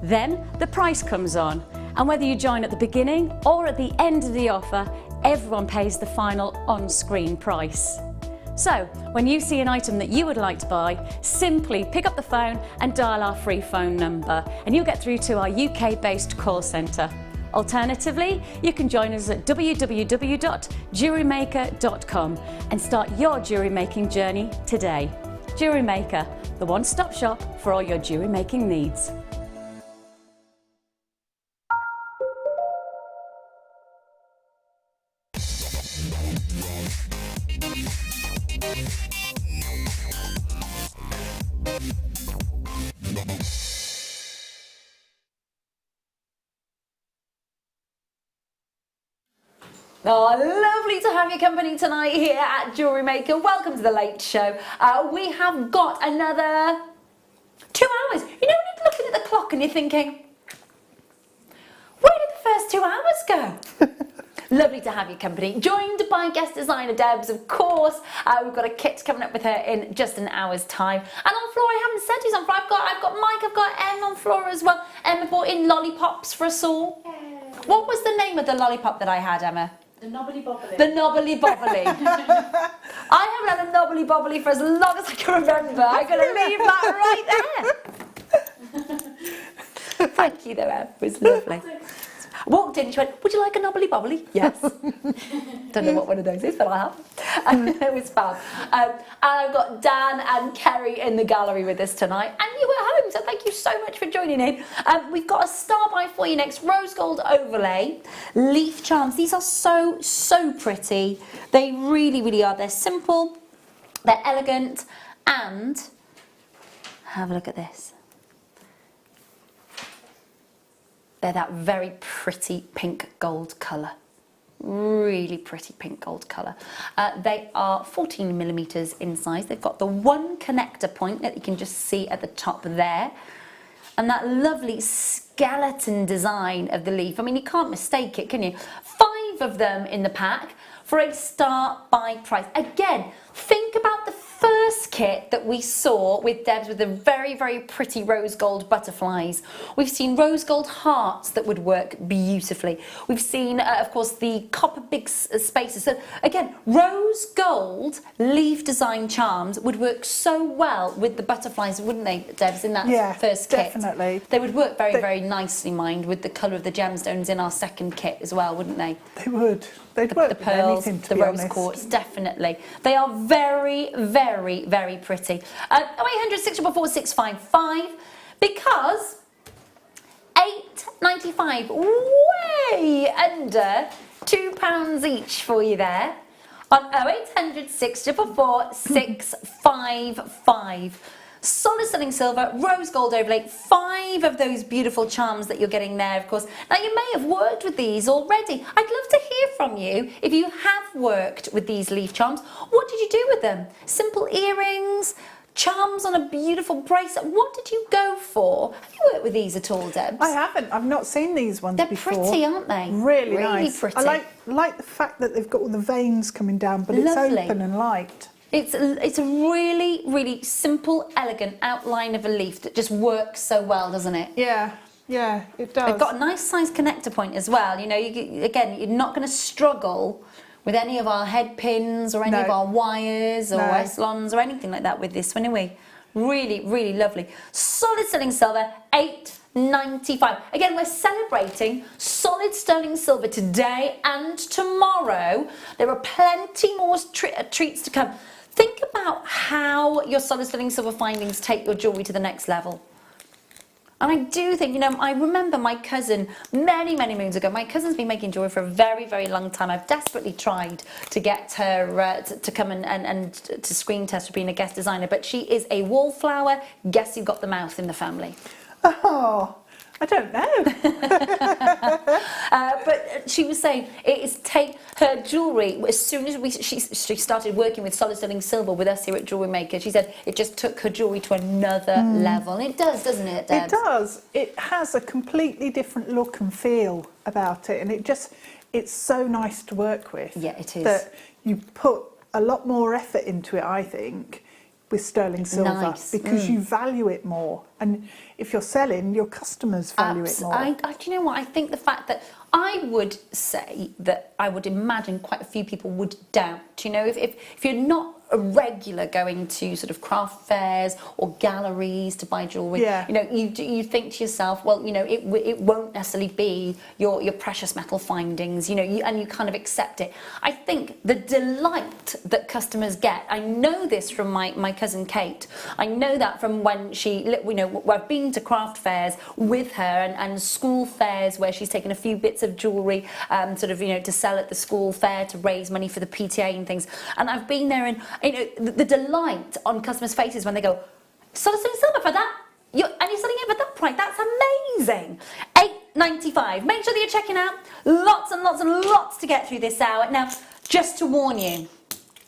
Then the price comes on, and whether you join at the beginning or at the end of the offer, everyone pays the final on-screen price. So when you see an item that you would like to buy, simply pick up the phone and dial our free phone number, and you'll get through to our UK-based call centre. Alternatively, you can join us at www.jewellerymaker.com and start your jewellery making journey today. Jewellery Maker, the one-stop shop for all your jewellery making needs. Oh, lovely to have your company tonight here at Jewellery Maker. Welcome to the Late Show. We have got another 2 hours. You know, when you're looking at the clock and you're thinking, where did the first 2 hours go? Lovely to have your company. Joined by guest designer Debs, of course. We've got a kit coming up with her in just an hour's time. And on floor, I haven't said who's on floor. I've got Mike, I've got Em on floor as well. Emma brought in lollipops for us all. Yeah. What was the name of the lollipop that I had, Emma? The knobbly bobbly. The knobbly bobbly. I haven't had a knobbly bobbly for as long as I can remember. I'm going to leave that right there. Thank you though, Em. It was lovely. Walked in, she went, would you like a knobbly bobbly? Yes. Don't know what one of those is, but I have. It was fab. And I've got Dan and Kerry in the gallery with us tonight, and you at home, so thank you so much for joining in. We've got a star buy for you next, rose gold overlay, leaf charms. These are so pretty. They really are. They're simple, they're elegant, and have a look at this. They're that very pretty pink gold colour. Really pretty pink gold colour. They are 14mm in size. They've got the one connector point that you can just see at the top there. And that lovely skeleton design of the leaf. I mean, you can't mistake it, can you? 5 of them in the pack for a start buy price. Again, think about the first kit that we saw with Debs with the very pretty rose gold butterflies. We've seen rose gold hearts that would work beautifully. We've seen, of course, the copper big spaces. So again, rose gold leaf design charms would work so well with the butterflies, wouldn't they, Debs, in that first kit? Definitely. They would work very nicely, mind, with the colour of the gemstones in our second kit as well, wouldn't they? They would. They'd work The with pearls, anything, to the be rose honest. quartz, definitely. They are very pretty. 0800 644 655 because £8.95, way under £2 each for you there on 0800 644 655. Solid sterling silver, rose gold overlay, 5 of those beautiful charms that you're getting there, of course. Now, you may have worked with these already. I'd love to hear from you if you have worked with these leaf charms. What did you do with them? Simple earrings, charms on a beautiful bracelet. What did you go for? Have you worked with these at all, Debs? I haven't. I've not seen these ones before. They're pretty, aren't they? Really nice. Pretty. I like the fact that they've got all the veins coming down, but Lovely. it's open and light. It's a really simple, elegant outline of a leaf that just works so well, doesn't it? Yeah, it does. They've got a nice size connector point as well. You know, again, you're not going to struggle with any of our head pins or any of our wires or S-lons or anything like that with this one, are we? Really lovely. Solid sterling silver, £8.95. Again, we're celebrating solid sterling silver today and tomorrow. There are plenty more treats to come. Think about how your solid sterling silver findings take your jewellery to the next level. And I do think, you know, I remember my cousin many moons ago. My cousin's been making jewellery for a very long time. I've desperately tried to get her to come and to screen test for being a guest designer, but she is a wallflower. Guess who got the mouth in the family? Oh, I don't know. But she was saying it is take her jewellery as soon as she started working with solid sterling silver with us here at Jewellery Maker. She said it just took her jewellery to another level. And it does, doesn't it, Debs? It does. It has a completely different look and feel about it, and it's so nice to work with. Yeah, it is. That you put a lot more effort into it, I think, with sterling silver, because you value it more, and if you're selling, your customers value it more. Do you know what? I think the fact that I would say that I would imagine quite a few people would doubt. You know, if you're not a regular going to sort of craft fairs or galleries to buy jewellery, you know, you think to yourself, well, you know, it won't necessarily be your precious metal findings, you know, and you kind of accept it. I think the delight that customers get, I know this from my cousin Kate. I know that from when you know, I've been to craft fairs with her and school fairs where she's taken a few bits of jewellery, sort of, you know, to sell at the school fair to raise money for the PTA and things. And I've been there, and you know, the delight on customers' faces when they go, solid sterling silver for that, and you're selling it for that price. That's amazing. £8.95. Make sure that you're checking out. Lots and lots to get through this hour. Now, just to warn you,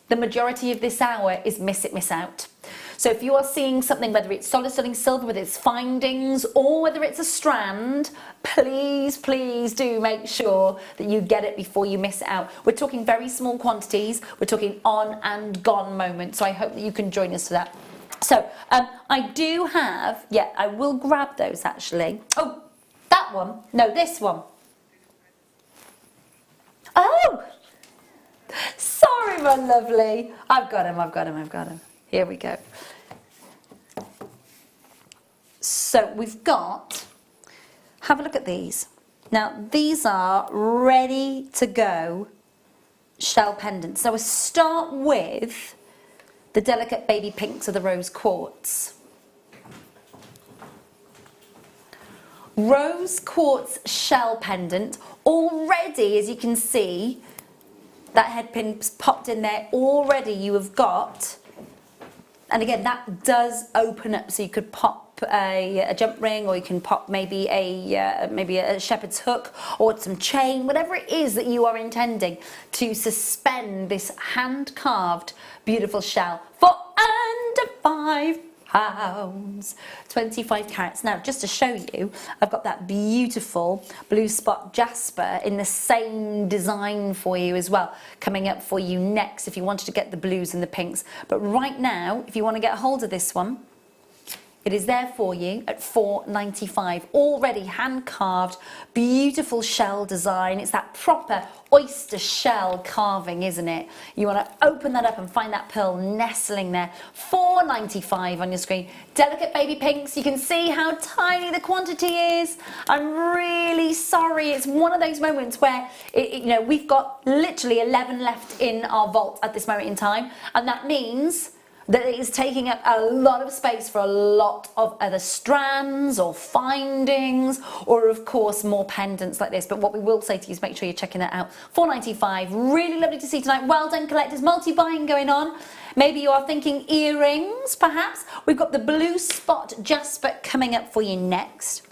the majority of this hour is miss it, miss out. So if you are seeing something, whether it's solid sterling silver, whether it's findings, or whether it's a strand, please do make sure that you get it before you miss it out. We're talking very small quantities. We're talking on and gone moments. So I hope that you can join us for that. So I do have, I will grab those actually. Oh, that one. No, this one. Oh, sorry, my lovely. I've got him. Here we go. So we've got, have a look at these. Now, these are ready to go shell pendants. So we'll start with the delicate baby pinks of the rose quartz. Rose quartz shell pendant. Already, as you can see, that head pin's popped in there. Already you have got, and again, that does open up, so you could pop a jump ring, or you can pop maybe a shepherd's hook or some chain, whatever it is that you are intending to suspend this hand carved beautiful shell for under £5. 25 carats. Now, just to show you, I've got that beautiful blue spot jasper in the same design for you as well, coming up for you next if you wanted to get the blues and the pinks. But right now, if you want to get a hold of this one, it is there for you at £4.95. Already hand carved, beautiful shell design. It's that proper oyster shell carving, isn't it? You want to open that up and find that pearl nestling there. £4.95 on your screen. Delicate baby pinks. You can see how tiny the quantity is. I'm really sorry. It's one of those moments where you know, we've got literally 11 left in our vault at this moment in time, and that means that it is taking up a lot of space for a lot of other strands or findings, or of course more pendants like this. But what we will say to you is make sure you're checking that out. £4.95, really lovely to see tonight. Well done, collectors. Multi-buying going on. Maybe you are thinking earrings, perhaps. We've got the blue spot jasper coming up for you next.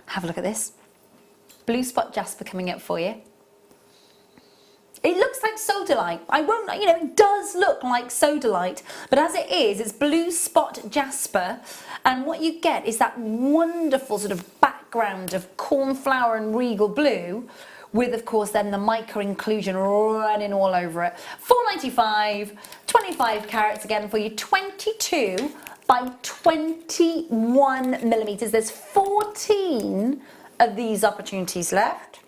Have a look at this. Blue spot jasper coming up for you. It looks like sodalite. I won't, you know, it does look like sodalite, but as it is, it's blue spot jasper, and what you get is that wonderful sort of background of cornflower and regal blue, with of course then the mica inclusion running all over it. £4.95, 25 carats again for you, 22 by 21 millimeters. There's 14 of these opportunities left.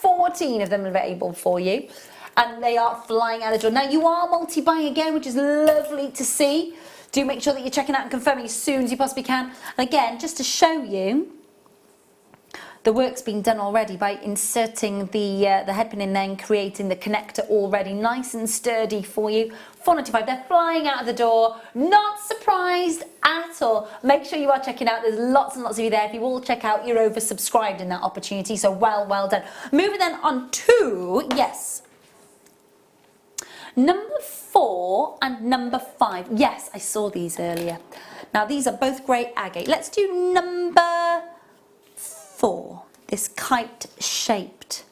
14 of them are available for you, and they are flying out the door. Now, you are multi-buying again, which is lovely to see. Do make sure that you're checking out and confirming as soon as you possibly can. And again, just to show you, the work's been done already by inserting the headpin in there and creating the connector already nice and sturdy for you. £4.95, they're flying out of the door. Not surprised at all. Make sure you are checking out. There's lots and lots of you there. If you all check out, you're oversubscribed in that opportunity. So well done. Moving then on to, yes, number 4 and number 5. Yes, I saw these earlier. Now, these are both grey agate. Let's do number 4, this kite-shaped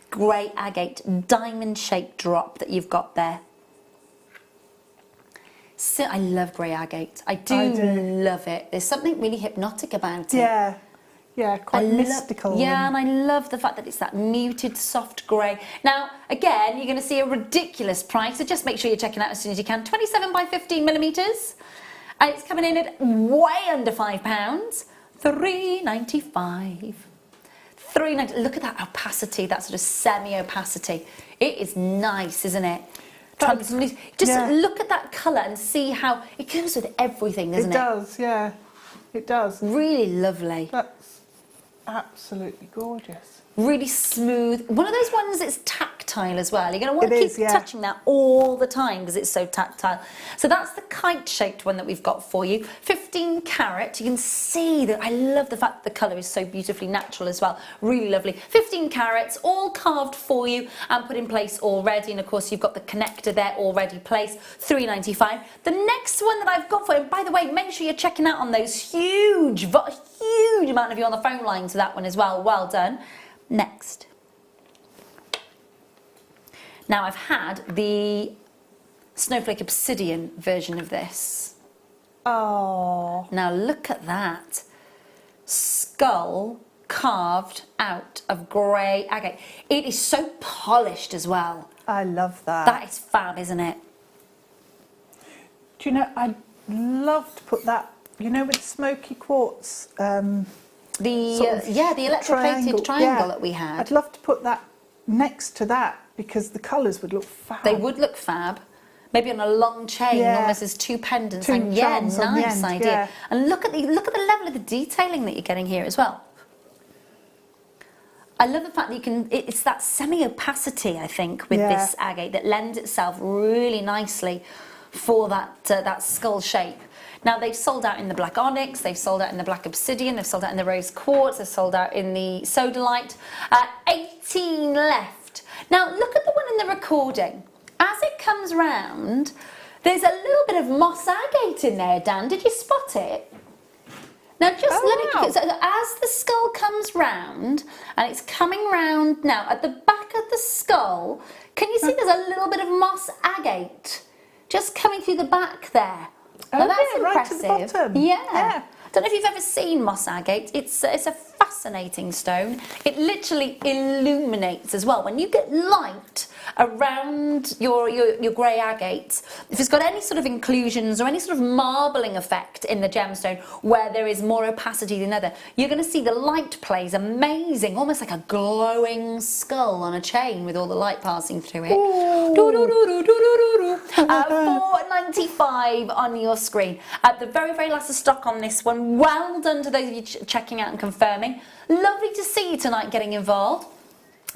grey agate diamond-shaped drop that you've got there. So, I love grey agate. I do love it. There's something really hypnotic about it. Yeah, quite mystical. Yeah, and I love the fact that it's that muted, soft grey. Now, again, you're going to see a ridiculous price, so just make sure you're checking out as soon as you can. 27 by 15 millimetres. And it's coming in at way under £5. £3.95. £3.90. Look at that opacity, that sort of semi-opacity. It is nice, isn't it? Translucent. Just look at that colour and see how it goes with everything, doesn't it? It does, yeah. It does. Really lovely. That's absolutely gorgeous. Really smooth. One of those ones that's tactile as well. You're going to want to keep touching that all the time because it's so tactile. So that's the kite-shaped one that we've got for you. 15 carat. You can see that. I love the fact that the colour is so beautifully natural as well. Really lovely. 15 carats, all carved for you and put in place already. And of course, you've got the connector there already placed. £3.95. The next one that I've got for you, by the way, make sure you're checking out on those huge amount of you on the phone line to that one as well. Well done. Next. Now, I've had the snowflake obsidian version of this. Oh. Now look at that. Skull carved out of grey agate. It is so polished as well. I love that. That is fab, isn't it? Do you know, I'd love to put that, you know, with smoky quartz, the sort of the electroplated triangle that we had. I'd love to put that next to that because the colours would look fab. They would look fab. maybe on a long chain, almost as two pendants. Two charms on the nice end, idea. yeah. And look at the level of the detailing that you're getting here as well. I love the fact that you can, it's that semi-opacity, I think, with this agate that lends itself really nicely for that skull shape. Now, they've sold out in the black onyx, they've sold out in the black obsidian, they've sold out in the rose quartz, they've sold out in the sodalite. 18 left. Now, look at the one in the recording. As it comes round, there's a little bit of moss agate in there, Dan. Did you spot it? Now just so as the skull comes round, and it's coming round now, at the back of the skull, can you see there's a little bit of moss agate just coming through the back there? Now that's impressive. Right at the bottom. Yeah. Don't know if you've ever seen moss agate. It's a fascinating stone. It literally illuminates as well. When you get light around your grey agate, if it's got any sort of inclusions or any sort of marbling effect in the gemstone where there is more opacity than other, you're going to see the light plays amazing, almost like a glowing skull on a chain with all the light passing through it. $4.95 on your screen. At the very, very last of stock on this one. Well done to those of you checking out and confirming. Lovely to see you tonight getting involved.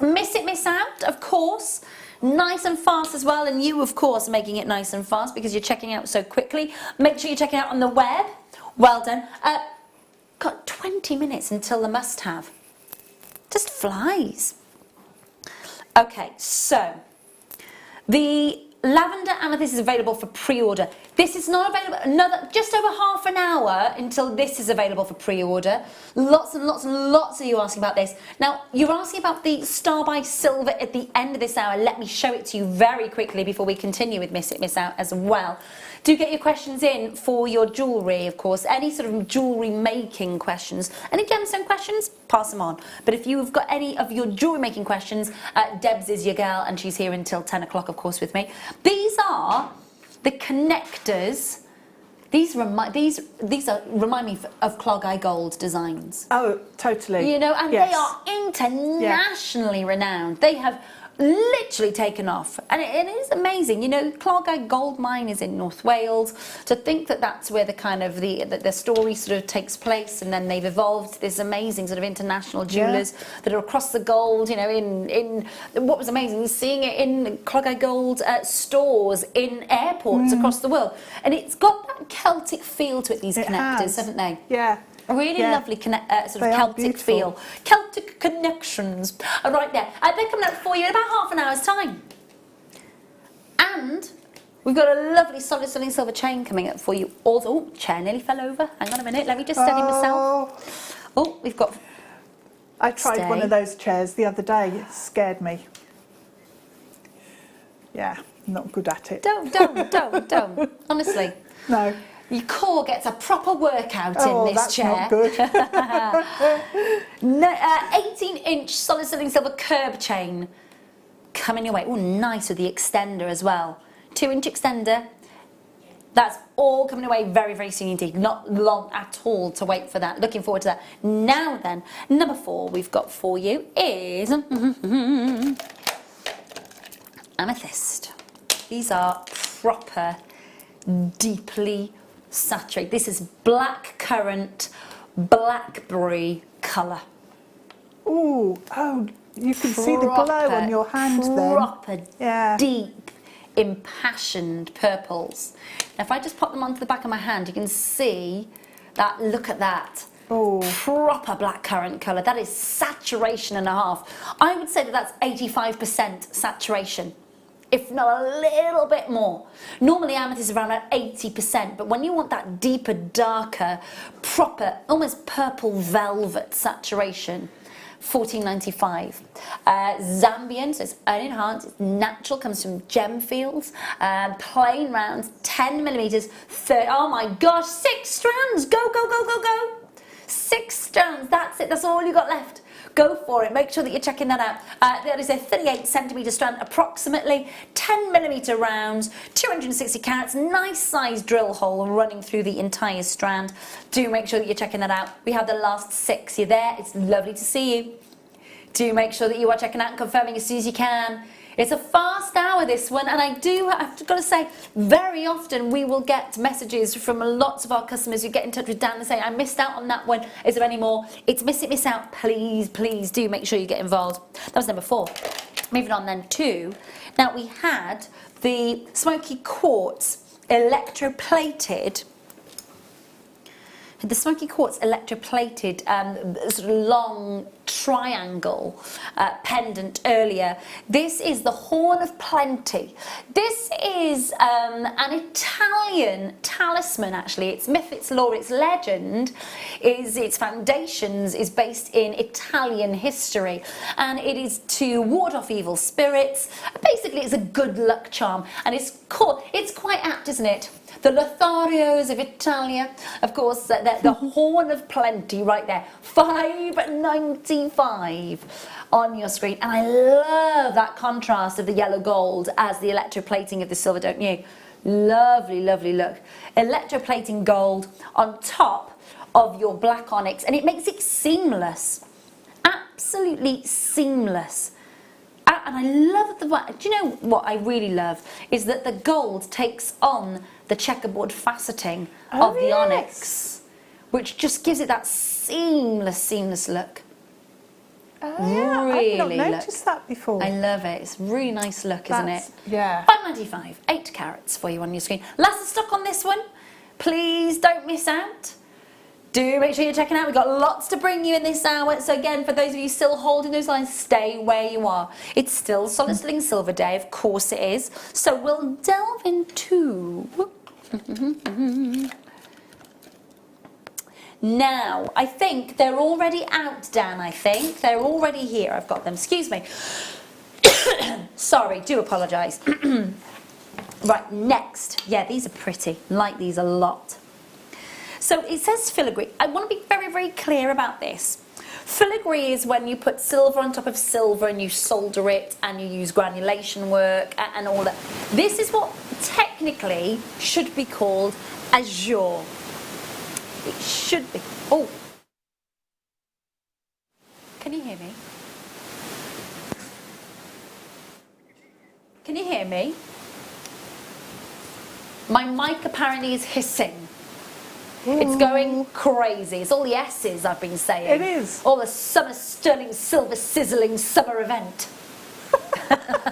Miss it, miss out, of course. Nice and fast as well, and you, of course, are making it nice and fast because you're checking out so quickly. Make sure you're checking out on the web. Well done. Got 20 minutes until the must-have. Just flies. Okay, so the Lavender Amethyst is available for pre-order. This is not available, just over half an hour until this is available for pre-order. Lots and lots and lots of you asking about this. Now, you're asking about the Star by Silver at the end of this hour. Let me show it to you very quickly before we continue with Miss It, Miss Out as well. Do get your questions in for your jewellery, of course. Any sort of jewellery making questions. Any gemstone questions? Pass them on. But if you've got any of your jewellery making questions, Debs is your gal and she's here until 10 o'clock, of course, with me. These are the connectors. These remind me of Clog Eye Gold designs. Oh, totally. You know, and they are internationally renowned. They have literally taken off, and it is amazing. You know, Clog Eye Gold Mine is in North Wales. To think that that's where the kind of the story sort of takes place, and then they've evolved this amazing sort of international jewellers that are across the gold. You know, in what was amazing was seeing it in Clog Eye Gold stores in airports across the world, and it's got that Celtic feel to it. These connectors, haven't they? Yeah. A really lovely sort of Celtic feel. Celtic connections are right there. They're coming up for you in about half an hour's time. And we've got a lovely solid sterling silver chain coming up for you. Also, oh, chair nearly fell over. Hang on a minute, let me just steady myself. Oh, we've got... I tried one of those chairs the other day. It scared me. Yeah, not good at it. Don't. Honestly. No. Your core gets a proper workout in this chair. Oh, that's not good. 18-inch solid sterling silver curb chain coming your way. Oh, nice with the extender as well. 2-inch extender. That's all coming away very, very soon indeed. Not long at all to wait for that. Looking forward to that. Now then, number 4 we've got for you is amethyst. These are proper, deeply saturated. This is black currant, blackberry colour. Ooh, oh, you can see the glow on your hand then. Proper, deep, impassioned purples. Now, if I just pop them onto the back of my hand, you can see that. Look at that. Oh. Proper blackcurrant colour. That is saturation and a half. I would say that that's 85% saturation, if not a little bit more. Normally amethyst is around about 80%, but when you want that deeper, darker, proper, almost purple velvet saturation, $14.95. Zambian, so it's unenhanced, it's natural, comes from gem fields, plain rounds, 10 millimeters, oh my gosh, 6 strands, go. 6 strands, that's it, that's all you got left. Go for it. Make sure that you're checking that out. That is a 38 centimetre strand, approximately 10 millimetre rounds, 260 carats, nice size drill hole running through the entire strand. Do make sure that you're checking that out. We have the last 6. You're there. It's lovely to see you. Do make sure that you are checking out and confirming as soon as you can. It's a fast hour, this one, and I've got to say, very often we will get messages from lots of our customers who get in touch with Dan and say, I missed out on that one. Is there any more? It's miss out. Please, please do make sure you get involved. That was number 4. Moving on then to, now we had the Smoky quartz electroplated. The Smoky quartz electroplated sort of long triangle pendant earlier. This is the Horn of Plenty. This is an Italian talisman, actually. Its myth, its lore, its legend, its foundations is based in Italian history, and it is to ward off evil spirits. Basically, it's a good luck charm, and it's quite apt, isn't it? The Lotharios of Italia, of course, the Horn of Plenty right there, £5.95 on your screen. And I love that contrast of the yellow gold as the electroplating of the silver, don't you? Lovely, lovely look. Electroplating gold on top of your black onyx, and it makes it seamless, absolutely seamless. And I love do you know what I really love is that the gold takes on the checkerboard faceting of the onyx, which just gives it that seamless look. Really, I've not noticed that before. I love it. It's a really nice look, isn't it? Yeah. £5.95, 8 carats for you on your screen. Last stock on this one. Please don't miss out. Do make sure you're checking out. We've got lots to bring you in this hour. So again, for those of you still holding those lines, stay where you are. It's still Solid Sterling Silver Day, of course it is. So we'll delve into... Now, I think they're already out, Dan, I think. They're already here. I've got them. Excuse me. Sorry, do apologise. Right, next. Yeah, these are pretty. Like these a lot. So it says filigree. I want to be very, very clear about this. Filigree is when you put silver on top of silver and you solder it and you use granulation work and all that. This is what technically should be called azure. It should be. Oh. Can you hear me? Can you hear me? My mic apparently is hissing. It's going crazy. It's all the S's I've been saying. It is. All the summer sterling silver sizzling summer event.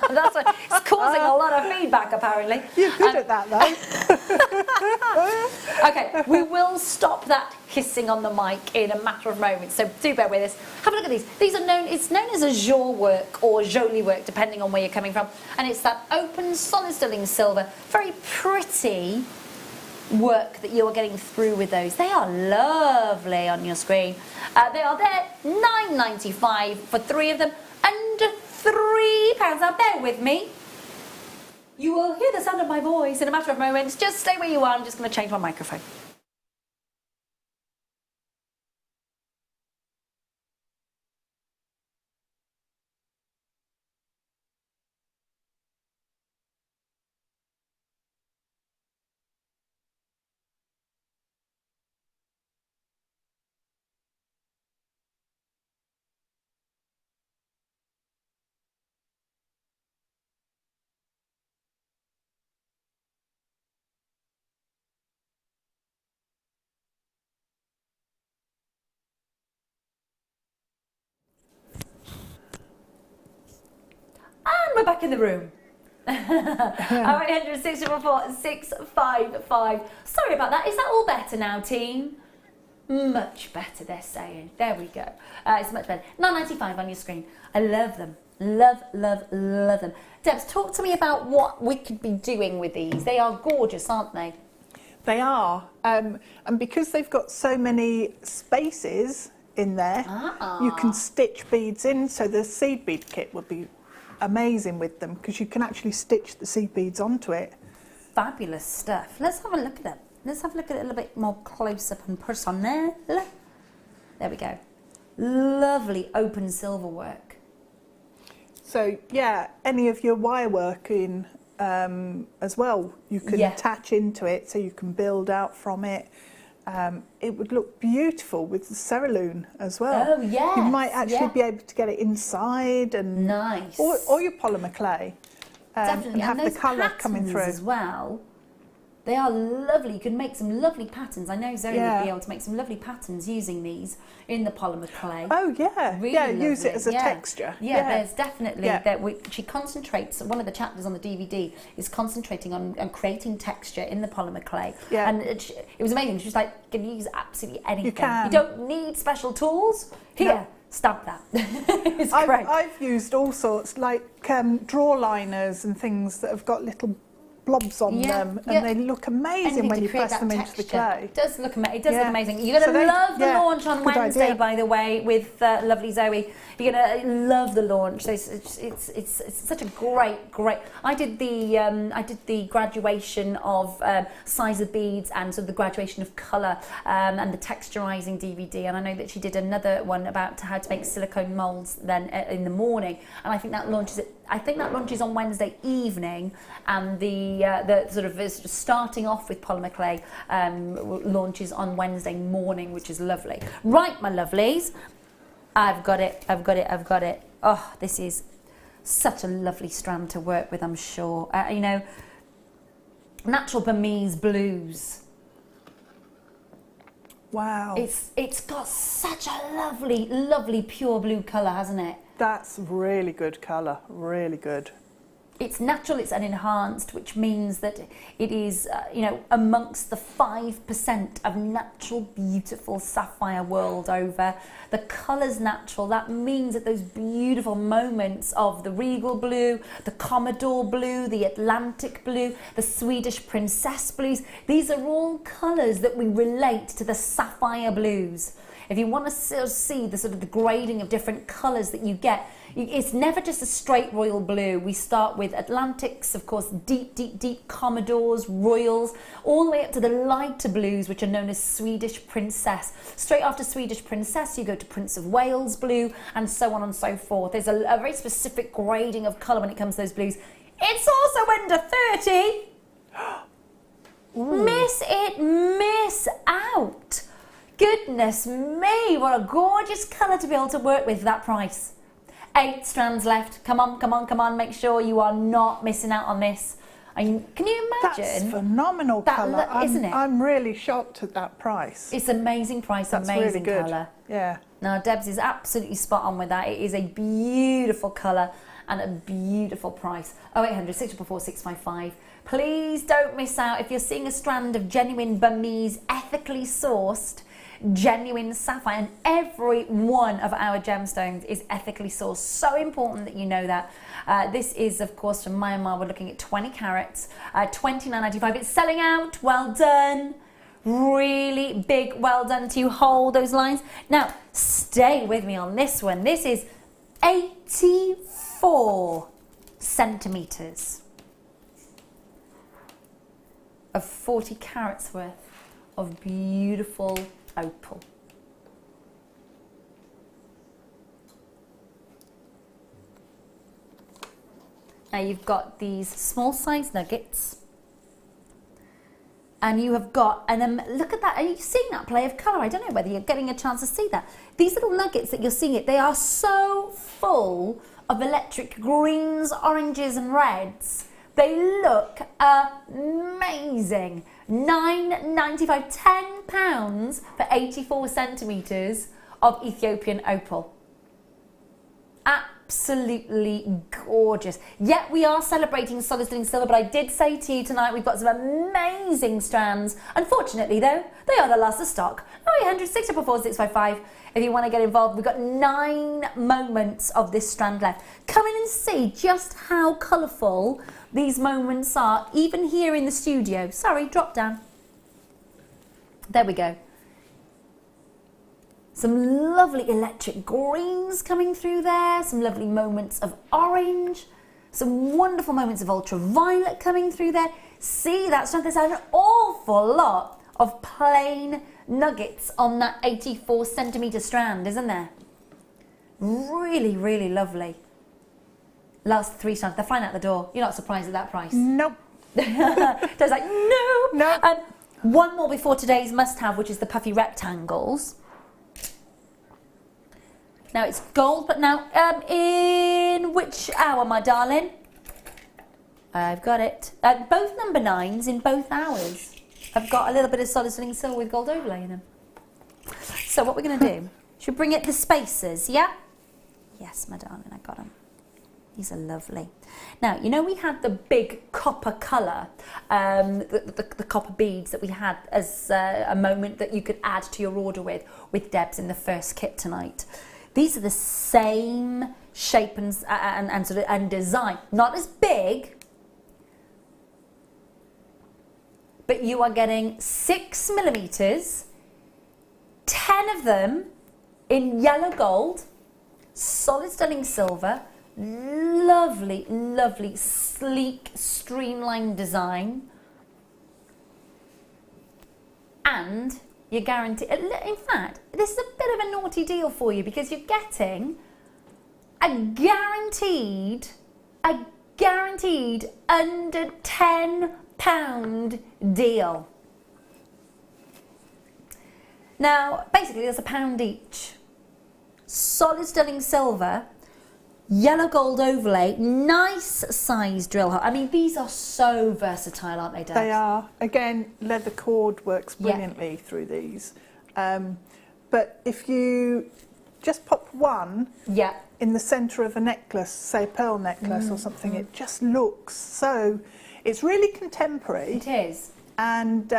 That's what it's causing a lot of feedback apparently. You're good at that though. Okay, we will stop that hissing on the mic in a matter of moments, so do bear with us. Have a look at these. These are known, it's known as azure work or jolie work depending on where you're coming from, and it's that open solid sterling silver, very pretty work that you are getting through with those. They are lovely on your screen. They are there, £9.95 for 3 of them, under £3. Now bear with me. You will hear the sound of my voice in a matter of moments. Just stay where you are. I'm just going to change my microphone. And we're back in the room. 0800 644 655. Sorry about that. Is that all better now, team? Much better, they're saying. There we go. It's much better. £9.95 on your screen. I love them. Love, love, love them. Debs, talk to me about what we could be doing with these. They are gorgeous, aren't they? They are. And because they've got so many spaces in there, you can stitch beads in. So the seed bead kit would be amazing with them because you can actually stitch the seed beads onto it. Fabulous stuff. Let's have a look at them. Let's have a look at it a little bit more close up and personal. There we go. Lovely open silver work. So yeah, any of your wire work in as well, you can attach into it so you can build out from it. it would look beautiful with the cerulean as well. Oh, yes. You might actually be able to get it inside and nice. or your polymer clay. Definitely, and have those the colour coming patterns through as well. They are lovely. You can make some lovely patterns. I know Zoe would be able to make some lovely patterns using these in the polymer clay. Oh yeah, really yeah. lovely. Use it as a texture. Yeah, there's definitely that. She concentrates. One of the chapters on the DVD is concentrating on creating texture in the polymer clay. Yeah. And it was amazing. She was like, "You can use absolutely anything. You can. You don't need special tools. Here, No. stamp that." It's great. I've used all sorts, like draw liners and things that have got little blobs on them, and they look amazing when you press them into the clay. It does look amazing. It does look amazing. You're going to love the launch on Wednesday, by the way, with lovely Zoe. You're going to love the launch. It's such a great. I did the graduation of size of beads and sort of the graduation of colour and the texturising DVD, and I know that she did another one about how to make silicone moulds then in the morning, and I think that launches on Wednesday evening, and the sort of starting off with polymer clay launches on Wednesday morning, which is lovely. Right, my lovelies, I've got it. Oh, this is such a lovely strand to work with, I'm sure. You know, natural Burmese blues. Wow. It's got such a lovely pure blue colour, hasn't it? That's really good colour, really good. It's natural, it's unenhanced, which means that it is, amongst the 5% of natural, beautiful sapphire world over. The colour's natural. That means that those beautiful moments of the regal blue, the Commodore blue, the Atlantic blue, the Swedish princess blues, these are all colours that we relate to the sapphire blues. If you want to see the sort of the grading of different colours that you get, it's never just a straight royal blue. We start with Atlantics, of course, deep Commodores, Royals, all the way up to the lighter blues, which are known as Swedish Princess. Straight after Swedish Princess, you go to Prince of Wales blue, and so on and so forth. There's a very specific grading of colour when it comes to those blues. It's also under 30. Miss out. Goodness me, what a gorgeous colour to be able to work with for that price. 8 strands left. Come on. Make sure you are not missing out on this. Can you imagine? That's phenomenal colour, isn't it? I'm really shocked at that price. It's amazing price, That's amazing really good. colour. Yeah. Now, Debs is absolutely spot on with that. It is a beautiful colour and a beautiful price. 0800 644 655. Please don't miss out. If you're seeing a strand of genuine Burmese, ethically sourced, genuine sapphire, and every one of our gemstones is ethically sourced. So important that you know that. This is, of course, from Myanmar. We're looking at 20 carats, $29.95. It's selling out. Well done. Really big well done to you. Hold those lines. Now, stay with me on this one. This is 84 centimetres of 40 carats worth of beautiful opal. Now you've got these small size nuggets, and you have got, and look at that, are you seeing that play of colour? I don't know whether you're getting a chance to see that. These little nuggets that you're seeing, they are so full of electric greens, oranges and reds. They look amazing. £9.95, £10 for 84 centimetres of Ethiopian opal. Absolutely gorgeous. Yet we are celebrating solid stunning silver, but I did say to you tonight we've got some amazing strands. Unfortunately though, they are the last of stock. 0800 644 655. If you want to get involved, we've got 9 moments of this strand left. Come in and see just how colourful these moments are, even here in the studio. Sorry, drop down. There we go. Some lovely electric greens coming through there, some lovely moments of orange, some wonderful moments of ultraviolet coming through there. See that strand? There's an awful lot of plain nuggets on that 84 centimetre strand, isn't there? Really, really lovely. Last 3 strands, they're flying out the door. You're not surprised at that price? Nope. There's like, no. No. One more before today's must-have, which is the puffy rectangles. Now it's gold, but now in which hour, my darling? I've got it. Both number 9s in both hours. I've got a little bit of solid stunning silver with gold overlay in them. So what we're going to do, should we bring it the spacers, yeah? Yes, my darling, I got them. These are lovely. Now, you know we had the big copper colour, the copper beads that we had as a moment that you could add to your order with Debs in the first kit tonight. These are the same shape and design. Not as big, but you are getting 6 millimetres, 10 of them in yellow gold, solid stunning silver, lovely, lovely, sleek, streamlined design. And you're guaranteed, in fact, this is a bit of a naughty deal for you because you're getting a guaranteed under £10 deal. Now, basically, there's £1 each. Solid stunning silver, yellow gold overlay, nice size drill hole. I mean, these are so versatile, aren't they, Dad? They are. Again, leather cord works brilliantly through these. But if you just pop one in the centre of a necklace, say a pearl necklace or something, it just looks so... It's really contemporary. It is. And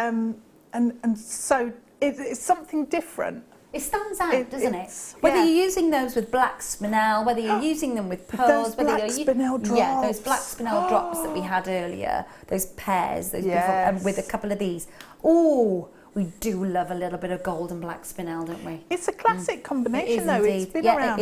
so it's something different. It stands out, doesn't it? Whether you're using those with black spinel, whether you're using them with pearls, those black spinel drops. Yeah, those black spinel drops that we had earlier, those pairs, those beautiful, and with a couple of these. Oh, we do love a little bit of gold and black spinel, don't we? It's a classic combination, though. Indeed. It's been around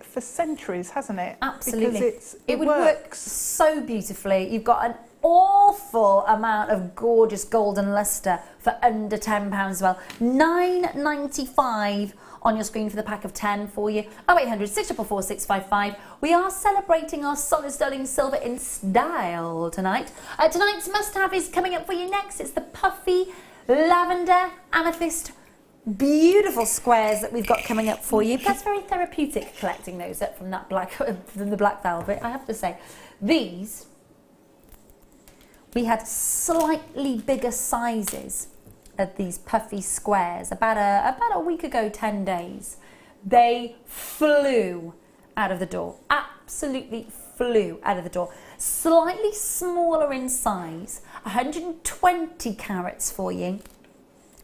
for centuries, hasn't it? Absolutely. Because it would work so beautifully. You've got an awful amount of gorgeous golden lustre for under £10 as well. £9.95 on your screen for the pack of 10 for you. 0800 644 655. We are celebrating our solid sterling silver in style tonight. Tonight's must-have is coming up for you next. It's the puffy lavender amethyst beautiful squares that we've got coming up for you. That's very therapeutic collecting those up from that from the black velvet, I have to say. These, we had slightly bigger sizes of these puffy squares about a week ago, 10 days. They flew out of the door, absolutely flew out of the door. Slightly smaller in size, 120 carats for you.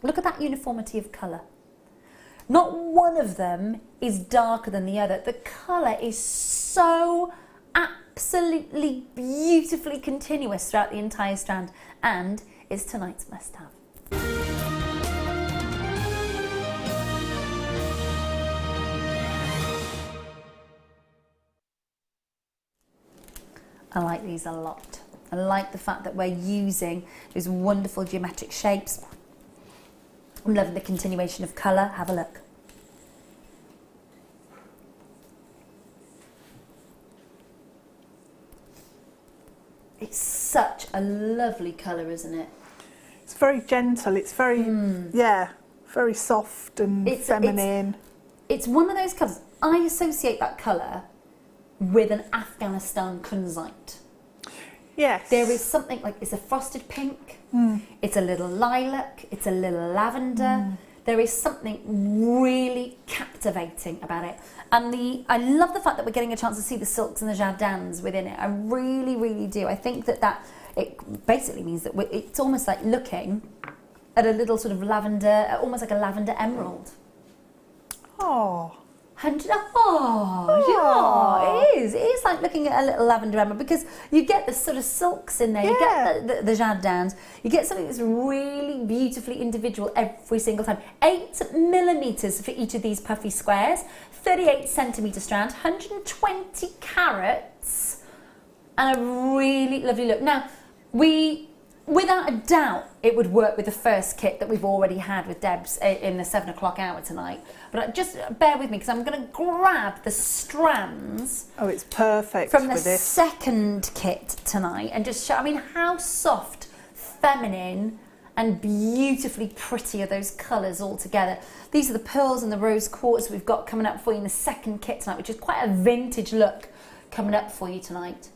Look at that uniformity of colour. Not one of them is darker than the other. The colour is so absolutely beautifully continuous throughout the entire strand, and it's tonight's must-have. I like these a lot. I like the fact that we're using those wonderful geometric shapes. I'm loving the continuation of colour. Have a look. It's such a lovely colour, isn't it? It's very gentle. It's very, very soft and feminine. It's one of those colours. I associate that colour with an Afghanistan kunzite. Yes. There is something like, it's a frosted pink, it's a little lilac, it's a little lavender. There is something really captivating about it. And I love the fact that we're getting a chance to see the silks and the jardins within it. I really, really do. I think that it basically means that it's almost like looking at a little sort of lavender, almost like a lavender emerald. Oh. Yeah, it is. It is like looking at a little lavender emerald because you get the sort of silks in there, you get the jardins, you get something that's really beautifully individual every single time. 8 millimetres for each of these puffy squares, 38 centimetre strand, 120 carats, and a really lovely look. Now, without a doubt, it would work with the first kit that we've already had with Debs in the 7 o'clock hour tonight. But just bear with me because I'm going to grab the strands. Oh, it's perfect from the for this. Second kit tonight and just show. I mean, how soft, feminine, and beautifully pretty are those colours all together. These are the pearls and the rose quartz we've got coming up for you in the second kit tonight, which is quite a vintage look coming up for you tonight.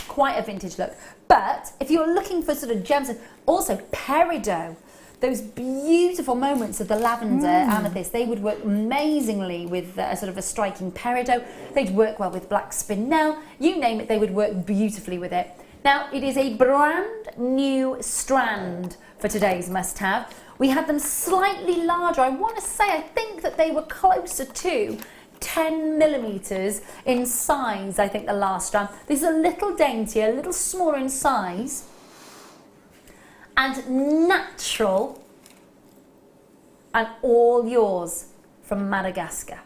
Quite a vintage look. But if you're looking for sort of gems, and also peridot, those beautiful moments of the lavender amethyst, they would work amazingly with a sort of a striking peridot. They'd work well with black spinel. You name it, they would work beautifully with it. Now, it is a brand new strand for today's must-have. We had them slightly larger. I want to say, I think that they were closer to 10 millimeters in size, I think, the last strand. This is a little daintier, a little smaller in size, and natural, and all yours from Madagascar.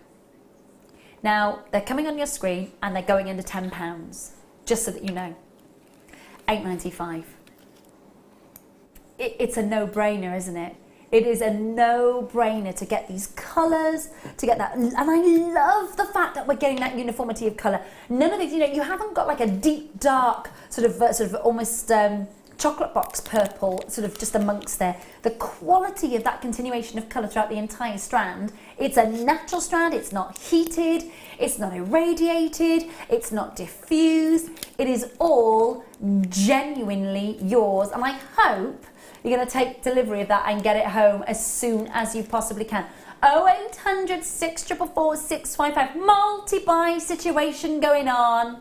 Now, they're coming on your screen and they're going into £10, just so that you know. £8.95. It's a no-brainer, isn't it? It is a no-brainer to get these colours, to get that, and I love the fact that we're getting that uniformity of colour. None of these, you know, you haven't got like a deep, dark, sort of almost chocolate box purple, sort of just amongst there. The quality of that continuation of colour throughout the entire strand. It's a natural strand. It's not heated. It's not irradiated. It's not diffused. It is all genuinely yours, and I hope you're going to take delivery of that and get it home as soon as you possibly can. 0800 644 655. Multi-buy situation going on.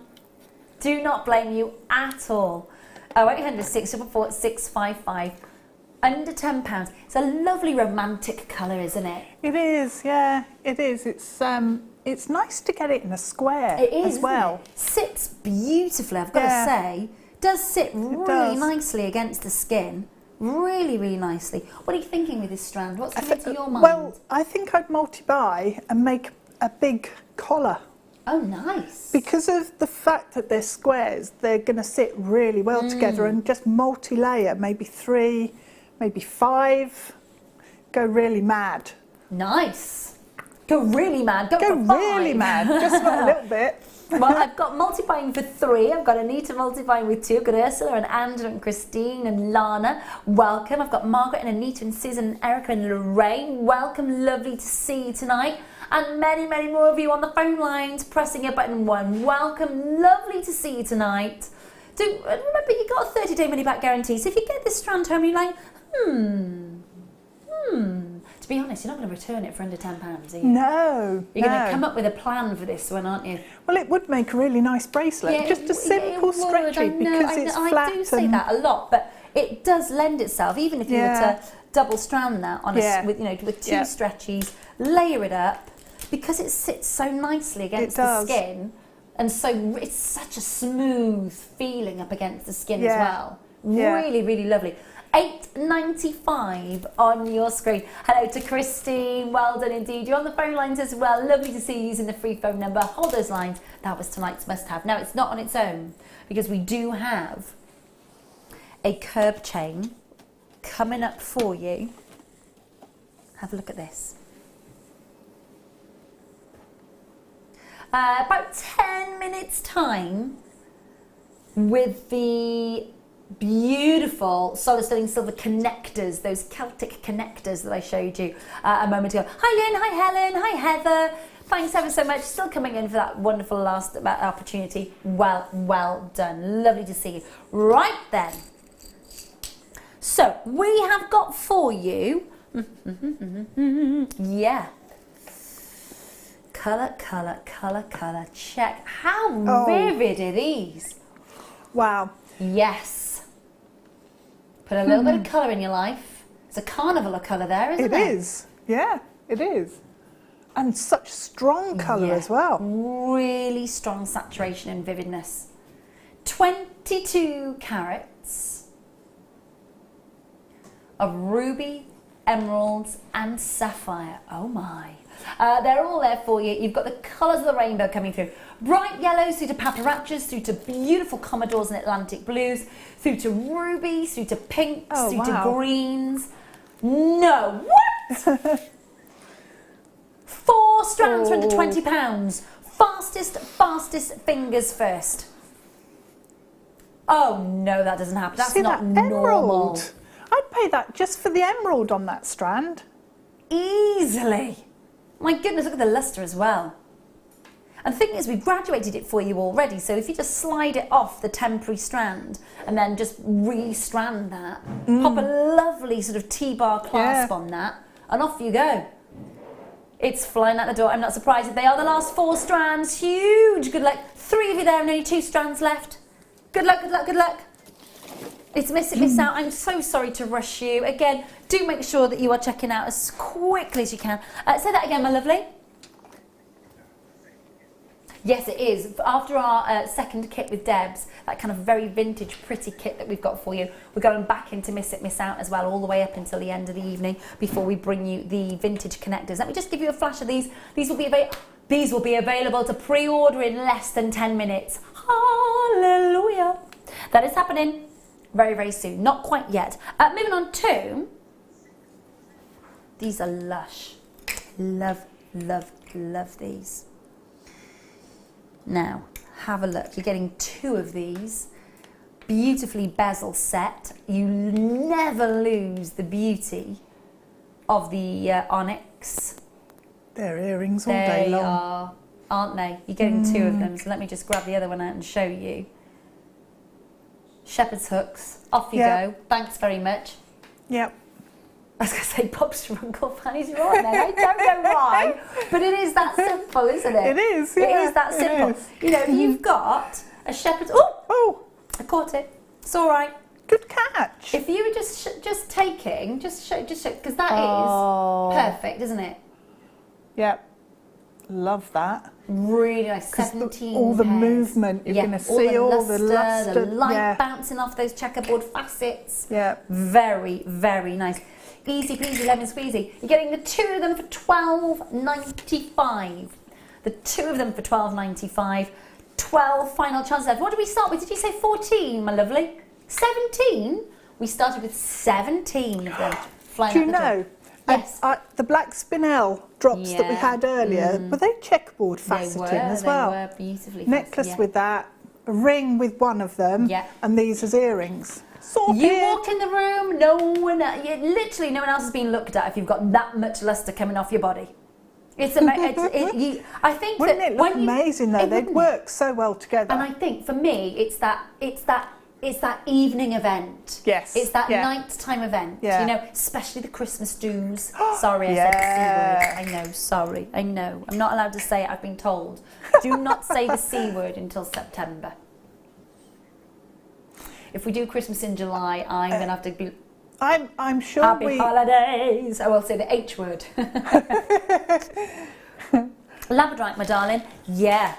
Do not blame you at all. 0800 644 655. Under £10. It's a lovely romantic colour, isn't it? It is, yeah, it is. It's nice to get it in a square it is, as well. It? Sits beautifully, I've got to say. Does sit really nicely against the skin. Really, really nicely. What are you thinking with this strand? What's coming to your mind? Well, I think I'd multi-buy and make a big collar. Oh, nice. Because of the fact that they're squares, they're going to sit really well together, and just multi-layer, maybe 3, maybe 5. Go really mad. Nice. Go really mad. Go for 5. Really mad, just not a little bit. Well, I've got multiplying for 3. I've got Anita multiplying with 2. I've got Ursula and Angela and Christine and Lana. Welcome. I've got Margaret and Anita and Susan and Erica and Lorraine. Welcome. Lovely to see you tonight. And many, many more of you on the phone lines pressing your button 1. Welcome. Lovely to see you tonight. Remember, you got a 30-day money-back guarantee. So if you get this strand home, you're like, To be honest, you're not going to return it for under £10, are you? No. You're going to come up with a plan for this one, aren't you? Well, it would make a really nice bracelet. Yeah, just a simple stretchy, because it's flat. I do say that a lot, but it does lend itself, even if you were to double strand that on with 2 stretchies, layer it up, because it sits so nicely against the skin, and so it's such a smooth feeling up against the skin as well. Really, really lovely. £8.95 on your screen. Hello to Christine. Well done indeed. You're on the phone lines as well. Lovely to see you using the free phone number. Hold those lines. That was tonight's must-have. Now, it's not on its own, because we do have a curb chain coming up for you. Have a look at this. About 10 minutes time with the beautiful solid sterling silver connectors, those Celtic connectors that I showed you a moment ago. Hi Lynn, hi Helen, hi Heather. Thanks ever so much. Still coming in for that wonderful last opportunity. Well done. Lovely to see you. Right then. So we have got for you, colour. Check. How vivid are these? Wow. Yes. Put a little bit of colour in your life. It's a carnival of colour there, isn't it? It is. Yeah, it is. And such strong colour as well. Really strong saturation and vividness. 22 carats of ruby, emeralds and sapphire. Oh my. They're all there for you. You've got the colours of the rainbow coming through. Bright yellows through to paparachas, through to beautiful commodores and Atlantic blues, through to rubies, through to pinks, through to greens. No, what? 4 strands for under £20. Fastest fingers first. Oh no, that doesn't happen. That's not normal. Emerald. I'd pay that just for the emerald on that strand. Easily. My goodness, look at the luster as well. And the thing is, we've graduated it for you already, so if you just slide it off the temporary strand and then just re-strand that, pop a lovely sort of T-bar clasp on that, and off you go. It's flying out the door. I'm not surprised if they are the last 4 strands. Huge. Good luck. 3 of you there and only 2 strands left. Good luck, good luck, good luck. It's miss it, miss out. I'm so sorry to rush you. Again, do make sure that you are checking out as quickly as you can. Say that again, my lovely. Yes, it is. After our second kit with Debs, that kind of very vintage, pretty kit that we've got for you, we're going back into Miss It, Miss Out as well, all the way up until the end of the evening before we bring you the vintage connectors. Let me just give you a flash of these. These will be available to pre-order in less than 10 minutes. Hallelujah. That is happening very, very soon. Not quite yet. Moving on to... These are lush. Love, love, love these. Now, have a look. You're getting 2 of these. Beautifully bezel set. You never lose the beauty of the onyx. They're earrings all day long. They are, aren't they? You're getting 2 of them. So let me just grab the other one out and show you. Shepherd's hooks. Off you go. Thanks very much. Yep. I was going to say Bob's your Uncle Fanny's right there. I don't know why, but it is that simple, isn't it? It is, yeah. It is that simple. Is. You know, you've got a shepherd's... Oh! I caught it. It's all right. Good catch. If you were just taking, just show, because that is perfect, isn't it? Yep. Love that. Really nice. 17 all the pairs. Movement, you're going to see all the luster. The light bouncing off those checkerboard facets. Yeah. Very, very nice. Easy peasy lemon squeezy. You're getting the 2 of them for $12.95. The 2 of them for $12.95. 12 final chances left. What did we start with? Did you say 14, my lovely? 17? We started with 17 of them flying Do you out the know? door. Yes. The black spinel drops that we had earlier, were they checkerboard faceting as well? They were beautifully Necklace faceted, with that, a ring with one of them, and these as earrings. Sorted. You walk in the room, literally no one else has been looked at if you've got that much luster coming off your body. It's amazing. I think wouldn't that it look amazing though? They'd work so well together. And I think for me, it's that evening event. Yes. It's that nighttime event. Yeah. You know, especially the Christmas do's. Sorry, I said the C word. I know, sorry. I know. I'm not allowed to say it, I've been told. Do not say the C word until September. If we do Christmas in July, I'm going to have to be... I'm sure Happy holidays! I will say the H word. Labradorite, my darling. Yeah.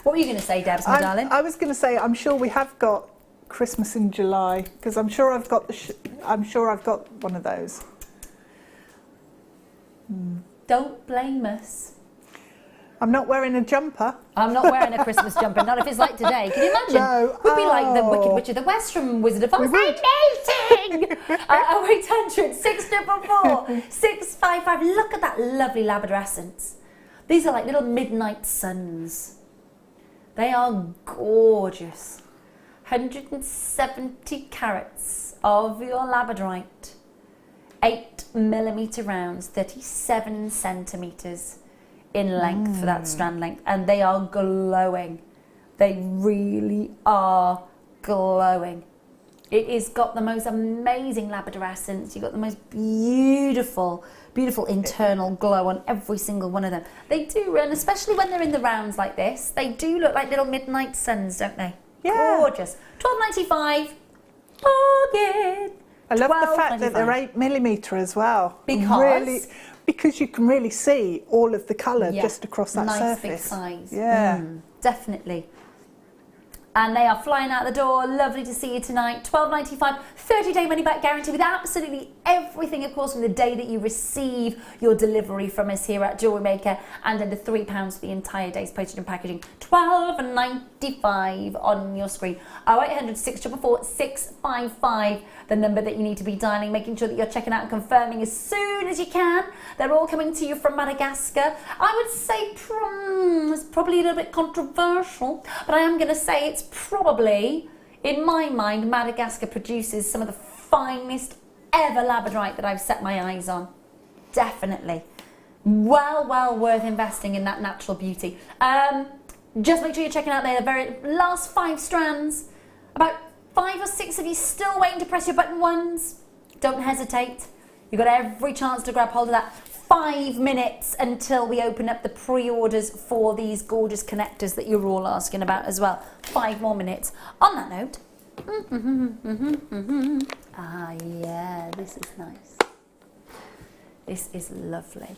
What were you going to say, Debs, my darling? I was going to say, I'm sure we have got Christmas in July, because I'm sure I've got one of those. Don't blame us. I'm not wearing a jumper. I'm not wearing a Christmas jumper, not if it's like today. Can you imagine? No. We'd be like the Wicked Witch of the West from Wizard of Oz. Amazing! 0800 644 655. Look at that lovely labradescence. These are like little midnight suns. They are gorgeous. 170 carats of your labradorite. 8mm rounds, 37 centimetres. In length for that strand length, and they are glowing. They really are glowing. It has got the most amazing labradescence. You've got the most beautiful, beautiful internal glow on every single one of them. They do, and especially when they're in the rounds like this, they do look like little midnight suns, don't they? Yeah. Gorgeous. $12.95. Bargain. I love the fact that they're 8mm as well. Because you can really see all of the colour just across that surface. Nice big size. Yeah. Definitely. And they are flying out the door. Lovely to see you tonight. $12.95, 30-day money-back guarantee with absolutely everything, of course, from the day that you receive your delivery from us here at Jewellery Maker, and under £3 for the entire day's postage and packaging. $12.95 on your screen. 0800 644 655, the number that you need to be dialing, making sure that you're checking out and confirming as soon as you can. They're all coming to you from Madagascar. I would say it's probably a little bit controversial, but I am going to say it's probably, in my mind, Madagascar produces some of the finest ever labradorite that I've set my eyes on. Definitely. Well worth investing in that natural beauty. Just make sure you're checking out the very last 5 strands. About 5 or 6 of you still waiting to press your button ones. Don't hesitate. You've got every chance to grab hold of that. 5 minutes until we open up the pre-orders for these gorgeous connectors that you're all asking about as well. 5 more minutes. On that note, ah yeah, this is nice. This is lovely.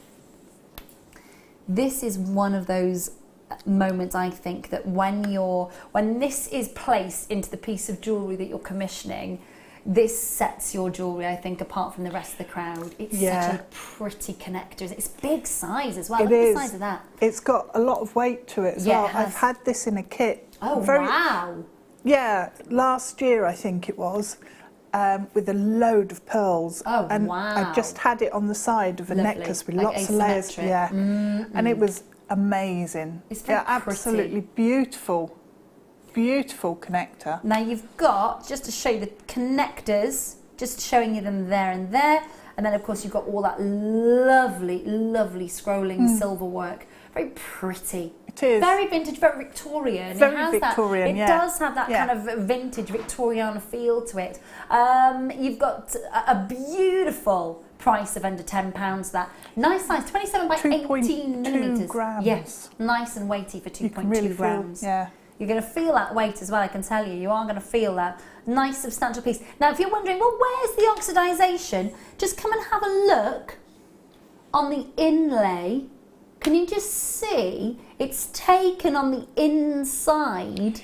This is one of those moments, I think, that when this is placed into the piece of jewellery that you're commissioning, this sets your jewellery, I think, apart from the rest of the crowd. It's such a pretty connector. It's big size as well. Look at the size of that. It's got a lot of weight to it as well. I've had this in a kit. Oh, wow. Yeah, last year I think it was, with a load of pearls. Oh, and wow. I just had it on the side of a necklace with lots of layers. Yeah, and it was amazing. It's very pretty. Absolutely beautiful. Beautiful connector. Now you've got, just to show you the connectors, just showing you them there and there, and then of course you've got all that lovely scrolling silver work. Very pretty. It is. Very vintage, very Victorian. Very it has Victorian, that, it does have that kind of vintage Victorian feel to it. You've got a beautiful price of under £10 that. Nice size, 27 by 18 millimetres. Grams. Yes, nice and weighty for 2.2 really grams. Yeah. You're going to feel that weight as well, I can tell you. You are going to feel that. Nice substantial piece. Now, if you're wondering, well, where's the oxidisation? Just come and have a look on the inlay. Can you just see? It's taken on the inside.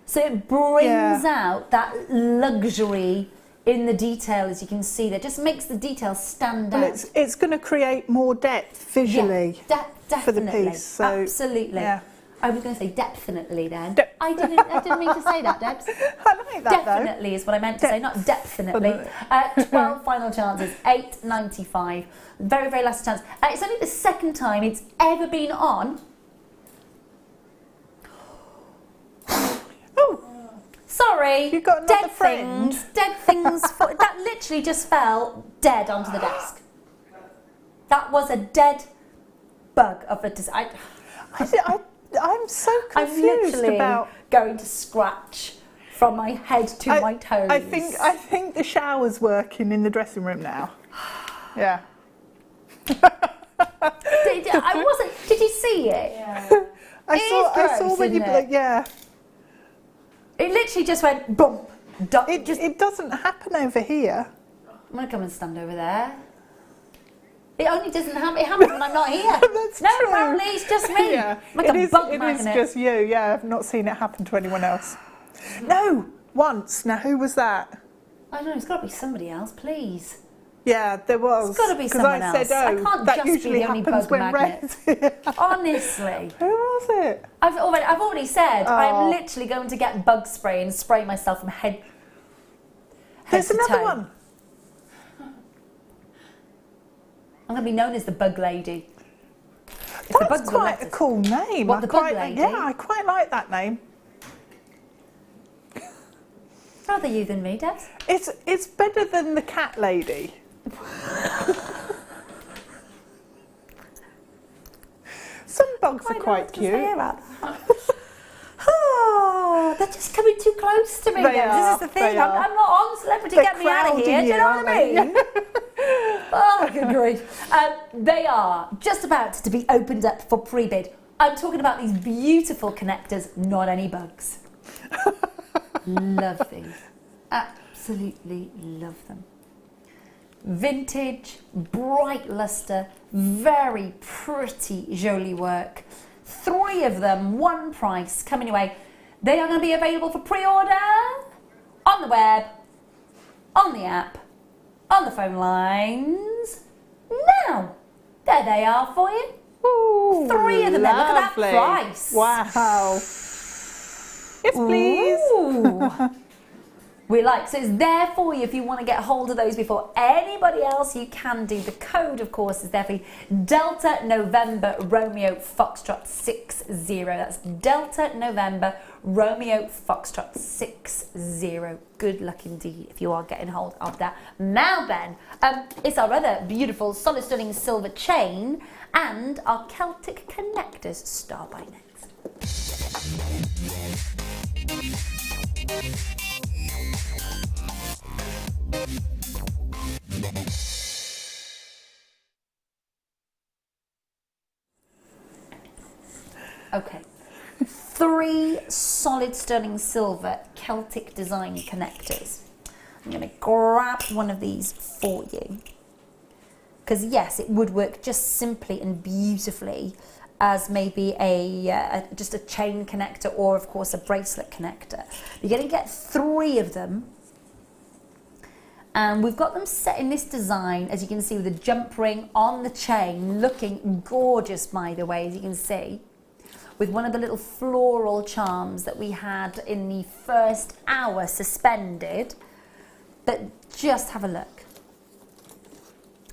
So it brings out that luxury in the detail, as you can see there. Just makes the detail stand out. It's going to create more depth visually for the piece. So, absolutely. Yeah. I was going to say definitely then. I didn't mean to say that, Debs. I like that Definitely though. is what I meant to say, not definitely. 12 final chances, £8.95. Very, very last chance. It's only the second time it's ever been on. Oh, sorry. You got another friend. Dead things. That literally just fell dead onto the desk. That was a dead bug of a design. I'm so confused I'm about going to scratch from my head to my toes. I think the shower's working in the dressing room now. Yeah. Did you see it? Yeah. I saw when you It literally just went boom. It doesn't happen over here. I'm gonna come and stand over there. It only doesn't happen. It happens when I'm not here. That's no, true. apparently it's just me. Yeah. Like a bug magnet. It is just you. Yeah, I've not seen it happen to anyone else. No, once. Now, who was that? I don't know. It's got to be somebody else, please. Yeah, there was. It's got to be someone else. Said, I can't that just usually be the only happens bug when magnet. Honestly. Who was it? I've already said I'm literally going to get bug spray and spray myself from head There's to another toe. one. I'm going to be known as the Bug Lady. That's quite a cool name. What, the Bug Lady? Yeah, I quite like that name. Rather you than me, Debs. It's better than the Cat Lady. Some bugs are quite cute. Oh, they're just coming too close to me. This is the thing. I'm not on Celebrity Get Me Out of Here. Do you know what I mean? Oh, good grief. They are just about to be opened up for pre-bid. I'm talking about these beautiful connectors, not any bugs. Love these. Absolutely love them. Vintage, bright luster, very pretty jolie work. 3 of them, one price, coming your way. They are going to be available for pre-order on the web, on the app, on the phone lines. Now, there they are for you. Ooh, 3 of them there. Look at that lovely. price. Wow. Yes, please. Ooh. we like. So it's there for you if you want to get hold of those before anybody else. You can do. The code, of course, is there for you. Delta November Romeo Foxtrot 60. That's Delta November Romeo Foxtrot 60. Good luck indeed if you are getting hold of that. Now then, it's our other beautiful solid stunning silver chain and our Celtic connectors star by next. Okay, 3 solid sterling silver Celtic design connectors. I'm going to grab one of these for you because yes, it would work just simply and beautifully as maybe just a chain connector or of course a bracelet connector. You're going to get 3 of them. And we've got them set in this design, as you can see, with a jump ring on the chain, looking gorgeous, by the way, as you can see, with one of the little floral charms that we had in the first hour suspended. But just have a look.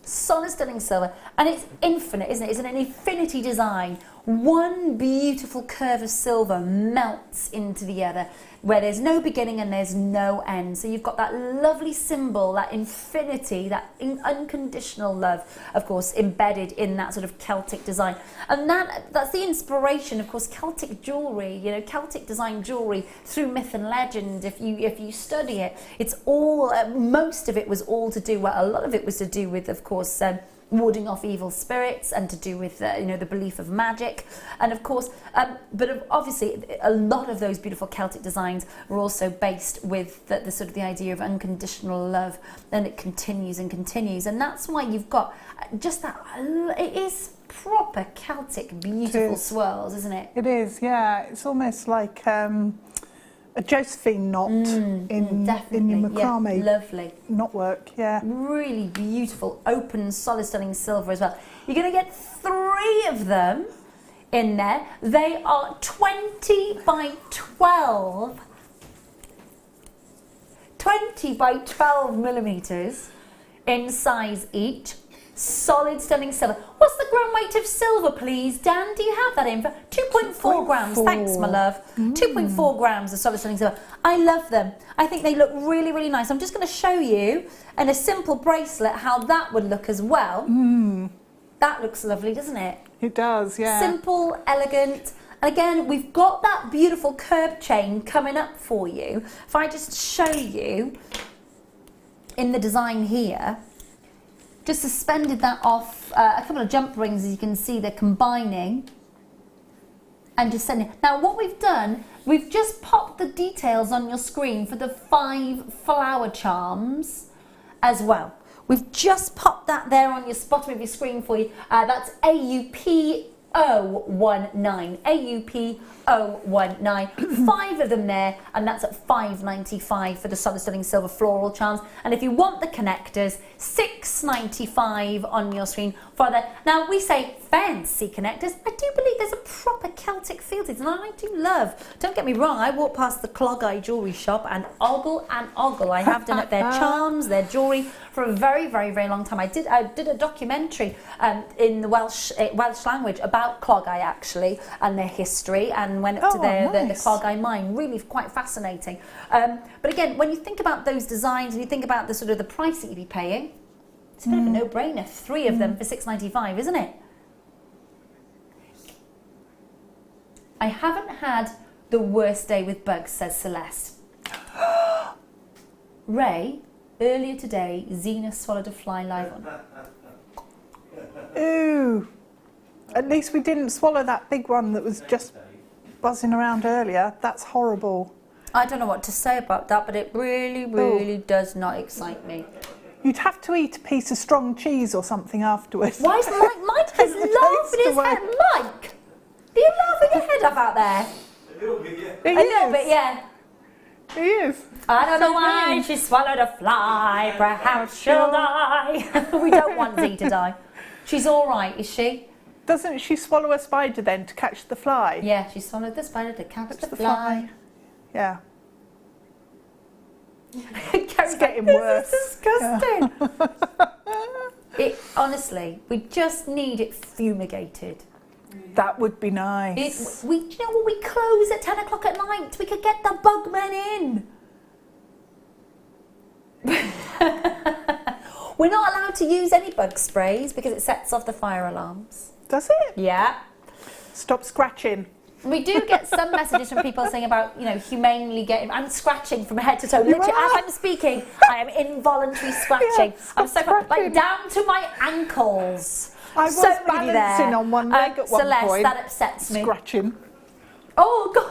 Solid stunning silver, and it's infinite, isn't it? It's an infinity design. One beautiful curve of silver melts into the other, where there's no beginning and there's no end. So you've got that lovely symbol, that infinity, that unconditional love, of course, embedded in that sort of Celtic design. And that's the inspiration, of course, Celtic jewellery, you know, Celtic design jewellery through myth and legend. If you study it, it's all, most of it was all to do, well, a lot of it was to do with, of course, warding off evil spirits and to do with you know, the belief of magic, and of course but obviously a lot of those beautiful Celtic designs were also based with the sort of the idea of unconditional love, and it continues and continues, and that's why you've got just that. It is proper Celtic beautiful swirls, isn't it? It is, yeah. It's almost like a Josephine knot in your macrame. Yeah, lovely knotwork, yeah. Really beautiful, open, solid, stunning silver as well. You're going to get 3 of them in there. They are 20 by 12. 20 by 12 millimeters in size each. Solid stunning silver. What's the gram weight of silver, please? Dan, do you have that in for 2.4 grams? Thanks, my love. 2.4 grams of solid stunning silver. I love them. I think they look really, really nice. I'm just going to show you in a simple bracelet how that would look as well. That looks lovely, doesn't it? It does, yeah. Simple, elegant. And again, we've got that beautiful curb chain coming up for you. If I just show you in the design here, just suspended that off a couple of jump rings, as you can see, they're combining and just sending. Now what we've done, we've just popped the details on your screen for the 5 flower charms as well. We've just popped that there on your bottom of your screen for you. That's AUP 019, AUP 019, 5 of them there, and that's at £5.95 for the solid stunning silver floral charms. And if you want the connectors, £6.95 on your screen for that. Now we say fancy connectors. I do believe there's a proper Celtic feel to it, and I do love. Don't get me wrong, I walk past the Clog Eye jewellery shop and ogle I have done at their charms, their jewellery for a very, very, very long time. I did a documentary in the Welsh language about Clog Eye actually, and their history, and went up to the Clog Eye mine. Really quite fascinating. But again, when you think about those designs and you think about the sort of the price that you'd be paying, it's a bit of a no-brainer. 3 of them for £6.95, isn't it? I haven't had the worst day with bugs, says Celeste. Ray, earlier today, Xena swallowed a fly live on. Ooh. At least we didn't swallow that big one that was just buzzing around earlier. That's horrible. I don't know what to say about that, but it really, really does not excite me. You'd have to eat a piece of strong cheese or something afterwards. Why is Mike is laughing his head? Mike, are you laughing your head off out there? A little bit, yeah. A little bit, yeah. He is. I don't know why she swallowed a fly. Perhaps she'll die. We don't want Z to die. She's all right, is she? Doesn't she swallow a spider then to catch the fly? Yeah, she swallowed the spider to catch the fly. Yeah. It's getting worse. This is disgusting. Honestly, we just need it fumigated. That would be nice. Do you know what? We close at 10 o'clock at night. We could get the bugmen in. We're not allowed to use any bug sprays because it sets off the fire alarms. Does it? Yeah. Stop scratching. We do get some messages from people saying about, humanely getting... I'm scratching from head to toe. Literally, as I'm speaking, I am involuntary scratching. Yeah, I'm so like down to my ankles. I was balancing on one leg at one Celeste, point. that upsets me. Scratching. Oh, God.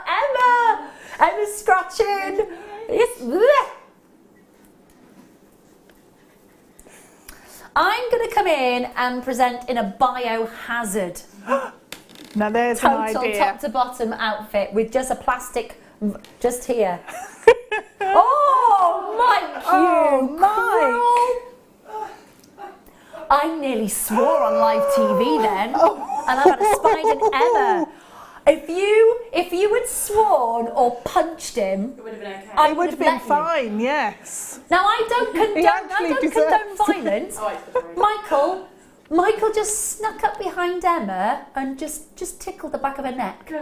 Emma! Emma's scratching. Yes. Blech. I'm going to come in and present in a biohazard. Now there's an idea. Total top to bottom outfit with just a plastic, just here. Oh, Mike! I nearly swore on live TV then, and I've had a spied in Emma. If you had sworn or punched him, it would have been okay. It would have been fine, yes. Now I don't condone violence. Michael just snuck up behind Emma and just tickled the back of her neck.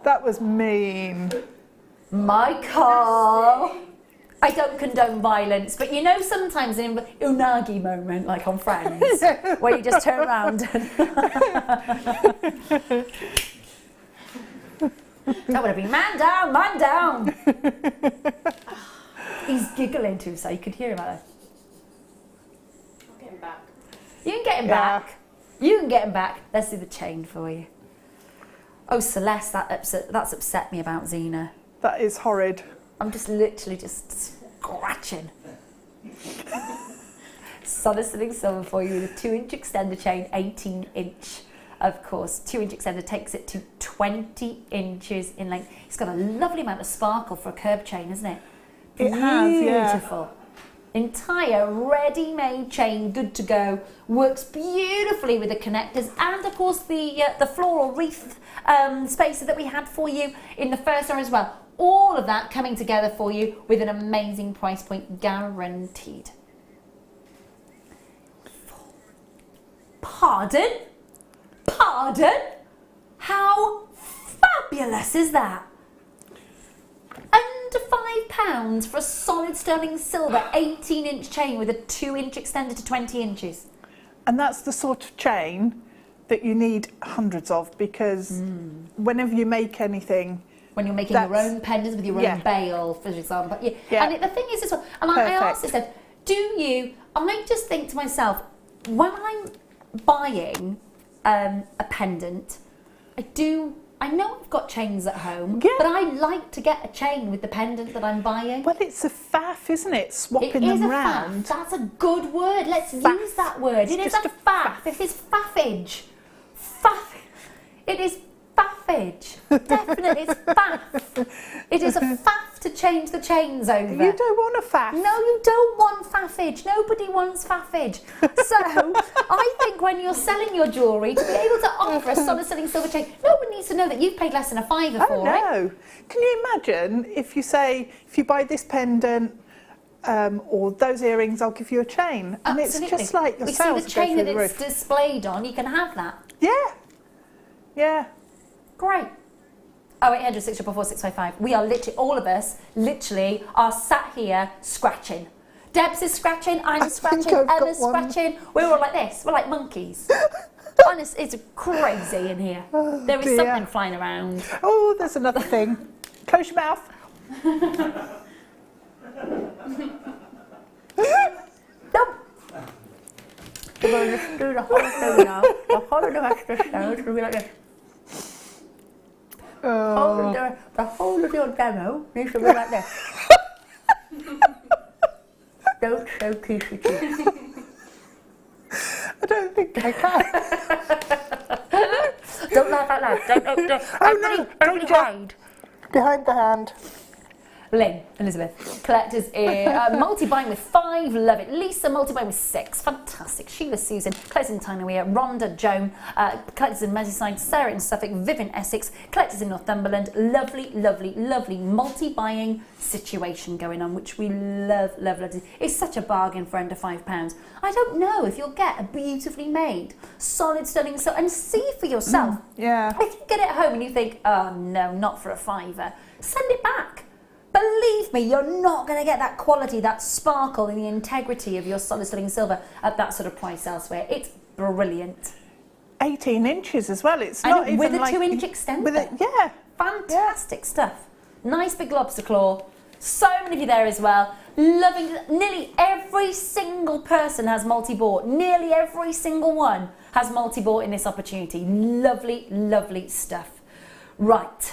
That was mean. Michael! I don't condone violence, but sometimes in an unagi moment, like on Friends, where you just turn around and... That would have been man down, man down! He's giggling too, so you could hear him out there. I'll get him back. You can get him back. You can get him back. Let's do the chain for you. Oh, Celeste, that's upset me about Xena. That is horrid. I'm just literally just scratching. Solid Stunning Silver for you with a 2-inch extender chain, 18-inch. Of course, 2-inch extender takes it to 20 inches in length. It's got a lovely amount of sparkle for a curved chain, isn't it? It has, yeah. Beautiful. Entire ready-made chain, good to go. Works beautifully with the connectors and, of course, the floral wreath spacer that we had for you in the first hour as well. All of that coming together for you with an amazing price point guaranteed. Pardon? Pardon? How fabulous is that? Under £5 for a solid sterling silver 18-inch chain with a 2-inch extender to 20 inches. And that's the sort of chain that you need hundreds of, because whenever you make anything... When you're making your own pendants with your own bail, for example. Yeah. And the thing is as well, and I asked this, I just think to myself, when I'm buying a pendant, I know I've got chains at home, but I like to get a chain with the pendant that I'm buying. Well, it's a faff, isn't it? Swapping them round. It is a faff. That's a good word. Let's use that word. It is a faff. It is faffage. It is faffage. Definitely, it's faff. It is a faff to change the chains over. You don't want a faff. No, you don't want faffage. Nobody wants faffage. So, I think when you're selling your jewellery, to be able to offer a solid selling silver chain, no one needs to know that you've paid less than a £5 for it. No. Can you imagine if you buy this pendant or those earrings, I'll give you a chain. And Absolutely. It's just like your sales see the chain go that through it's displayed on, you can have that. Yeah. Yeah. Great. 0800 644 655. We are literally, all of us, literally are sat here scratching. Debs is scratching, I'm scratching, Emma's scratching. We're all like this. We're like monkeys. Honest, it's crazy in here. There is something flying around. Oh, there's another thing. Close your mouth. Nope. We're going to just do the whole thing now. The whole of the rest of the show is going to be like this. The whole of your demo needs to be like this. Don't show kissy. I don't think I can. Don't laugh out loud. Don't Oh no! Everybody hide. Behind the hand. Lynn, Elizabeth, collectors multi-buying with 5, love it. Lisa, multi-buying with 6, fantastic. Sheila, Susan, collectors in Tyne-Weir, Rhonda, Joan, collectors in Merseyside, Sarah in Suffolk, Vivian, Essex, collectors in Northumberland. Lovely, lovely, lovely multi-buying situation going on, which we love, love, love. It's such a bargain for under £5. I don't know if you'll get a beautifully made, solid, stunning, and see for yourself. Yeah. If you get it home and you think, oh no, not for a £5, send it back. Believe me, you're not going to get that quality, that sparkle and the integrity of your solid sterling silver at that sort of price elsewhere. It's brilliant. 18 inches as well. It's not even with a like 2-inch extent. With it, yeah. Fantastic stuff. Nice big lobster claw. So many of you there as well. Loving. Nearly every single person has multi-bought. Nearly every single one has multi-bought in this opportunity. Lovely, lovely stuff. Right.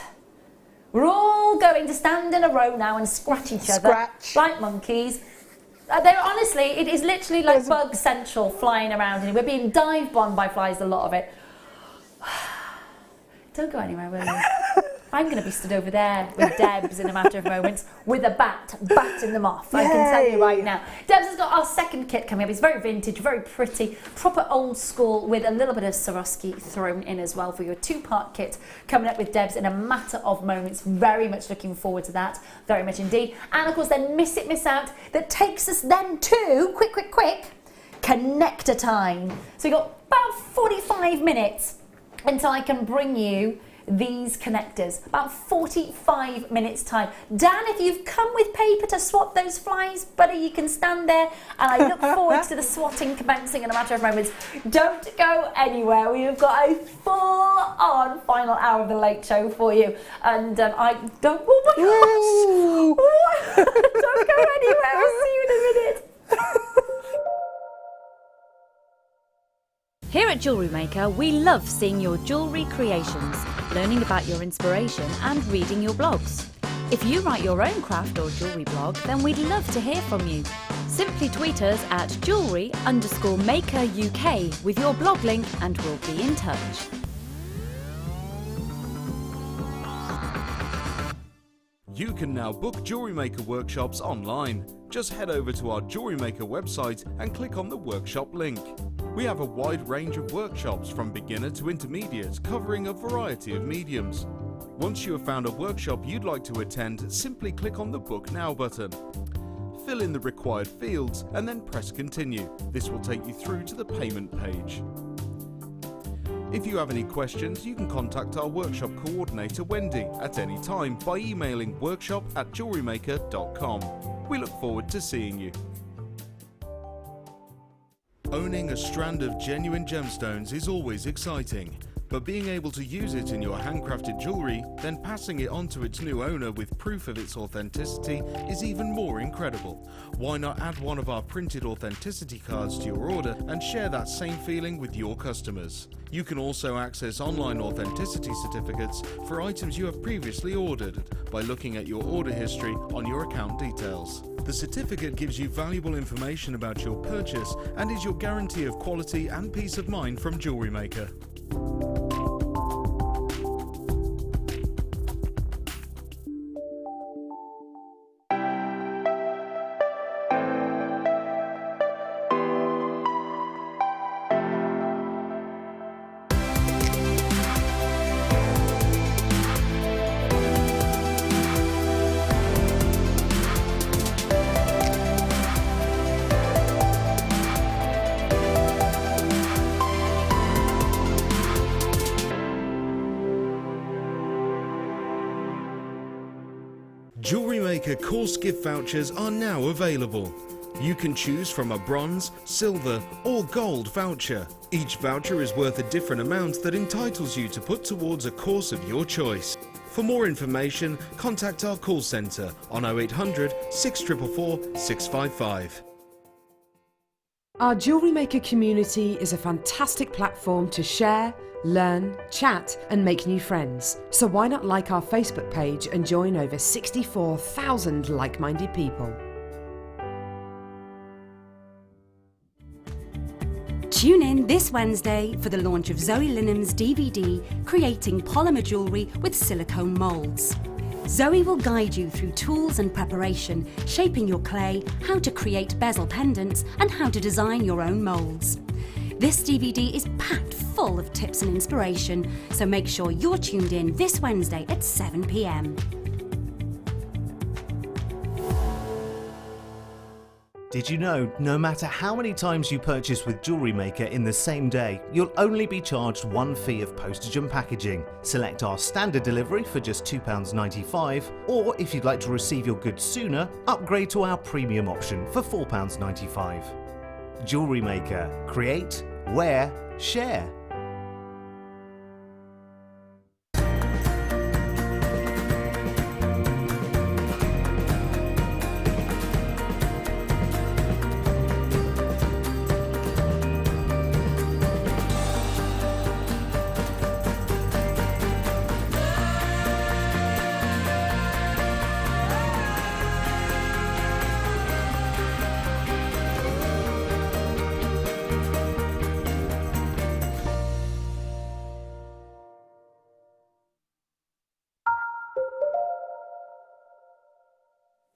We're all going to stand in a row now and scratch each other like monkeys. Honestly, it is literally like bug central flying around, and we're being dive bombed by flies, a lot of it. Don't go anywhere, will you? I'm going to be stood over there with Debs in a matter of moments with a bat, batting them off. Yay. I can tell you right now. Debs has got our second kit coming up. It's very vintage, very pretty, proper old school with a little bit of Swarovski thrown in as well for your 2-part kit coming up with Debs in a matter of moments. Very much looking forward to that, very much indeed. And of course then Miss It, Miss Out, that takes us then to, quick, connector time. So you've got about 45 minutes until I can bring you these connectors. About 45 minutes time. Dan, if you've come with paper to swat those flies, buddy, you can stand there, and I look forward to the swatting commencing in a matter of moments. Don't go anywhere. We've got a full-on final hour of the late show for you, and I don't. Oh my gosh! Don't go anywhere. I'll see you in a minute. Here at Jewellery Maker, we love seeing your jewellery creations, learning about your inspiration and reading your blogs. If you write your own craft or jewellery blog, then we'd love to hear from you. Simply tweet us at jewellery_maker UK with your blog link and we'll be in touch. You can now book Jewellery Maker workshops online. Just head over to our Jewellery Maker website and click on the workshop link. We have a wide range of workshops from beginner to intermediate, covering a variety of mediums. Once you have found a workshop you'd like to attend, simply click on the Book Now button. Fill in the required fields and then press Continue. This will take you through to the payment page. If you have any questions, you can contact our workshop coordinator Wendy at any time by emailing workshop@jewellerymaker.com. We look forward to seeing you. Owning a strand of genuine gemstones is always exciting, but being able to use it in your handcrafted jewellery, then passing it on to its new owner with proof of its authenticity is even more incredible. Why not add one of our printed authenticity cards to your order and share that same feeling with your customers? You can also access online authenticity certificates for items you have previously ordered by looking at your order history on your account details. The certificate gives you valuable information about your purchase and is your guarantee of quality and peace of mind from Jewellery Maker. Jewellery Maker course gift vouchers are now available. You can choose from a bronze, silver or gold voucher. Each voucher is worth a different amount that entitles you to put towards a course of your choice. For more information, contact our call centre on 0800 644 655. Our Jewellery Maker community is a fantastic platform to share, learn, chat and make new friends. So why not like our Facebook page and join over 64,000 like-minded people. Tune in this Wednesday for the launch of Zoe Linham's DVD, Creating Polymer Jewellery with Silicone Moulds. Zoe will guide you through tools and preparation, shaping your clay, how to create bezel pendants, and how to design your own moulds. This DVD is packed full of tips and inspiration, so make sure you're tuned in this Wednesday at 7 p.m. Did you know, no matter how many times you purchase with Jewellery Maker in the same day, you'll only be charged one fee of postage and packaging. Select our standard delivery for just £2.95, or if you'd like to receive your goods sooner, upgrade to our premium option for £4.95. Jewellery Maker. Create, wear, share.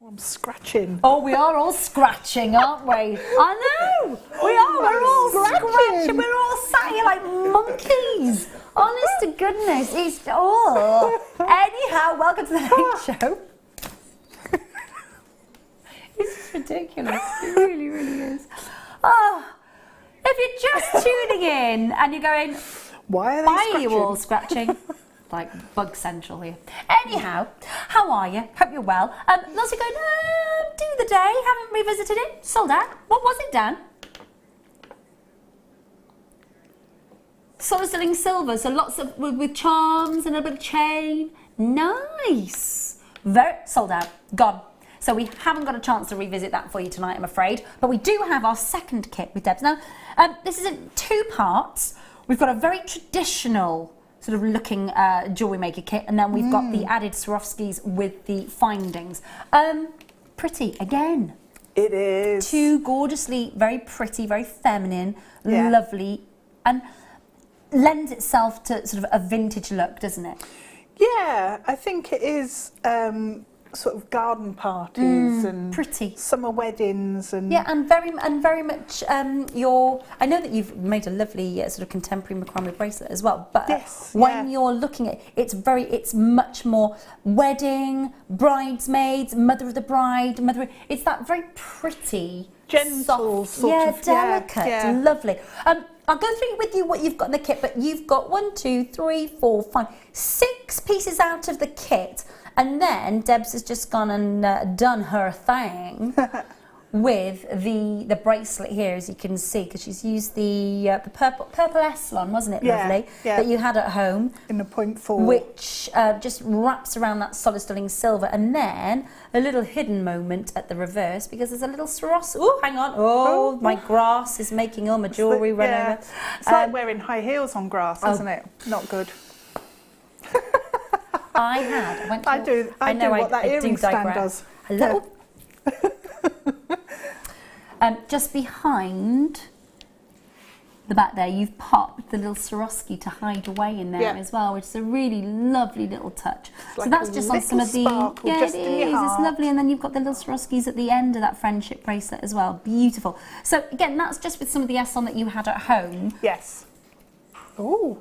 I'm scratching. Oh, we are all scratching, aren't we? I know. We are. We're all scratching. We're all sat here like monkeys. Honest to goodness, it's Anyhow, welcome to the Late Show. It's ridiculous. It really, really is. Oh, if you're just tuning in and you're going, why are you all scratching? Like Bug Central here. Anyhow, how are you? Hope you're well. Lots of going, do the day, haven't revisited it, sold out. What was it, Dan? Solid sterling silver, so lots of, with charms and a bit of chain. Nice. Very, sold out, gone. So we haven't got a chance to revisit that for you tonight, I'm afraid. But we do have our second kit with Debs. Now, this is in 2 parts. We've got a very traditional sort of looking Jewellery Maker kit, and then we've got the added Swarovskis with the findings. Pretty, again. It is. 2 gorgeously, very pretty, very feminine, lovely, and lends itself to sort of a vintage look, doesn't it? Yeah, I think it is sort of garden parties and pretty summer weddings and and very much I know that you've made a lovely sort of contemporary macrame bracelet as well, but when you're looking at it's much more wedding, bridesmaids, mother of the bride, it's that very pretty, gentle, soft, delicate, lovely. I'll go through with you what you've got in the kit, but you've got 1, 2, 3, 4, 5, 6 pieces out of the kit. And then Debs has just gone and done her thing with the bracelet here, as you can see, because she's used the purple Eslon, wasn't it, lovely, that you had at home. In a 0.4. Which just wraps around that solid sterling silver. And then a little hidden moment at the reverse, because there's a little Swarovski. Oh, hang on. Oh, my grass is making all my jewellery run over. It's like wearing high heels on grass, isn't it? Not good. I do what that earring stand does. Hello. Just behind the back there, you've popped the little Swarovski to hide away in there as well, which is a really lovely little touch. Like so that's just on some of the just it is. It's lovely, and then you've got the little Swarovskis at the end of that friendship bracelet as well. Beautiful. So again, that's just with some of the Eslon that you had at home. Yes. Oh.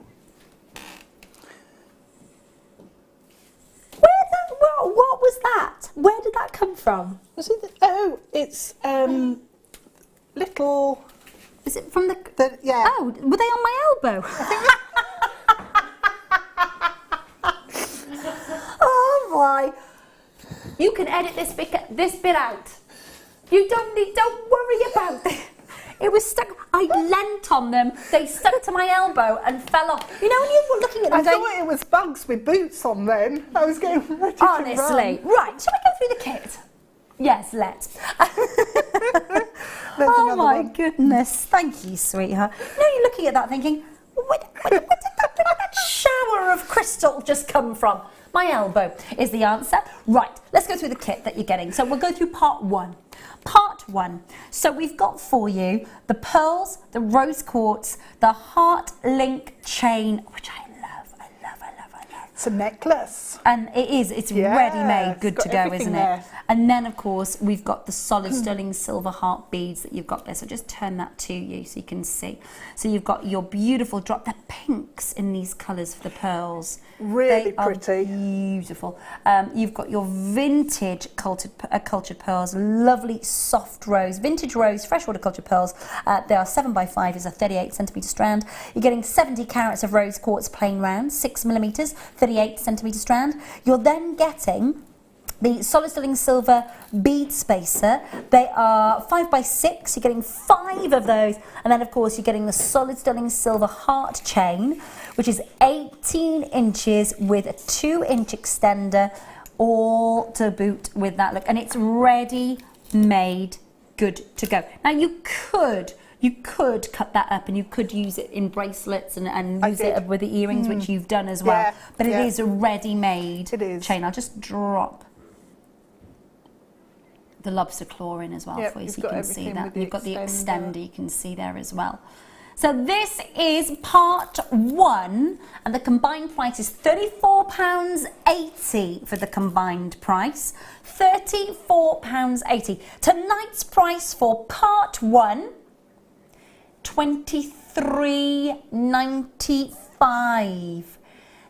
What was that? Where did that come from? Was it? It's little. Is it from the? Yeah. Oh, were they on my elbow? Oh my! You can edit this bit out. You don't worry about it. It was stuck. I leant on them. They stuck to my elbow and fell off. You know when you were looking at them, I thought it was bugs with boots on. Then I was getting ready to run. Honestly, right? Shall we go through the kit? Yes, let's. Oh my goodness! Thank you, sweetheart. You know, you're looking at that thinking, where did that shower of crystal just come from? My elbow is the answer. Right, let's go through the kit that you're getting. So we'll go through part 1. Part 1. So we've got for you the pearls, the rose quartz, the heart link chain, which I love. It's a necklace. And it is, it's ready-made, good to go, isn't there. it? And then, of course, we've got the solid sterling silver heart beads that you've got there. So just turn that to you so you can see. So you've got your beautiful drop, the pinks in these colours for the pearls. Really pretty. Beautiful. You've got your vintage cultured pearls, lovely soft rose, vintage rose, freshwater cultured pearls. They are 7x5, is a 38 centimetre strand. You're getting 70 carats of rose quartz plain round, 6mm, 38 centimetre strand. You're then getting the solid sterling silver bead spacer. They are 5x6, you're getting 5 of those. And then of course you're getting the solid sterling silver heart chain, which is 18 inches with a 2-inch extender, all to boot with that look. And it's ready made, good to go. Now you could cut that up and you could use it in bracelets and use it with the earrings, which you've done as well. Yeah, but it is a ready-made chain. I'll just drop the lobster claw in as well for you, so you can see that. You've got the extender, you can see there as well. So this is part 1, and the combined price is £34.80 for the combined price. £34.80. Tonight's price for part 1, $23.95.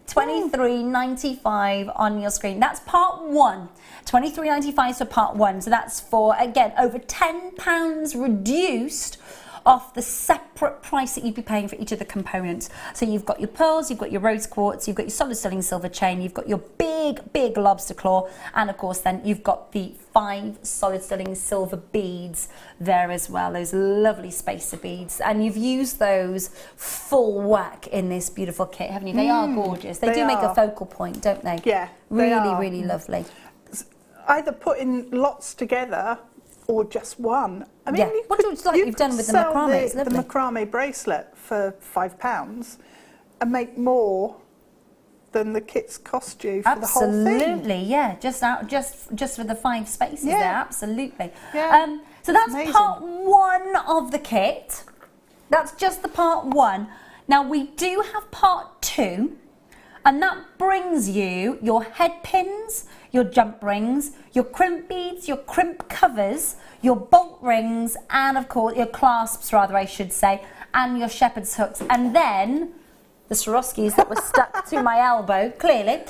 $23.95 on your screen. That's part 1. $23.95 for part 1. So that's for, again, over £10 reduced off the separate price that you'd be paying for each of the components. So you've got your pearls, you've got your rose quartz, you've got your solid sterling silver chain, you've got your big lobster claw, and of course then you've got the 5 solid sterling silver beads there as well, those lovely spacer beads. And you've used those full whack in this beautiful kit, haven't you? They are gorgeous. They do make a focal point, don't they? Yeah, really lovely. Either putting lots together or just one. I mean, you've done with the macrame. It's lovely. The macrame bracelet for £5 and make more than the kits cost you for the whole thing. Absolutely, yeah. Just for the 5 spaces there, absolutely. Yeah. So that's amazing. Part 1 of the kit. That's just the part 1. Now we do have part 2, and that brings you your head pins, your jump rings, your crimp beads, your crimp covers, your bolt rings, and of course your clasps, rather I should say, and your shepherd's hooks, and then the Swarovskis that were stuck to my elbow, clearly.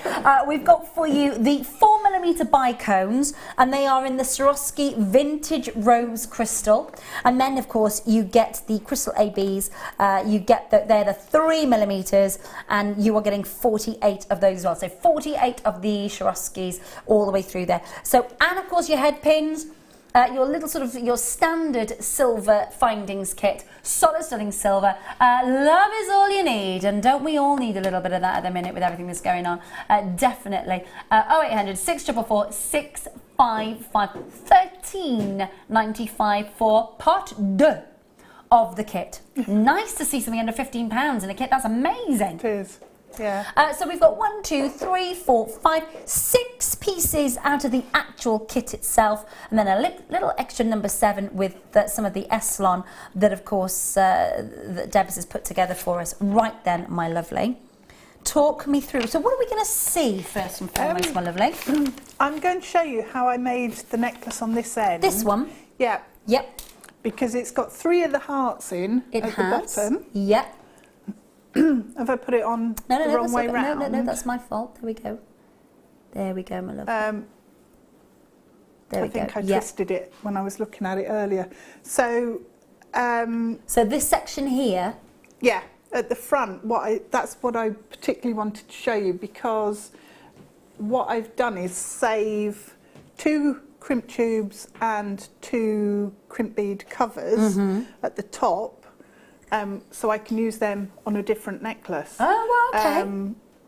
We've got for you the 4mm bicones, and they are in the Swarovski Vintage Rose Crystal. And then, of course, you get the crystal ABs. You get they're the 3mm, and you are getting 48 of those as well. So 48 of the Swarovskis all the way through there. So, and of course, your head pins. Your little your standard silver findings kit, solid sterling silver. Love is all you need, and don't we all need a little bit of that at the minute with everything that's going on? Definitely. 0800 644 655 13.95 for part 2 of the kit. Nice to see something under £15 in a kit. That's amazing. It is. Yeah. So we've got 1, 2, 3, 4, 5, 6 pieces out of the actual kit itself, and then a little extra number 7 with some of the Eslon that, of course, that Debs has put together for us. Right then, my lovely. Talk me through. So what are we going to see first and foremost, my lovely? I'm going to show you how I made the necklace on this end. This one? Yeah. Yep. Because it's got 3 of the hearts in at the bottom. Yep. Have I put it on the wrong way round? No, that's my fault. There we go. There we go, my love. I think I twisted it when I was looking at it earlier. So, so this section here. Yeah, at the front. That's what I particularly wanted to show you, because what I've done is save 2 crimp tubes and 2 crimp bead covers at the top. So I can use them on a different necklace. Oh, well, okay.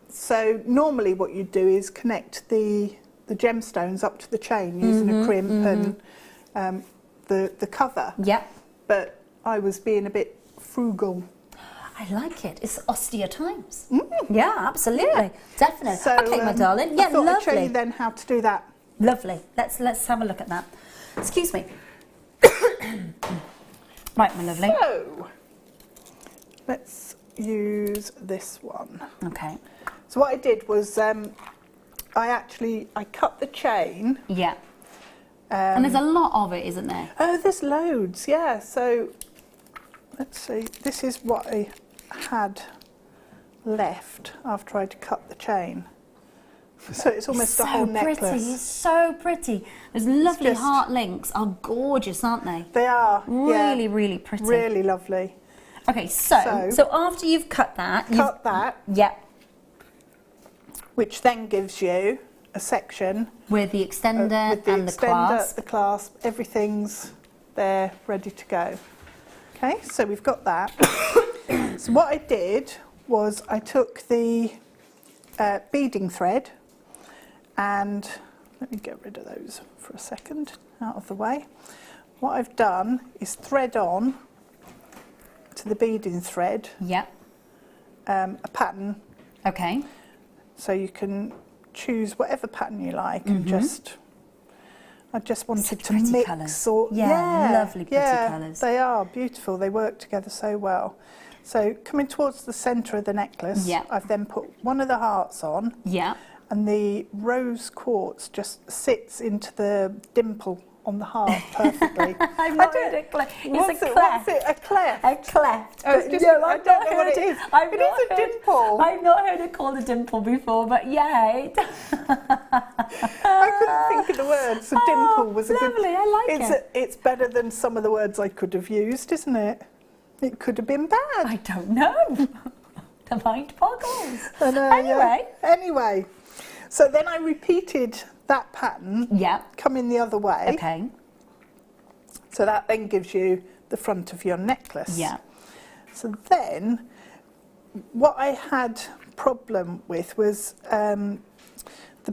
So normally what you do is connect the gemstones up to the chain using a crimp and the cover. Yeah. But I was being a bit frugal. I like it. It's austere times. Yeah, absolutely. Definitely. So, okay, my darling. Yeah, I thought lovely. I'd show you then how to do that. Lovely. Let's have a look at that. Excuse me. Right, my lovely. So, let's use this one. Okay. So what I did was I cut the chain. Yeah. And there's a lot of it, isn't there? Oh, there's loads, yeah. So let's see, this is what I had left after I'd cut the chain. So it's almost a whole necklace. It's so pretty. Those lovely heart links are gorgeous, aren't they? They are. Really, really pretty. Really lovely. Okay, so after you've cut that... Yep. Which then gives you a section... With the extender and the clasp. The clasp, everything's there, ready to go. Okay, so we've got that. So what I did was I took the beading thread, and let me get rid of those for a second, out of the way. What I've done is thread on to the beading thread a pattern. Okay. So you can choose whatever pattern you like and I just wanted to mix colours. Lovely pretty colours. They are beautiful, they work together so well. So coming towards the centre of the necklace, I've then put one of the hearts on, and the rose quartz just sits into the dimple on the heart perfectly. I've not heard it. It's a cleft. What's it? A cleft? A cleft. Oh, I don't know what it is. It is a dimple. I've not heard it called a dimple before, but yeah. I couldn't think of the words. A dimple was a lovely. I like it. It's better than some of the words I could have used, isn't it? It could have been bad. I don't know. The mind boggles. I know, Anyway, so then I repeated that pattern, coming the other way. Okay. So that then gives you the front of your necklace. Yeah. So then, what I had problem with was the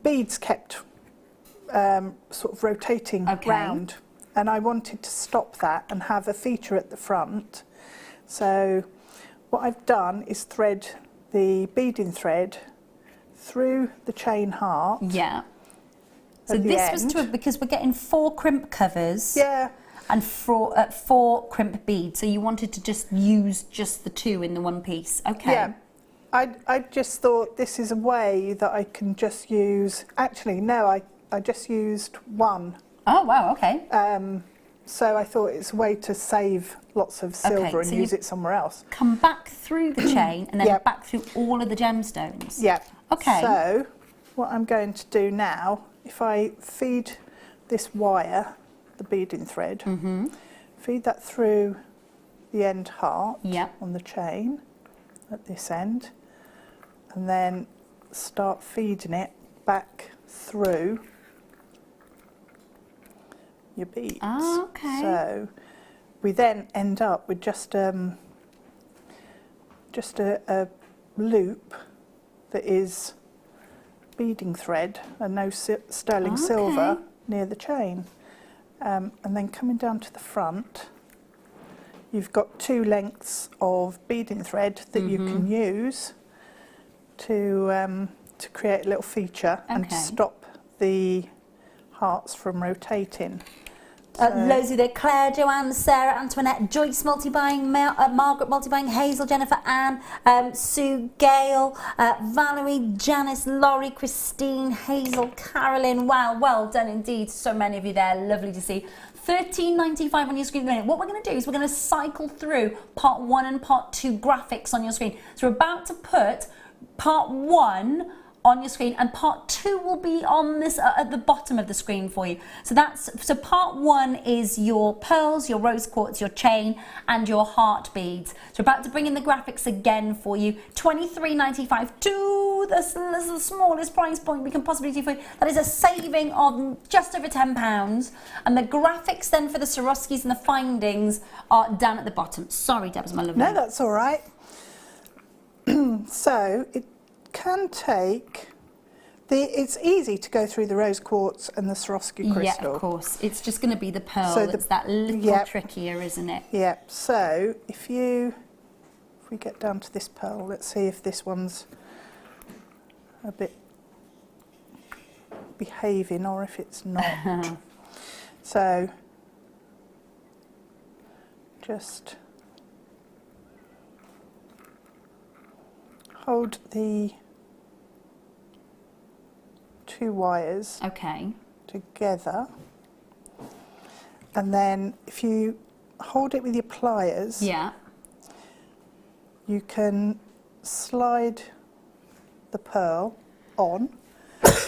beads kept sort of rotating round, and I wanted to stop that and have a feature at the front. So what I've done is thread the beading thread through the chain heart. Yeah. So this was because we're getting 4 crimp covers. Yeah. And 4 crimp beads. So you wanted to just use just the 2 in the one piece. Okay. Yeah. I just thought this is a way that I can just use. Actually, no, I just used 1. Oh wow. Okay. So I thought it's a way to save lots of silver and use it somewhere else. Come back through the chain and then back through all of the gemstones. Yeah. Okay. So what I'm going to do now, if I feed this wire, the beading thread, feed that through the end heart on the chain at this end, and then start feeding it back through your beads. Oh, okay. So we then end up with just a loop that is beading thread and no sterling silver near the chain. And then coming down to the front, you've got 2 lengths of beading thread that you can use to create a little feature and to stop the hearts from rotating. Loads of there: Claire, Joanne, Sarah, Antoinette, Joyce multi-buying, Margaret multi-buying, Hazel, Jennifer, Anne, Sue, Gail, Valerie, Janice, Laurie, Christine, Hazel, Carolyn. Wow, well done indeed. So many of you there. Lovely to see. $13.95 on your screen. What we're going to do is we're going to cycle through part 1 and part 2 graphics on your screen. So we're about to put part 1 on your screen, and part 2 will be on this at the bottom of the screen for you. So part 1 is your pearls, your rose quartz, your chain, and your heart beads. So we're about to bring in the graphics again for you. $23.95 to the smallest price point we can possibly do for you. That is a saving of just over £10. And the graphics then for the Swarovskis and the findings are down at the bottom. Sorry, Debs, my lovely. No, that's all right. So it can take it's easy to go through the rose quartz and the Swarovski crystal. Yeah, of course. It's just going to be the pearl that's that little trickier, isn't it? Yeah. So if we get down to this pearl, let's see if this one's a bit behaving or if it's not. So just hold the 2 wires Okay. together, and then if you hold it with your pliers, Yeah. you can slide the pearl on.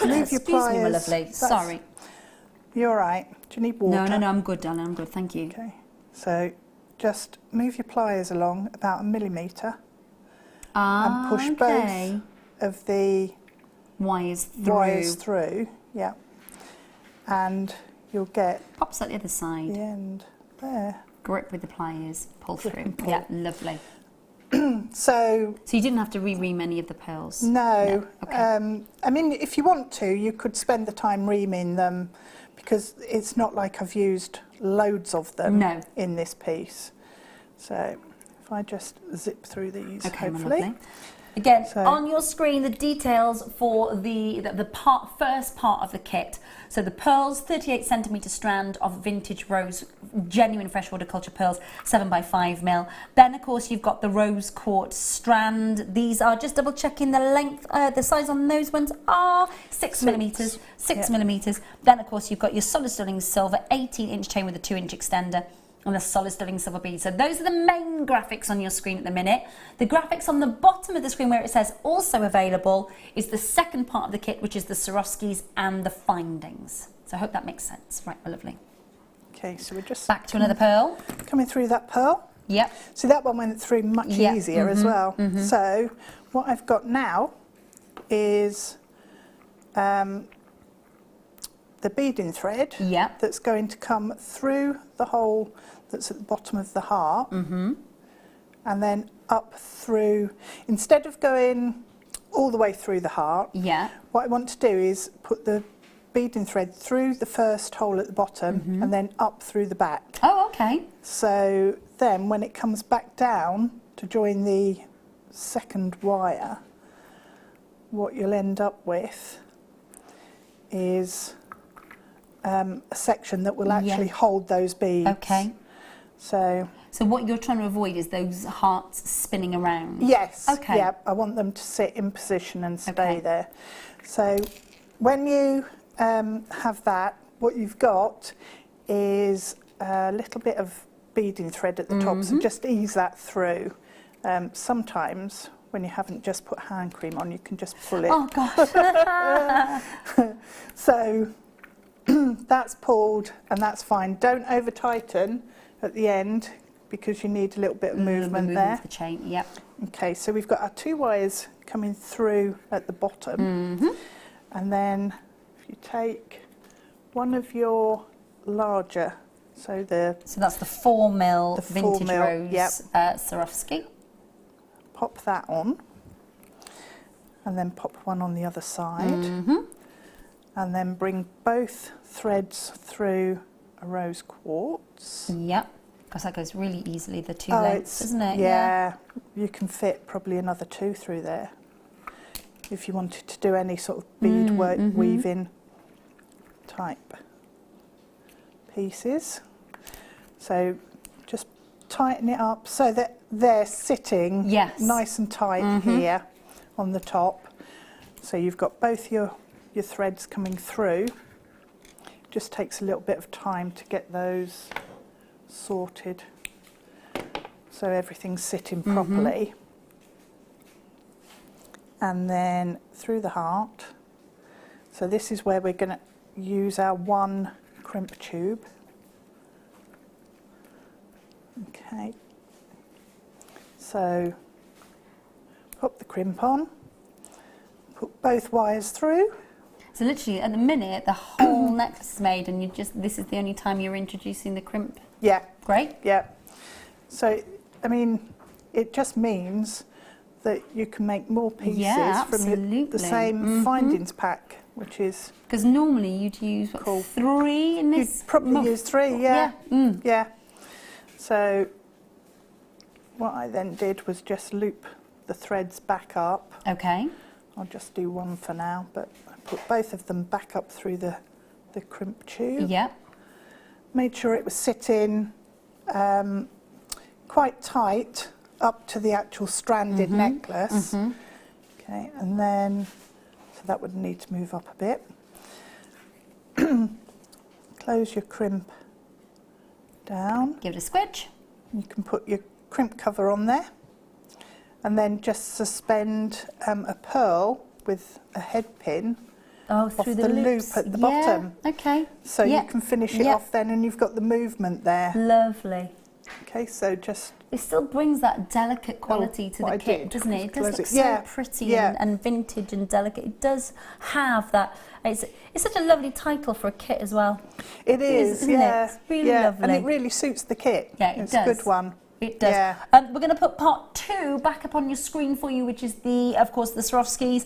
Move your Excuse pliers. me, my lovely. Sorry. You're all right. Do you need water? No, I'm good, darling. I'm good. Thank you. Okay. So just move your pliers along about 1 millimetre and push both of the wires through. wires through. Yeah. And you'll get Pops at the other side. the end there. Grip with the pliers. Pull Grip through. and pull. Yeah, lovely. So So you didn't have to ream any of the pearls? no. Okay. I mean, if you want to, you could spend the time reaming them, because it's not like I've used loads of them No. in this piece. So if I just zip through these, Okay, my hopefully. lovely. Again, So- on your screen, the details for the first part of the kit. So the pearls, 38 centimetre strand of vintage rose, genuine fresh horticulture pearls, 7x5mm. Then, of course, you've got the rose quartz strand. These are, just double checking the length, the size on those ones are 6 millimetres. 6 millimetres. Then, of course, you've got your solid sterling silver, 18-inch chain with a 2-inch extender, and a solid sterling silver bead. So those are the main graphics on your screen at the minute. The graphics on the bottom of the screen where it says also available is the second part of the kit, which is the Swarovskis and the findings. So I hope that makes sense. Right, my lovely. Okay, so we're just Back to another pearl. coming through that pearl. Yep. See, that one went through much Yeah, easier as well. So what I've got now is the beading thread Yeah. that's going to come through the hole that's at the bottom of the heart, and then up through. Instead of going all the way through the heart, Yeah. what I want to do is put the beading thread through the first hole at the bottom and then up through the back. Oh, okay. So then when it comes back down to join the second wire, what you'll end up with is a section that will actually hold those beads. Okay. So So what you're trying to avoid is those hearts spinning around. yes, Okay. yeah, I want them to sit in position and stay Okay. there. So when you have that, what you've got is a little bit of beading thread at the top, so just ease that through. Sometimes when you haven't just put hand cream on, you can just pull it. Oh, gosh. So that's pulled and that's fine. Don't over tighten at the end because you need a little bit of movement there. The chain, yep. Okay, so we've got our 2 wires coming through at the bottom, and then if you take one of your larger, so that's the 4mm The vintage 4mm, rose yep. Swarovski. pop that on, and then pop one on the other side, and then bring both threads through a rose quartz. Yep. Because that goes really easily, the two lengths, doesn't it? Yeah, you can fit probably another 2 through there if you wanted to do any sort of bead work, weaving type pieces. So just tighten it up so that they're sitting nice and tight here on the top. So you've got both your threads coming through. Just takes a little bit of time to get those sorted so everything's sitting properly. And then through the heart. So this is where we're going to use our 1 crimp tube. Okay. So pop the crimp on, put both wires through. So literally, at the minute, the whole necklace is made, and this is the only time you're introducing the crimp. Yeah. Great. Yeah. So, I mean, it just means that you can make more pieces from the same findings pack, which is... Because normally you'd use, cool. 3 in this? You'd probably use 3, yeah. Yeah. So, what I then did was just loop the threads back up. Okay. I'll just do 1 for now, but I put both of them back up through the crimp tube. Yeah. Made sure it was sitting quite tight up to the actual stranded necklace. Okay, and then, so that would need to move up a bit. close your crimp down. Give it a squidge. You can put your crimp cover on there and then just suspend a pearl with a head pin off through the loop loops. at the bottom. Okay. So you can finish it off then, and you've got the movement there. Lovely. Okay, so just... It still brings that delicate quality to the kit, doesn't it? It does look so pretty and vintage and delicate. It does have that. It's such a lovely title for a kit as well. It is, isn't it? It's really lovely. And it really suits the kit. Yeah, it it's does. a good one. It does. Yeah. We're going to put part 2 back up on your screen for you, which is of course, the Swarovskis,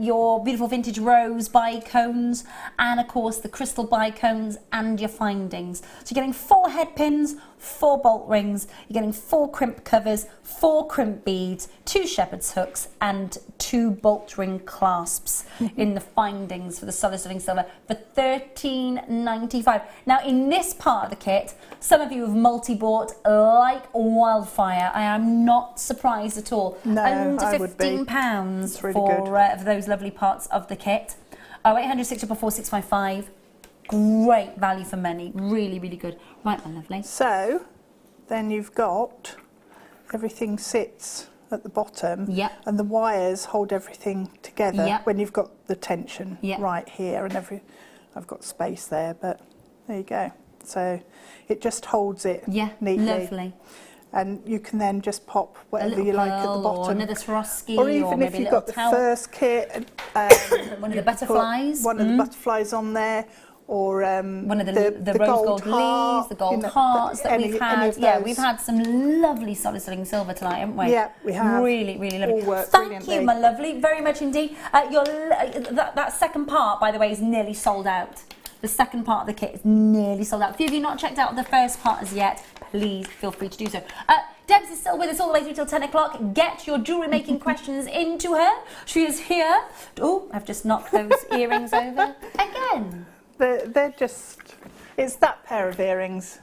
your beautiful vintage rose bicones, and of course the crystal bicones and your findings. So you're getting 4 head pins, 4 bolt rings, you're getting 4 crimp covers, 4 crimp beads, 2 shepherd's hooks, and 2 bolt ring clasps in the findings for the solid sterling silver for $13.95. Now, in this part of the kit, some of you have multi-bought like wildfire. I am not surprised at all. No, under I would be. £15 really for those lovely parts of the kit. 0800 4655. Great value for money. Really, really good. Right, my lovely. So then you've got everything sits at the bottom, and the wires hold everything together when you've got the tension right here, and I've got space there, but there you go. So it just holds it neatly. Lovely. And you can then just pop whatever you like at the bottom. Or another Swarovski, or even if you've got the first kit, one of the butterflies. One of the butterflies on there. Or one of the rose gold leaves, the gold hearts that we've had. Yeah, we've had some lovely solid sterling silver tonight, haven't we? Yeah, we have. Really, really lovely. All worked Thank you, my lovely, very much indeed. That second part, by the way, is nearly sold out. The second part of the kit is nearly sold out. If you have not checked out the first part as yet, please feel free to do so. Debs is still with us all the way through till 10 o'clock. Get your jewellery making questions into her. She is here. Oh, I've just knocked those earrings over again. They're just, it's that pair of earrings.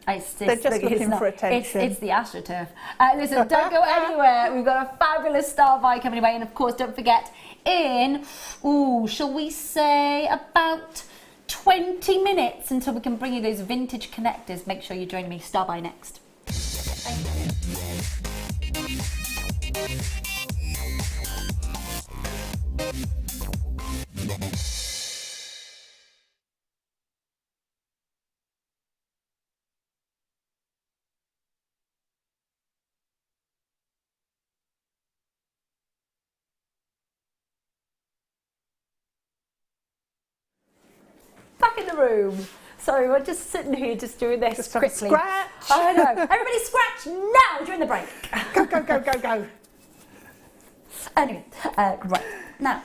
They're just looking for attention. It's the AstroTurf. Listen, don't go anywhere. We've got a fabulous star buy coming away. And of course, don't forget, shall we say about 20 minutes until we can bring you those vintage connectors. Make sure you join me. Star buy next. Thank you. Back in the room. Sorry, we're just sitting here just doing this just quickly. Scratch. I know. Everybody scratch now during the break. Go, go, go, go, go. Anyway, right. Now,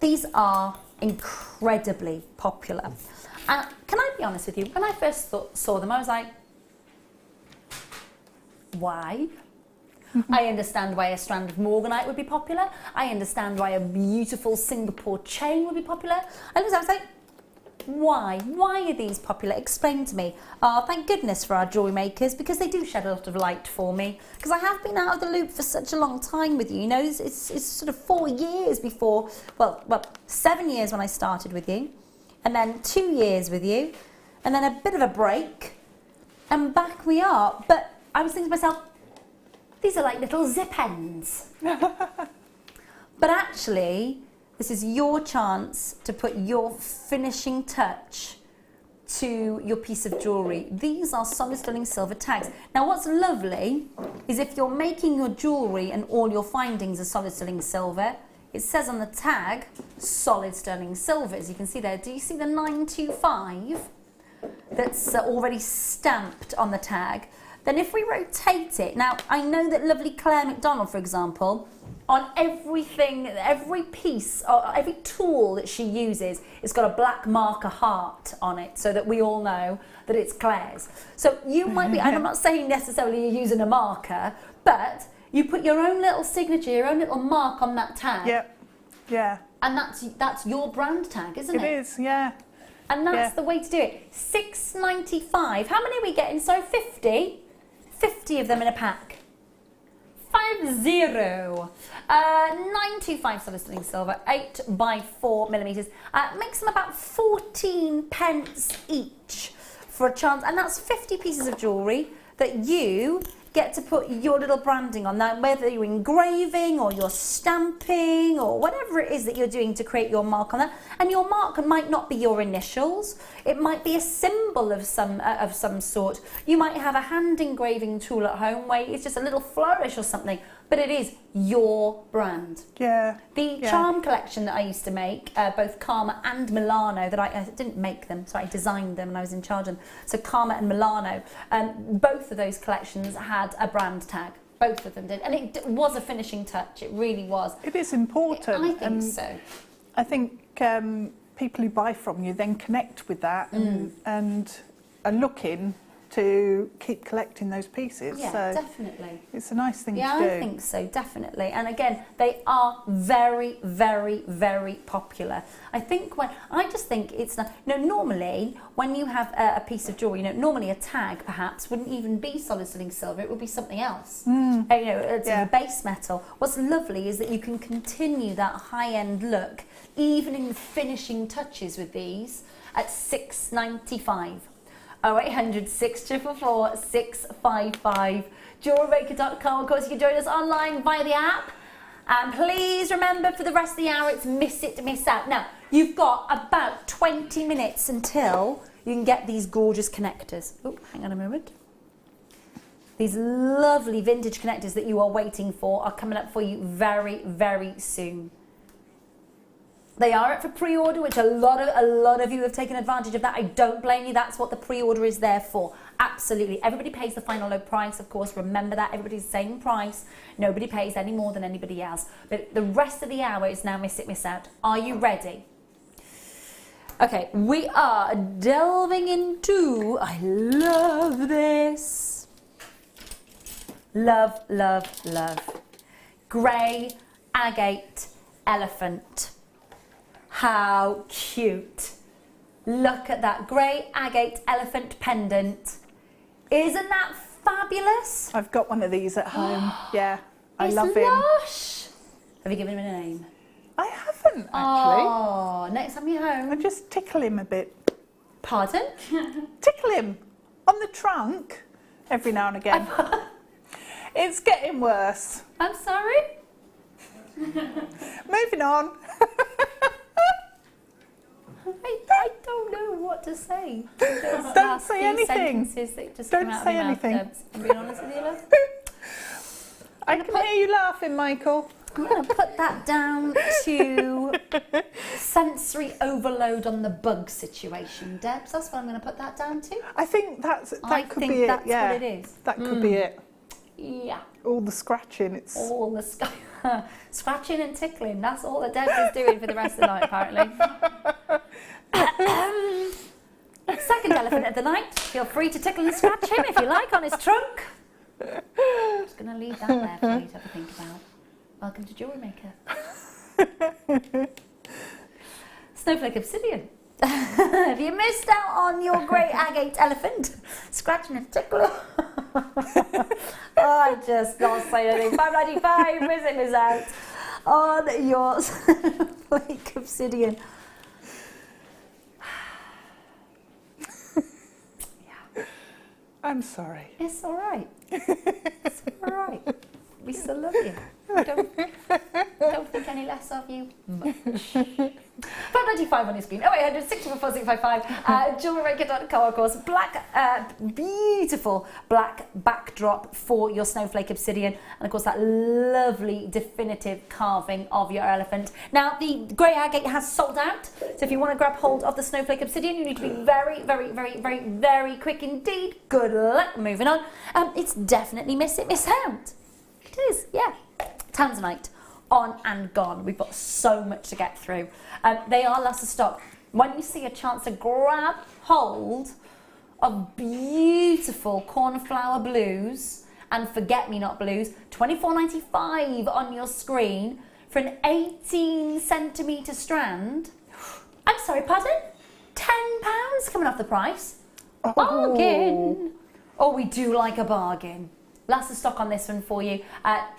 these are incredibly popular. And can I be honest with you? When I first saw them, I was like, why? I understand why a strand of morganite would be popular. I understand why a beautiful Singapore chain would be popular. I was like, why? Why are these popular? Explain to me. Thank goodness for our jewellery makers, because they do shed a lot of light for me. Because I have been out of the loop for such a long time with you. You know, it's sort of 4 years before, well, 7 years when I started with you, and then 2 years with you, and then a bit of a break, and back we are. But I was thinking to myself, these are like little zip ends. But actually, this is your chance to put your finishing touch to your piece of jewellery. These are solid sterling silver tags. Now, what's lovely is if you're making your jewellery and all your findings are solid sterling silver, it says on the tag, solid sterling silver. As you can see there, do you see the 925 that's already stamped on the tag? Then if we rotate it, now I know that lovely Claire Macdonald, for example, on everything, every piece, or every tool that she uses, it's got a black marker heart on it, so that we all know that it's Claire's. So you might be, and I'm not saying necessarily you're using a marker, but you put your own little signature, your own little mark on that tag. Yep, yeah. And that's your brand tag, isn't it? It is, yeah. And that's the way to do it. $6.95. How many are we getting? So 50? 50 of them in a pack. 925 solid sterling silver, 8x4mm. Makes them about 14 pence each for a chance, and that's 50 pieces of jewellery that you get to put your little branding on. Now, whether you're engraving or you're stamping or whatever it is that you're doing to create your mark on that, and your mark might not be your initials, it might be a symbol of some sort. You might have a hand engraving tool at home where it's just a little flourish or something, but it is your brand. Yeah. The charm collection that I used to make, both Karma and Milano, that I didn't make them, so I designed them and I was in charge of them. So Karma and Milano, both of those collections had a brand tag. Both of them did. And it was a finishing touch, it really was. It is important. I think so. I think people who buy from you then connect with that and are looking to keep collecting those pieces. Yeah, so definitely. It's a nice thing to do. Yeah, I think so, definitely. And again, they are very, very, very popular. I just think it's not, normally when you have a piece of jewellery, normally a tag perhaps wouldn't even be solid sterling silver, it would be something else. It's a base metal. What's lovely is that you can continue that high-end look, even in the finishing touches with these, at £6.95. 0800 644 655. JewelleryMaker.com. Of course, you can join us online via the app. And please remember, for the rest of the hour, it's miss it, miss out. Now, you've got about 20 minutes until you can get these gorgeous connectors. Oh, hang on a moment. These lovely vintage connectors that you are waiting for are coming up for you very, very soon. They are up for pre-order, which a lot of you have taken advantage of that. I don't blame you. That's what the pre-order is there for. Absolutely. Everybody pays the final low price, of course. Remember that. Everybody's the same price. Nobody pays any more than anybody else. But the rest of the hour is now miss it, miss out. Are you ready? Okay, we are delving into, I love this. Love, love, love. Grey agate elephant. How cute. Look at that grey agate elephant pendant. Isn't that fabulous? I've got one of these at home. Yeah, I love It's him. lush. Have you given him a name? I haven't, actually. Oh, next time you're home. I just tickle him a bit. Pardon? Tickle him on the trunk every now and again. It's getting worse. I'm sorry? Moving on. I don't know what to say. Don't say anything. That just Don't came out say of my mouth, anything. Debs. I'm being honest with you, love. I can hear you laughing, Michael. I'm going to put that down to sensory overload on the bug situation, Debs. That's what I'm going to put that down to. I think that could be it. That's Yeah, what it is. that could be it. Yeah. All the scratching. It's All the scratching and tickling. That's all that Debs is doing for the rest of the night, apparently. Second elephant of the night. Feel free to tickle and scratch him if you like on his trunk. I'm just going to leave that there for you to have a think about. Welcome to Jewellery Maker. Snowflake obsidian. Have you missed out on your grey agate elephant? Scratching and tickle. I just not say anything. £5.95, miss it, miss out on your Snowflake obsidian. I'm sorry. It's all right. It's all right. We still love you. Don't think any less of you. Much. £5.95 on your screen. 0800 644 655. JewelleryMaker.com, of course. Beautiful black backdrop for your snowflake obsidian, and of course that lovely definitive carving of your elephant. Now the grey agate has sold out, so if you want to grab hold of the snowflake obsidian, you need to be very, very, very, very, very quick indeed. Good luck. Moving on. It's definitely miss it, miss out. It is, yeah. Tanzanite, on and gone. We've got so much to get through. They are last of stock. When you see a chance to grab hold of beautiful cornflower blues and forget-me-not blues, $24.95 on your screen for an 18cm strand. I'm sorry, pardon? £10 coming off the price. Bargain. Oh, we do like a bargain. Lots of stock on this one for you.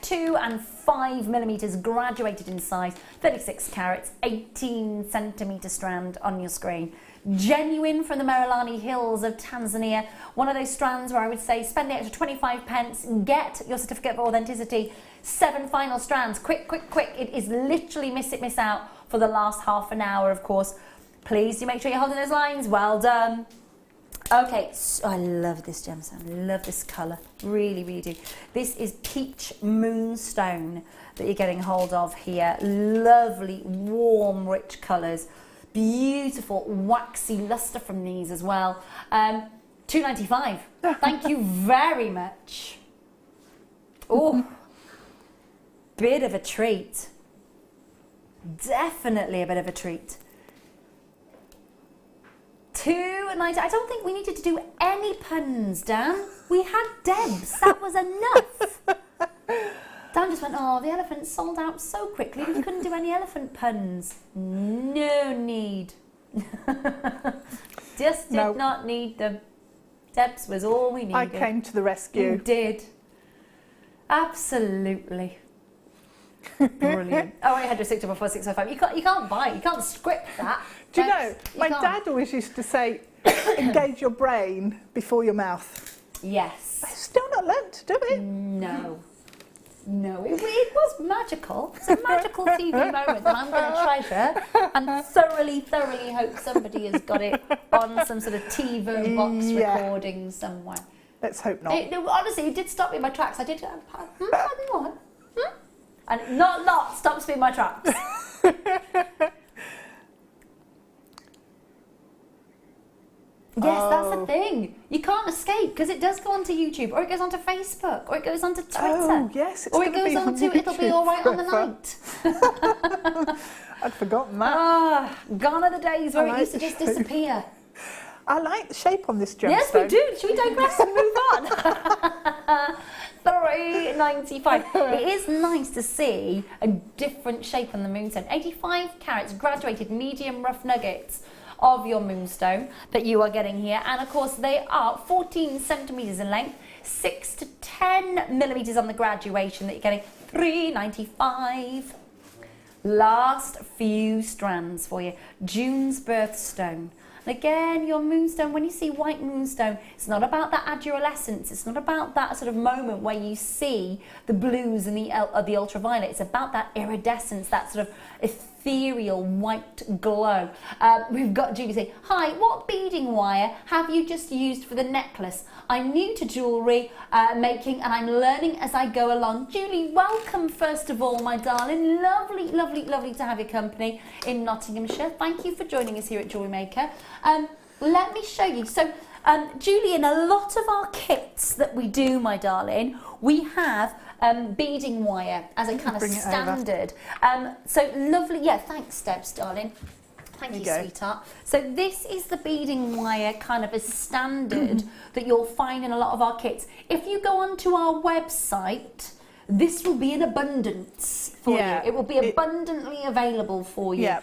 2 and 5 millimeters graduated in size, 36 carats, 18 centimeter strand on your screen. Genuine from the Merelani Hills of Tanzania. One of those strands where I would say spend the extra 25 pence, get your certificate of authenticity. 7 final strands. Quick, quick, quick. It is literally miss it, miss out for the last half an hour, of course. Please do make sure you're holding those lines. Well done. Okay, so I love this gemstone. Love this colour. Really, really do. This is Peach Moonstone that you're getting hold of here. Lovely, warm, rich colours. Beautiful, waxy lustre from these as well. $2.95. Thank you very much. Oh, bit of a treat. Definitely a bit of a treat. $2.90. I don't think we needed to do any puns, Dan. We had Debs. That was enough. Dan just went, oh, the elephant sold out so quickly we couldn't do any elephant puns. No need. Just did not need them. Debs was all we needed. I came to the rescue. You did. Absolutely. Brilliant. Oh, 800 644 you can't buy it. You can't script that. Do you know, my dad always used to say, engage your brain before your mouth. Yes. I've still not learnt to do it. No. No, it was magical. It's a magical TV moment that I'm going to treasure and thoroughly hope somebody has got it on some sort of TiVo box recording somewhere. Let's hope not. Honestly, it did stop me in my tracks. I did. What? And not a lot stops me in my tracks. Yes, that's the thing. You can't escape because it does go onto YouTube, or it goes onto Facebook, or it goes onto Twitter. Oh, yes, it's or it goes onto It'll Be All Right on the Night. I'd forgotten that. Gone are the days where it used to just disappear. I like the shape on this gemstone. Yes, we do. Should we digress and move on? $3.95. It is nice to see a different shape on the moonstone. 85 carats graduated medium rough nuggets of your moonstone that you are getting here, and of course they are 14 centimeters in length, 6 to 10 millimeters on the graduation that you're getting. $3.95. Last few strands for you. June's birthstone. And again, your moonstone, when you see white moonstone, it's not about that adolescence. It's not about that sort of moment where you see the blues and the ultraviolet. It's about that iridescence, that sort of ethereal white glow. We've got Julie saying, hi, what beading wire have you just used for the necklace? I'm new to jewellery making and I'm learning as I go along. Julie, welcome first of all, my darling. Lovely, lovely, lovely to have your company in Nottinghamshire. Thank you for joining us here at Jewellery Maker. Let me show you. So, Julie, in a lot of our kits that we do, my darling, we have beading wire as a kind of standard. So lovely. Yeah, thanks, Debs, darling. Thank you, sweetheart. So this is the beading wire kind of a standard that you'll find in a lot of our kits. If you go onto our website, this will be in abundance for you. It will be abundantly available for you. Yeah.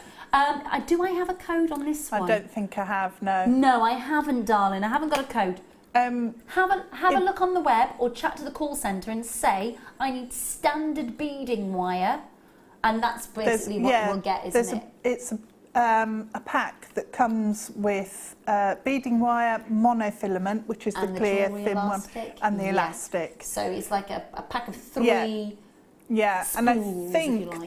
Do I have a code on this one? I don't think I have, no. No, I haven't, darling. I haven't got a code. Have a look on the web or chat to the call centre and say, I need standard beading wire. And that's basically what we'll get, isn't it? It's a pack that comes with beading wire, monofilament, which is the clear, thin one, and the elastic. So it's like a pack of 3... Yeah, spools, and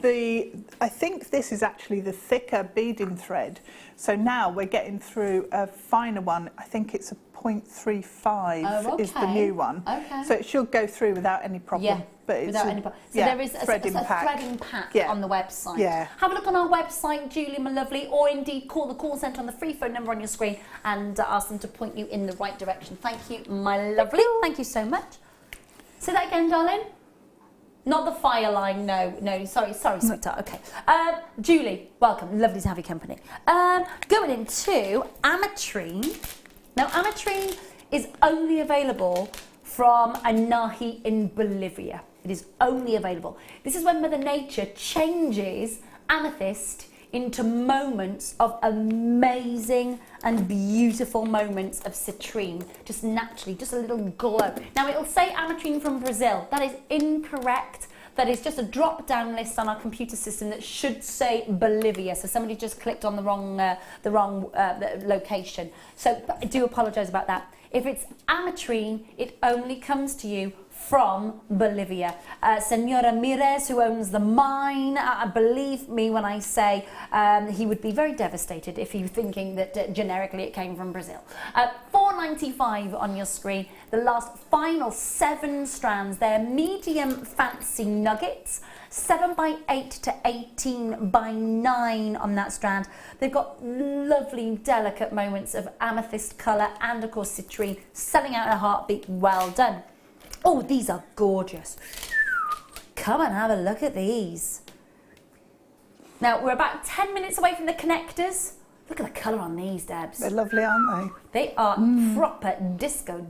I think this is actually the thicker beading thread. So now we're getting through a finer one. I think it's a 0.35 is the new one. Okay. So it should go through without any problem. Yeah, but it's without any problem. So there is a threading pack on the website. Yeah. Have a look on our website, Julie, my lovely, or indeed call the call centre on the free phone number on your screen and ask them to point you in the right direction. Thank you, my lovely. Thank you so much. Say that again, darling. Not the fire line, no, sorry, sweetheart, okay. Julie, welcome, lovely to have your company. Going into ametrine. Now, ametrine is only available from Anahi in Bolivia. It is only available. This is when Mother Nature changes amethyst into moments of amazing and beautiful moments of citrine, just naturally, just a little glow. Now it'll say ametrine from Brazil. That is incorrect. That is just a drop-down list on our computer system that should say Bolivia. So somebody just clicked on the wrong location. So I do apologise about that. If it's ametrine, it only comes to you from Bolivia. Senora Mires, who owns the mine, believe me when I say he would be very devastated if you're thinking that generically it came from Brazil. $4.95 on your screen. The last final 7 strands. They're medium fancy nuggets. 7 by 8 to 18 by 9 on that strand. They've got lovely, delicate moments of amethyst colour and, of course, citrine. Selling out in a heartbeat. Well done. Oh, these are gorgeous. Come and have a look at these. Now, we're about 10 minutes away from the connectors. Look at the colour on these, Debs. They're lovely, aren't they? They are proper disco.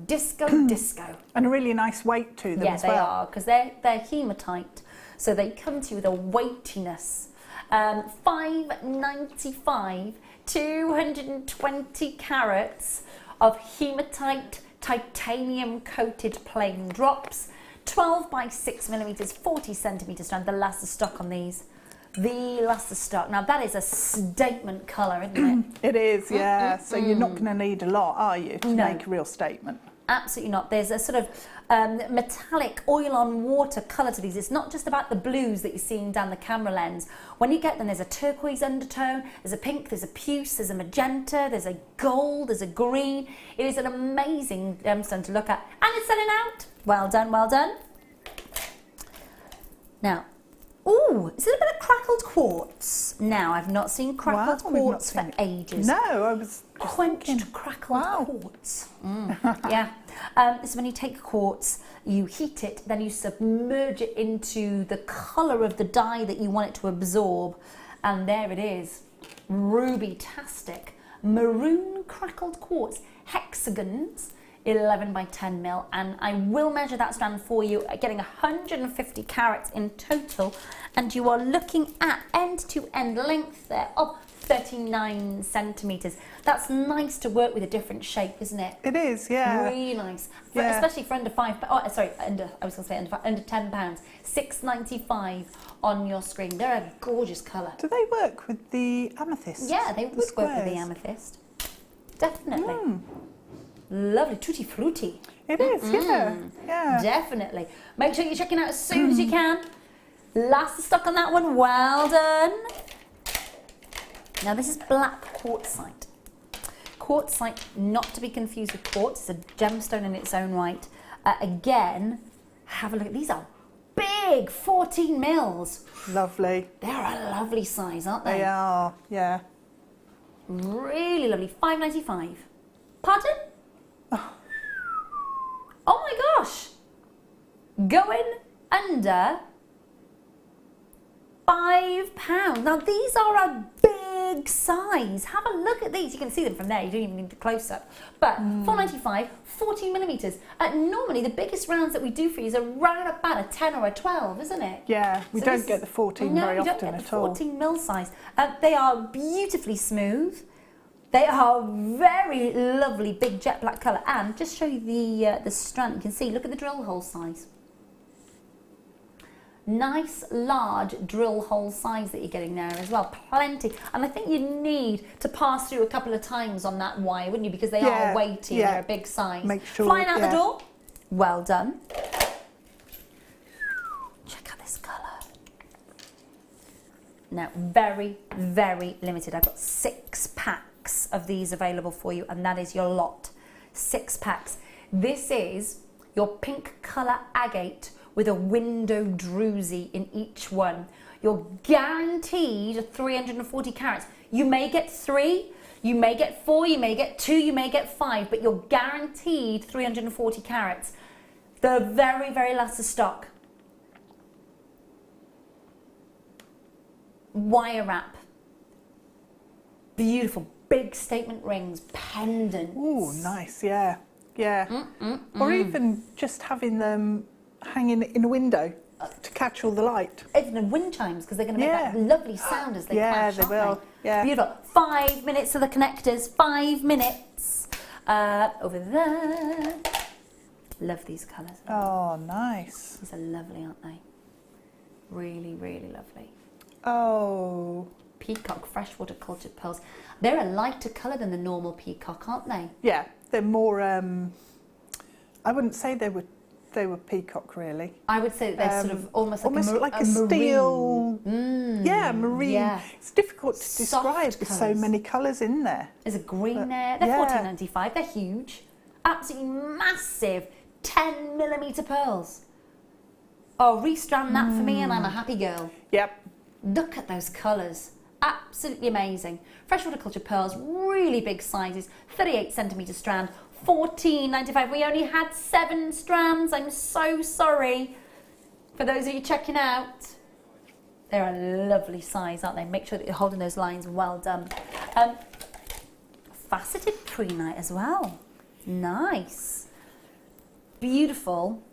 And a really nice weight to them as well. Yeah, they are, because they're hematite. So they come to you with a weightiness. $5.95, 220 carats of hematite titanium coated plain drops, 12 by 6 millimeters, 40 centimeter strand. The last of stock on these. The last of stock. Now that is a statement colour, isn't it? It is, yeah. So you're not going to need a lot, are you, to make a real statement? Absolutely not. There's a sort of metallic oil on water colour to these. It's not just about the blues that you're seeing down the camera lens. When you get them, there's a turquoise undertone, there's a pink, there's a puce, there's a magenta, there's a gold, there's a green. It is an amazing gemstone to look at. And it's selling out. Well done, well done. Now, ooh, is it a bit of crackled quartz? Now, I've not seen crackled quartz for ages. No, I was just quenched crackled quartz. Yeah. This is when you take quartz, you heat it, then you submerge it into the colour of the dye that you want it to absorb. And there it is. Ruby-tastic. Maroon crackled quartz. Hexagons. 11 by 10 mil, and I will measure that strand for you, getting 150 carats in total, and you are looking at end-to-end length there of 39 centimeters. That's nice to work with a different shape, isn't it? It is, yeah. Really nice, especially for under under 10 pounds. $6.95 on your screen. They're a gorgeous colour. Do they work with the amethyst? Yeah, they would work with the amethyst. Definitely. Lovely, tutti frutti. It is, yeah. Definitely. Make sure you're checking out as soon as you can. Last stock on that one. Well done. Now this is black quartzite. Quartzite, not to be confused with quartz. It's a gemstone in its own right. Again, have a look. These are big, 14 mils. Lovely. They're a lovely size, aren't they? They are, yeah. Really lovely. $5.95. Pardon? Oh my gosh, going under £5. Now these are a big size. Have a look at these. You can see them from there. You don't even need the close-up. But $4.95, 14 millimeters. Normally the biggest rounds that we do for you is around about a 10 or a 12, isn't it? Yeah, we don't get the 14 very often at all. No, you don't get the 14 mil size. They are beautifully smooth. They are very lovely, big jet black colour. And just show you the strand. You can see, look at the drill hole size. Nice, large drill hole size that you're getting there as well. Plenty. And I think you need to pass through a couple of times on that wire, wouldn't you? Because they are weighty, they're a big size. Make sure, flying out the door. Well done. Check out this colour. Now, very, very limited. I've got 6 packs of these available for you, and that is your lot. 6 packs. This is your pink colour agate with a window druzy in each one. You're guaranteed 340 carats. You may get 3, you may get 4, you may get 2, you may get 5, but you're guaranteed 340 carats. The very, very last of stock. Wire wrap. Beautiful. Big statement rings, pendants. Ooh, nice, yeah. Or even just having them hanging in a window. to catch all the light. Even in wind chimes, because they're going to make that lovely sound as they clash, they will. Yeah. Beautiful. 5 minutes for the connectors. 5 minutes. Over there. Love these colours. Oh, nice. These are lovely, aren't they? Really, really lovely. Oh. Peacock freshwater cultured pearls. They're a lighter colour than the normal peacock, aren't they? Yeah, they're more. I wouldn't say they were peacock really. I would say they're sort of almost like a steel. Yeah, marine. Yeah. It's difficult to describe with so many colours in there. There's a green there. They're $14.95. They're huge, absolutely massive 10mm pearls. Oh, restrand that for me, and I'm a happy girl. Yep. Look at those colours. Absolutely amazing. Freshwater cultured pearls, really big sizes, 38cm strand, $14.95. We only had 7 strands. I'm so sorry. For those of you checking out, they're a lovely size, aren't they? Make sure that you're holding those lines well done. Faceted prehnite as well. Nice. Beautiful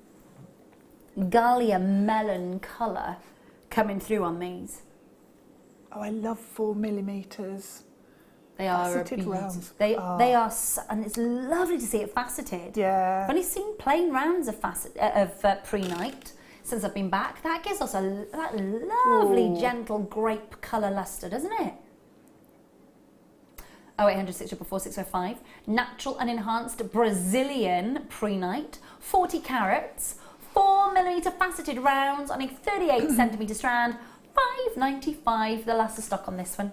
Gallia melon colour coming through on these. Oh, I love 4mm. They are faceted rounds. They are, and it's lovely to see it faceted. Yeah. I've only seen plain rounds of prehnite since I've been back. That gives us that lovely gentle grape colour lustre, doesn't it? 0800 644 605. Natural and enhanced Brazilian prehnite, 40 carats, 4mm faceted rounds on a 38cm strand, $5.95. The last of stock on this one.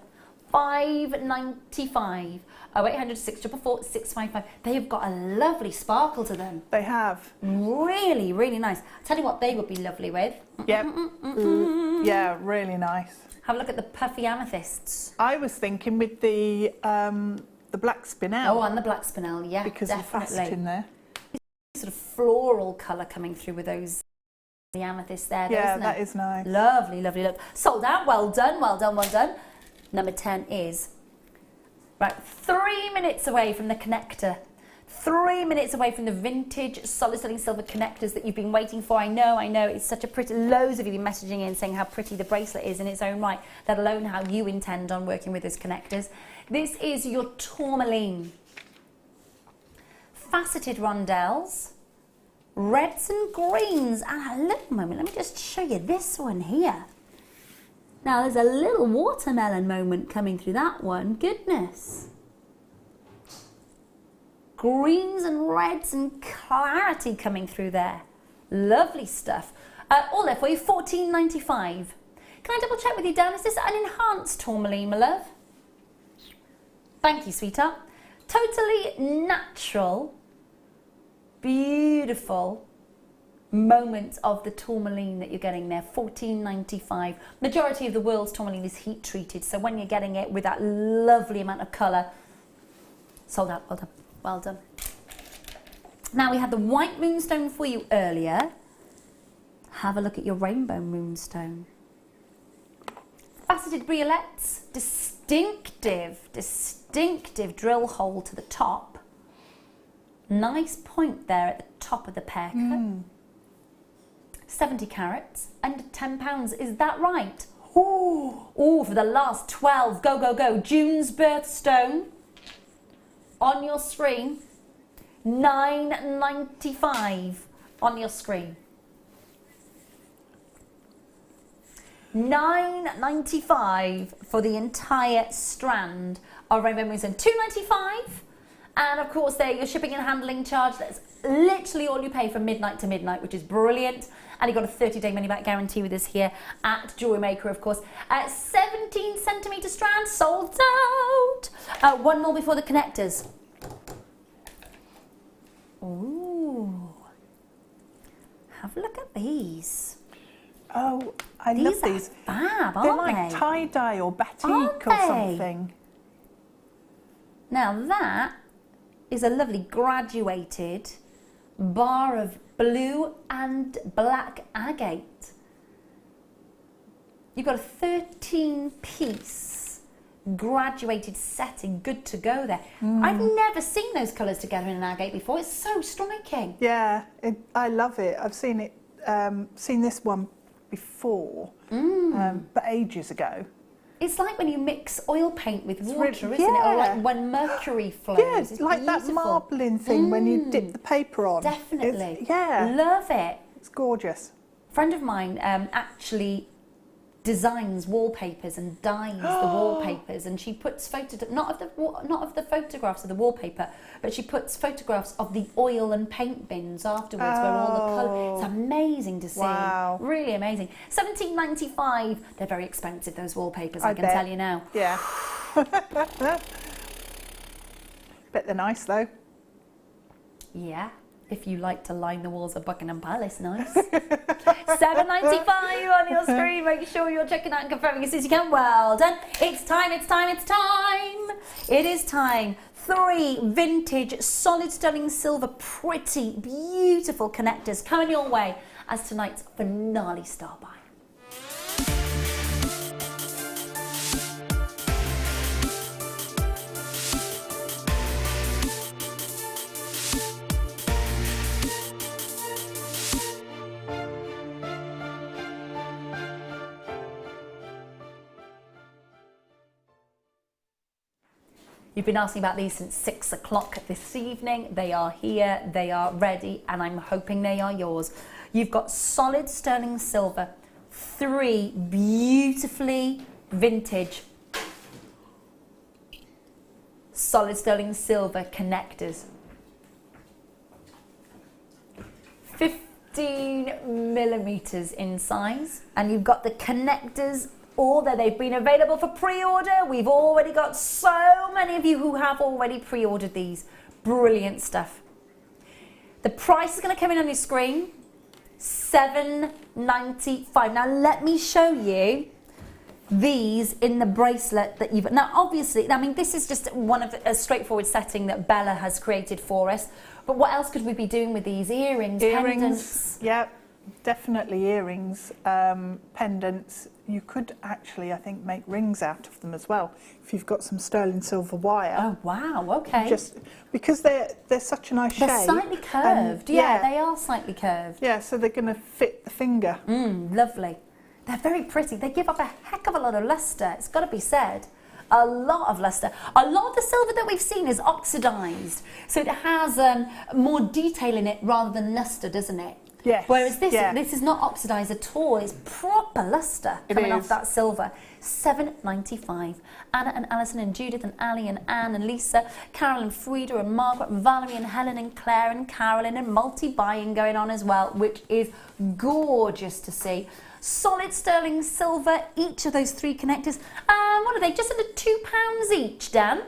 $5.95. 0800 644 655. They have got a lovely sparkle to them. They have. Really, really nice. I'll tell you what they would be lovely with. Yep. Yeah, really nice. Have a look at the puffy amethysts. I was thinking with the black spinel. Oh, and the black spinel, yeah, because definitely. of facet in there. Sort of floral colour coming through with those, the amethyst there. Yeah, isn't that it? is nice. Lovely, lovely. Look, sold out. Well done, well done, well done. Number 10 is right 3 minutes away from the connector. 3 minutes away from the vintage solid sterling silver connectors that you've been waiting for. I know, it's such a pretty, loads of you have been messaging in saying how pretty the bracelet is in its own right, let alone how you intend on working with those connectors. This is your tourmaline. Faceted rondelles, reds and greens, and a little moment, let me just show you this one here. Now there's a little watermelon moment coming through that one, goodness. Greens and reds and clarity coming through there. Lovely stuff. All there for you, $14.95. Can I double check with you, Dan? Is this an enhanced tourmaline, my love? Thank you, sweetheart. Totally natural, beautiful moment of the tourmaline that you're getting there. $14.95. Majority of the world's tourmaline is heat treated, so when you're getting it with that lovely amount of colour, sold out. Well done. Well done. Now we had the white moonstone for you earlier. Have a look at your rainbow moonstone. Faceted briolettes, distinctive drill hole to the top. Nice point there at the top of the pear cut. 70 carats, under £10. Is that right? Oh, for the last 12. Go, go, go. June's birthstone. On your screen, $9.95 on your screen. $9.95 for the entire strand of rainbow moonstone. $2.95, and of course there your shipping and handling charge. That's literally all you pay from midnight to midnight, which is brilliant. And you've got a 30-day money-back guarantee with us here at Jewellery Maker, of course. 17cm strand, sold out. One more before the connectors. Ooh. Have a look at these. Oh, I love these. Fab, They're aren't like they? tie-dye or batik Aren't or they? something. Now that is a lovely graduated bar of blue and black agate. You've got a 13-piece graduated setting, good to go there. I've never seen those colours together in an agate before. It's so striking. Yeah, I love it. I've seen it. Seen this one before, but ages ago. It's like when you mix oil paint with water, isn't it? yeah. Or like when mercury flows. Yeah, It's like that beautiful. marbling thing when you dip the paper on. Definitely. Yeah, Love it. it's gorgeous. A friend of mine actually designs wallpapers and dyes the wallpapers, and she puts not of the photographs of the wallpaper, but she puts photographs of the oil and paint bins afterwards, where all the colour. It's amazing to see. Wow. Really amazing. $17.95. They're very expensive, those wallpapers. I can bet. tell you now. Yeah. Bet they're nice though. Yeah. If you like to line the walls of Buckingham Palace, nice. $7.95 on your screen. Make sure you're checking out and confirming as soon as you can. Well done. It's time, it's time, it's time. It is time. 3 vintage, solid sterling silver, pretty, beautiful connectors coming your way as tonight's finale star buy. You've been asking about these since 6 o'clock this evening. They are here, they are ready, and I'm hoping they are yours. You've got solid sterling silver, 3 beautifully vintage solid sterling silver connectors. 15 millimeters in size, and you've got the connectors all there. They've been available for pre-order. We've already got so many of you who have already pre-ordered these. Brilliant stuff. The price is going to come in on your screen, $7.95. Now let me show you these in the bracelet that you've... Now obviously, I mean, this is just one of a straightforward setting that Bella has created for us. But what else could we be doing with these? Earrings, pendants? Yep, definitely earrings, pendants. You could actually, I think, make rings out of them as well if you've got some sterling silver wire. Oh wow, okay. Just because they're such a nice shape. They're slightly curved. Yeah, they are slightly curved. Yeah, so they're going to fit the finger. Lovely. They're very pretty. They give up a heck of a lot of lustre. It's got to be said. A lot of lustre. A lot of the silver that we've seen is oxidised, so it has more detail in it rather than lustre, doesn't it? Yes. Whereas this is not oxidised at all. It's proper lustre coming off that silver. $7.95. Anna and Alison and Judith and Ali and Anne and Lisa, Carol and Frida and Margaret and Valerie and Helen and Claire and Carolyn, and multi-buying going on as well, which is gorgeous to see. Solid sterling silver, each of those 3 connectors. What are they? Just under £2 each, Dan?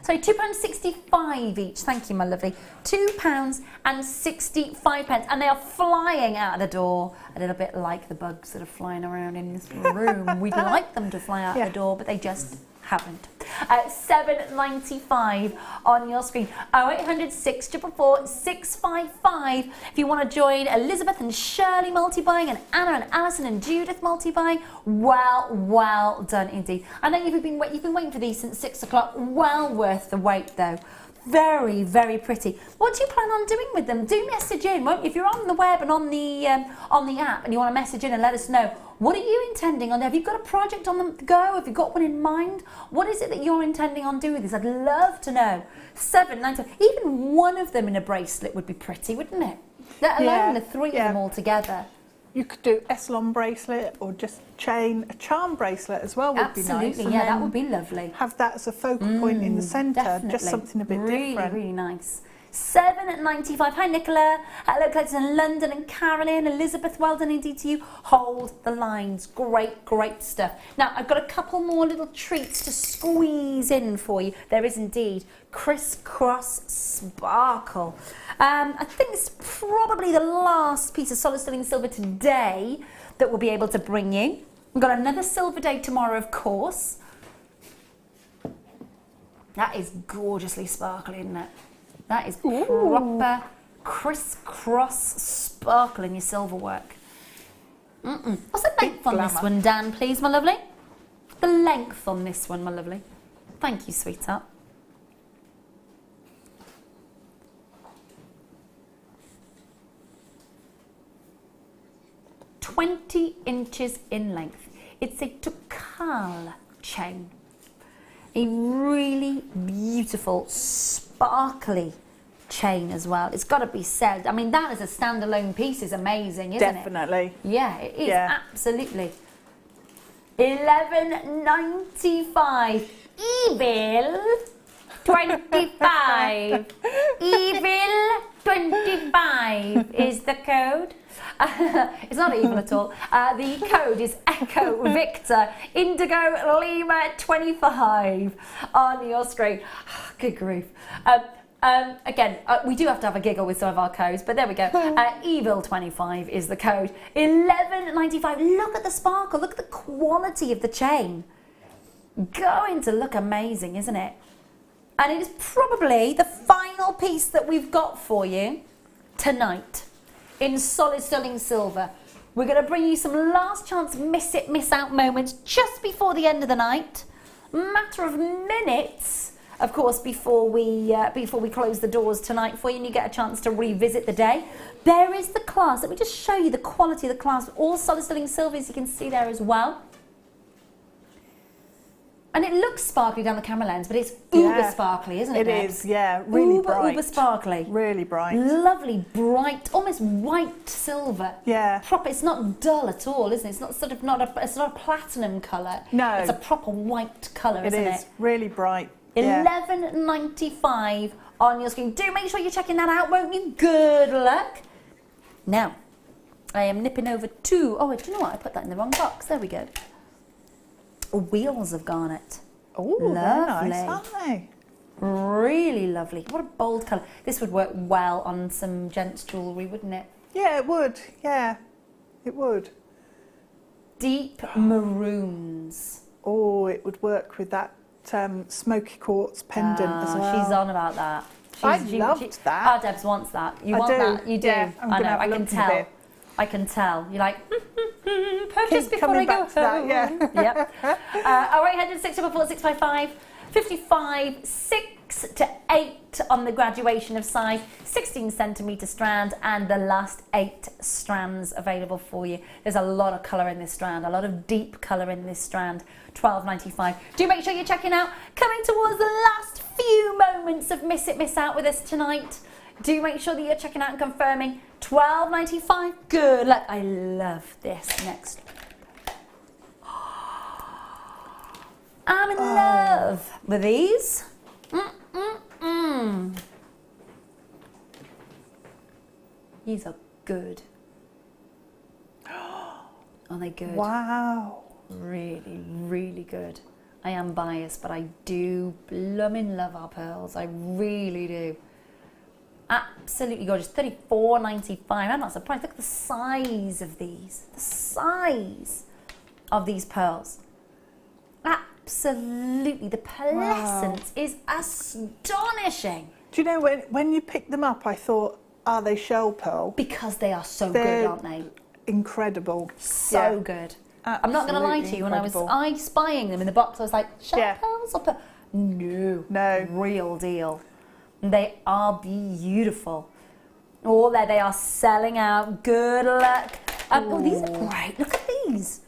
Sorry, £2.65 each. Thank you, my lovely. £2.65, and they are flying out of the door. A little bit like the bugs that are flying around in this room. We'd like them to fly out the door, but they just haven't. $7.95 on your screen. 0800 644 655. If you want to join Elizabeth and Shirley multi-buying, and Anna and Alison and Judith multi-buying, well done indeed. I know you've been waiting for these since 6 o'clock. Well worth the wait though. Very, very pretty. What do you plan on doing with them? Do message in, won't you? If you're on the web and on the app and you want to message in and let us know, what are you intending on? Have you got a project on the go? Have you got one in mind? What is it that you're intending on doing with this? I'd love to know. $7.95. Even one of them in a bracelet would be pretty, wouldn't it? Let alone the 3 of them all together. You could do Essilon bracelet or just chain. A charm bracelet as well would be nice. Absolutely, yeah, that would be lovely. Have that as a focal point in the centre, Definitely. just something a bit different. Really nice. $7.95. Hi Nicola. Hello collectors in London and Carolyn, Elizabeth, well done indeed to you. Hold the lines. Great stuff. Now I've got a couple more little treats to squeeze in for you. There is indeed crisscross sparkle. I think it's probably the last piece of solid sterling silver today that we'll be able to bring you. We've got another silver day tomorrow, of course. That is gorgeously sparkly, isn't it? That is proper crisscross sparkle in your silver work. What's the length on this one, Dan, please, my lovely? The length on this one, my lovely. Thank you, sweetheart. 20 inches in length. It's a topaz chain. A really beautiful, sparkly chain as well. It's got to be said. I mean, that as a standalone piece is amazing, isn't it? Definitely. Yeah, it is, absolutely. $11.95. Evil 25. Evil 25 is the code. It's not evil at all. The code is Echo Victor Indigo Lima 25 on your screen. Good grief. Again, we do have to have a giggle with some of our codes, but there we go. Evil 25 is the code. $11.95. Look at the sparkle. Look at the quality of the chain. Going to look amazing, isn't it? And it is probably the final piece that we've got for you tonight in solid sterling silver. We're going to bring you some last chance miss it, miss out moments just before the end of the night. Matter of minutes, of course, before we close the doors tonight for you and you get a chance to revisit the day. There is the clasp. Let me just show you the quality of the clasp. All solid sterling silver, as you can see there as well. And it looks sparkly down the camera lens, but it's uber sparkly, isn't it? It is, yeah, really bright. Uber sparkly. Really bright. Lovely, bright, almost white silver. Yeah. Proper. It's not dull at all, isn't it? It's not it's not a platinum colour. No. It's a proper white colour, isn't it? It is, really bright. $11.95 on your screen. Do make sure you're checking that out, won't you? Good luck. Now, I am nipping over to... Oh, do you know what? I put that in the wrong box. There we go. Wheels of garnet. Oh, they're nice, aren't they? Really lovely. What a bold colour. This would work well on some gents' jewellery, wouldn't it? Yeah, it would. Yeah, it would. Deep maroons. Oh, it would work with that smoky quartz pendant as well. She's on about that. I loved that. Oh, Debs wants that. You want that? You do. Yeah, I know, I can tell. I can tell. You're like, purchase before I go home. That, yeah. Yep. 0800 644 655, 55 6 to 8 on the graduation of size, 16 centimetre strand, and the last 8 strands available for you. There's a lot of colour in this strand, a lot of deep colour in this strand. $12.95. Do make sure you're checking out. Coming towards the last few moments of Miss It, Miss Out with us tonight. Do make sure that you're checking out and confirming. $12.95. Good luck. I love this next. I'm in love with these. These are good. Are they good? Wow. Really, really good. I am biased, but I do blooming love our pearls. I really do. Absolutely gorgeous. $34.95. I'm not surprised. Look at the size of these. The size of these pearls. Absolutely. The pearlescence is astonishing. Do you know, when you picked them up, I thought, are they shell pearl? Because they are so good, aren't they? Incredible. So good. I'm not going to lie to you. Incredible. When I was spying them in the box, I was like, shell pearls or pearl? No. Real deal. They are beautiful. Oh, there they are selling out. Good luck. Oh, these are great. Look at these.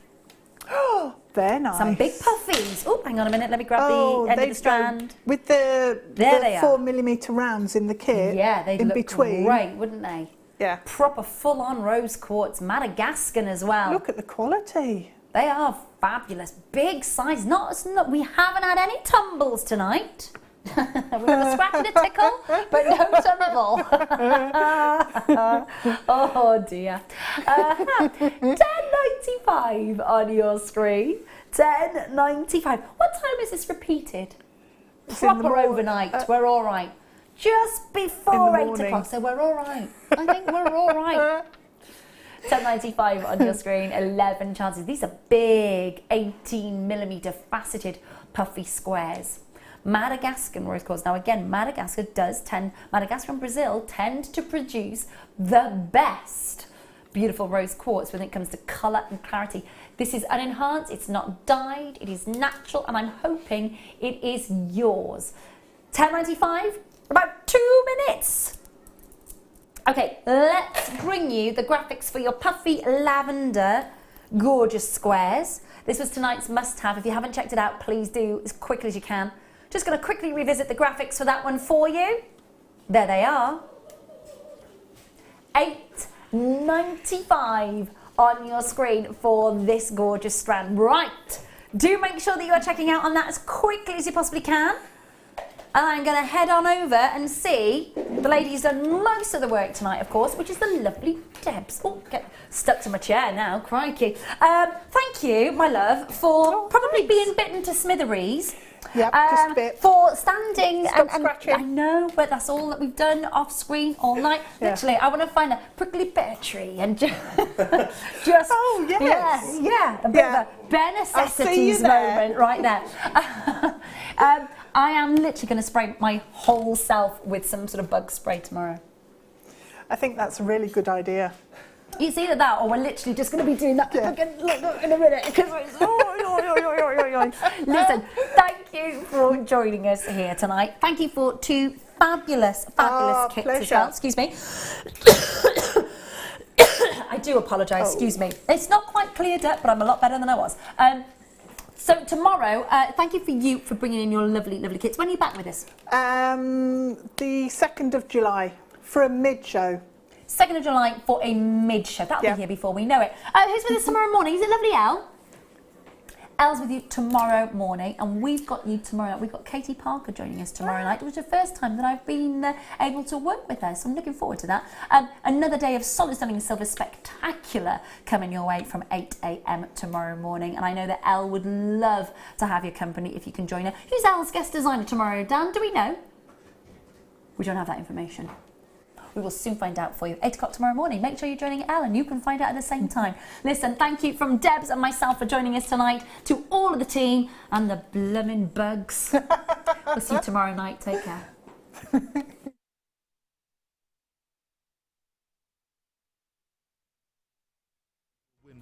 Oh, they're nice. Some big puffies. Oh, hang on a minute. Let me grab the end of the strand. With the 4mm rounds in the kit. Yeah, they'd look between. great, wouldn't they? Yeah. Proper full-on rose quartz. Madagascan as well. Look at the quality. They are fabulous. Big size. We haven't had any tumbles tonight. We've got a scratch and a tickle, but no tumble. Oh dear. $10.95 on your screen. $10.95. What time is this repeated? Proper overnight. We're all right. Just before 8 o'clock, so we're all right. I think we're all right. $10.95 on your screen. 11 chances. These are big 18mm faceted puffy squares. Madagascan rose quartz. Now again, Madagascar and Brazil tend to produce the best beautiful rose quartz when it comes to colour and clarity. This is unenhanced, it's not dyed, it is natural, and I'm hoping it is yours. $10.95, about 2 minutes Okay, let's bring you the graphics for your puffy lavender gorgeous squares. This was tonight's must-have. If you haven't checked it out, please do as quickly as you can. Just going to quickly revisit the graphics for that one for you. There they are. $8.95 on your screen for this gorgeous strand. Right, do make sure that you are checking out on that as quickly as you possibly can. And I'm going to head on over and see the lady who's done most of the work tonight, of course, which is the lovely Debs. Oh, get stuck to my chair now, crikey. Thank you, my love, for probably being bitten to smithereens. Yep, just a bit. For standing Stop and scratching. I know, but that's all that we've done off screen all night. Yeah. Literally, I want to find a prickly pear tree and just, Oh, yes. yeah, a bit of a bare necessities moment right there. I am literally going to spray my whole self with some sort of bug spray tomorrow. I think that's a really good idea. It's either that or we're literally just going to be doing that in a minute. Listen, thank you for joining us here tonight. Thank you for two fabulous kits as well. Excuse me. I do apologise, excuse me. It's not quite cleared up, but I'm a lot better than I was. So tomorrow, thank you for bringing in your lovely, lovely kits. When are you back with us? The 2nd of July for a mid-show. 2nd of July for a mid-show. That'll be here before we know it. Who's with us tomorrow morning? Is it lovely Elle? Elle's with you tomorrow morning, and we've got you tomorrow night. We've got Katie Parker joining us tomorrow night, which is the first time that I've been able to work with her, so I'm looking forward to that. Another day of solid stunning silver spectacular coming your way from 8 a.m. tomorrow morning, and I know that Elle would love to have your company if you can join her. Who's Elle's guest designer tomorrow, Dan? Do we know? We don't have that information. We will soon find out for you. 8 o'clock tomorrow morning. Make sure you're joining Elle and you can find out at the same time. Listen, thank you from Debs and myself for joining us tonight, to all of the team and the blooming bugs. We'll see you tomorrow night. Take care.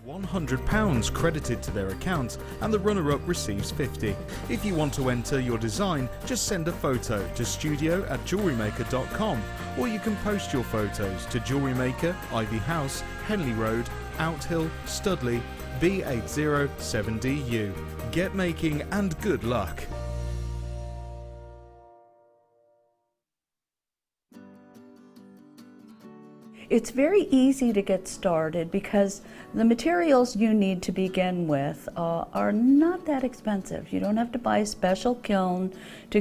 £100 credited to their account, and the runner-up receives 50. If you want to enter your design, just send a photo to studio@jewellerymaker.com, or you can post your photos to Jewellery Maker, Ivy House, Henley Road, Outhill, Studley, B807DU. Get making and good luck. It's very easy to get started because the materials you need to begin with are not that expensive. You don't have to buy a special kiln to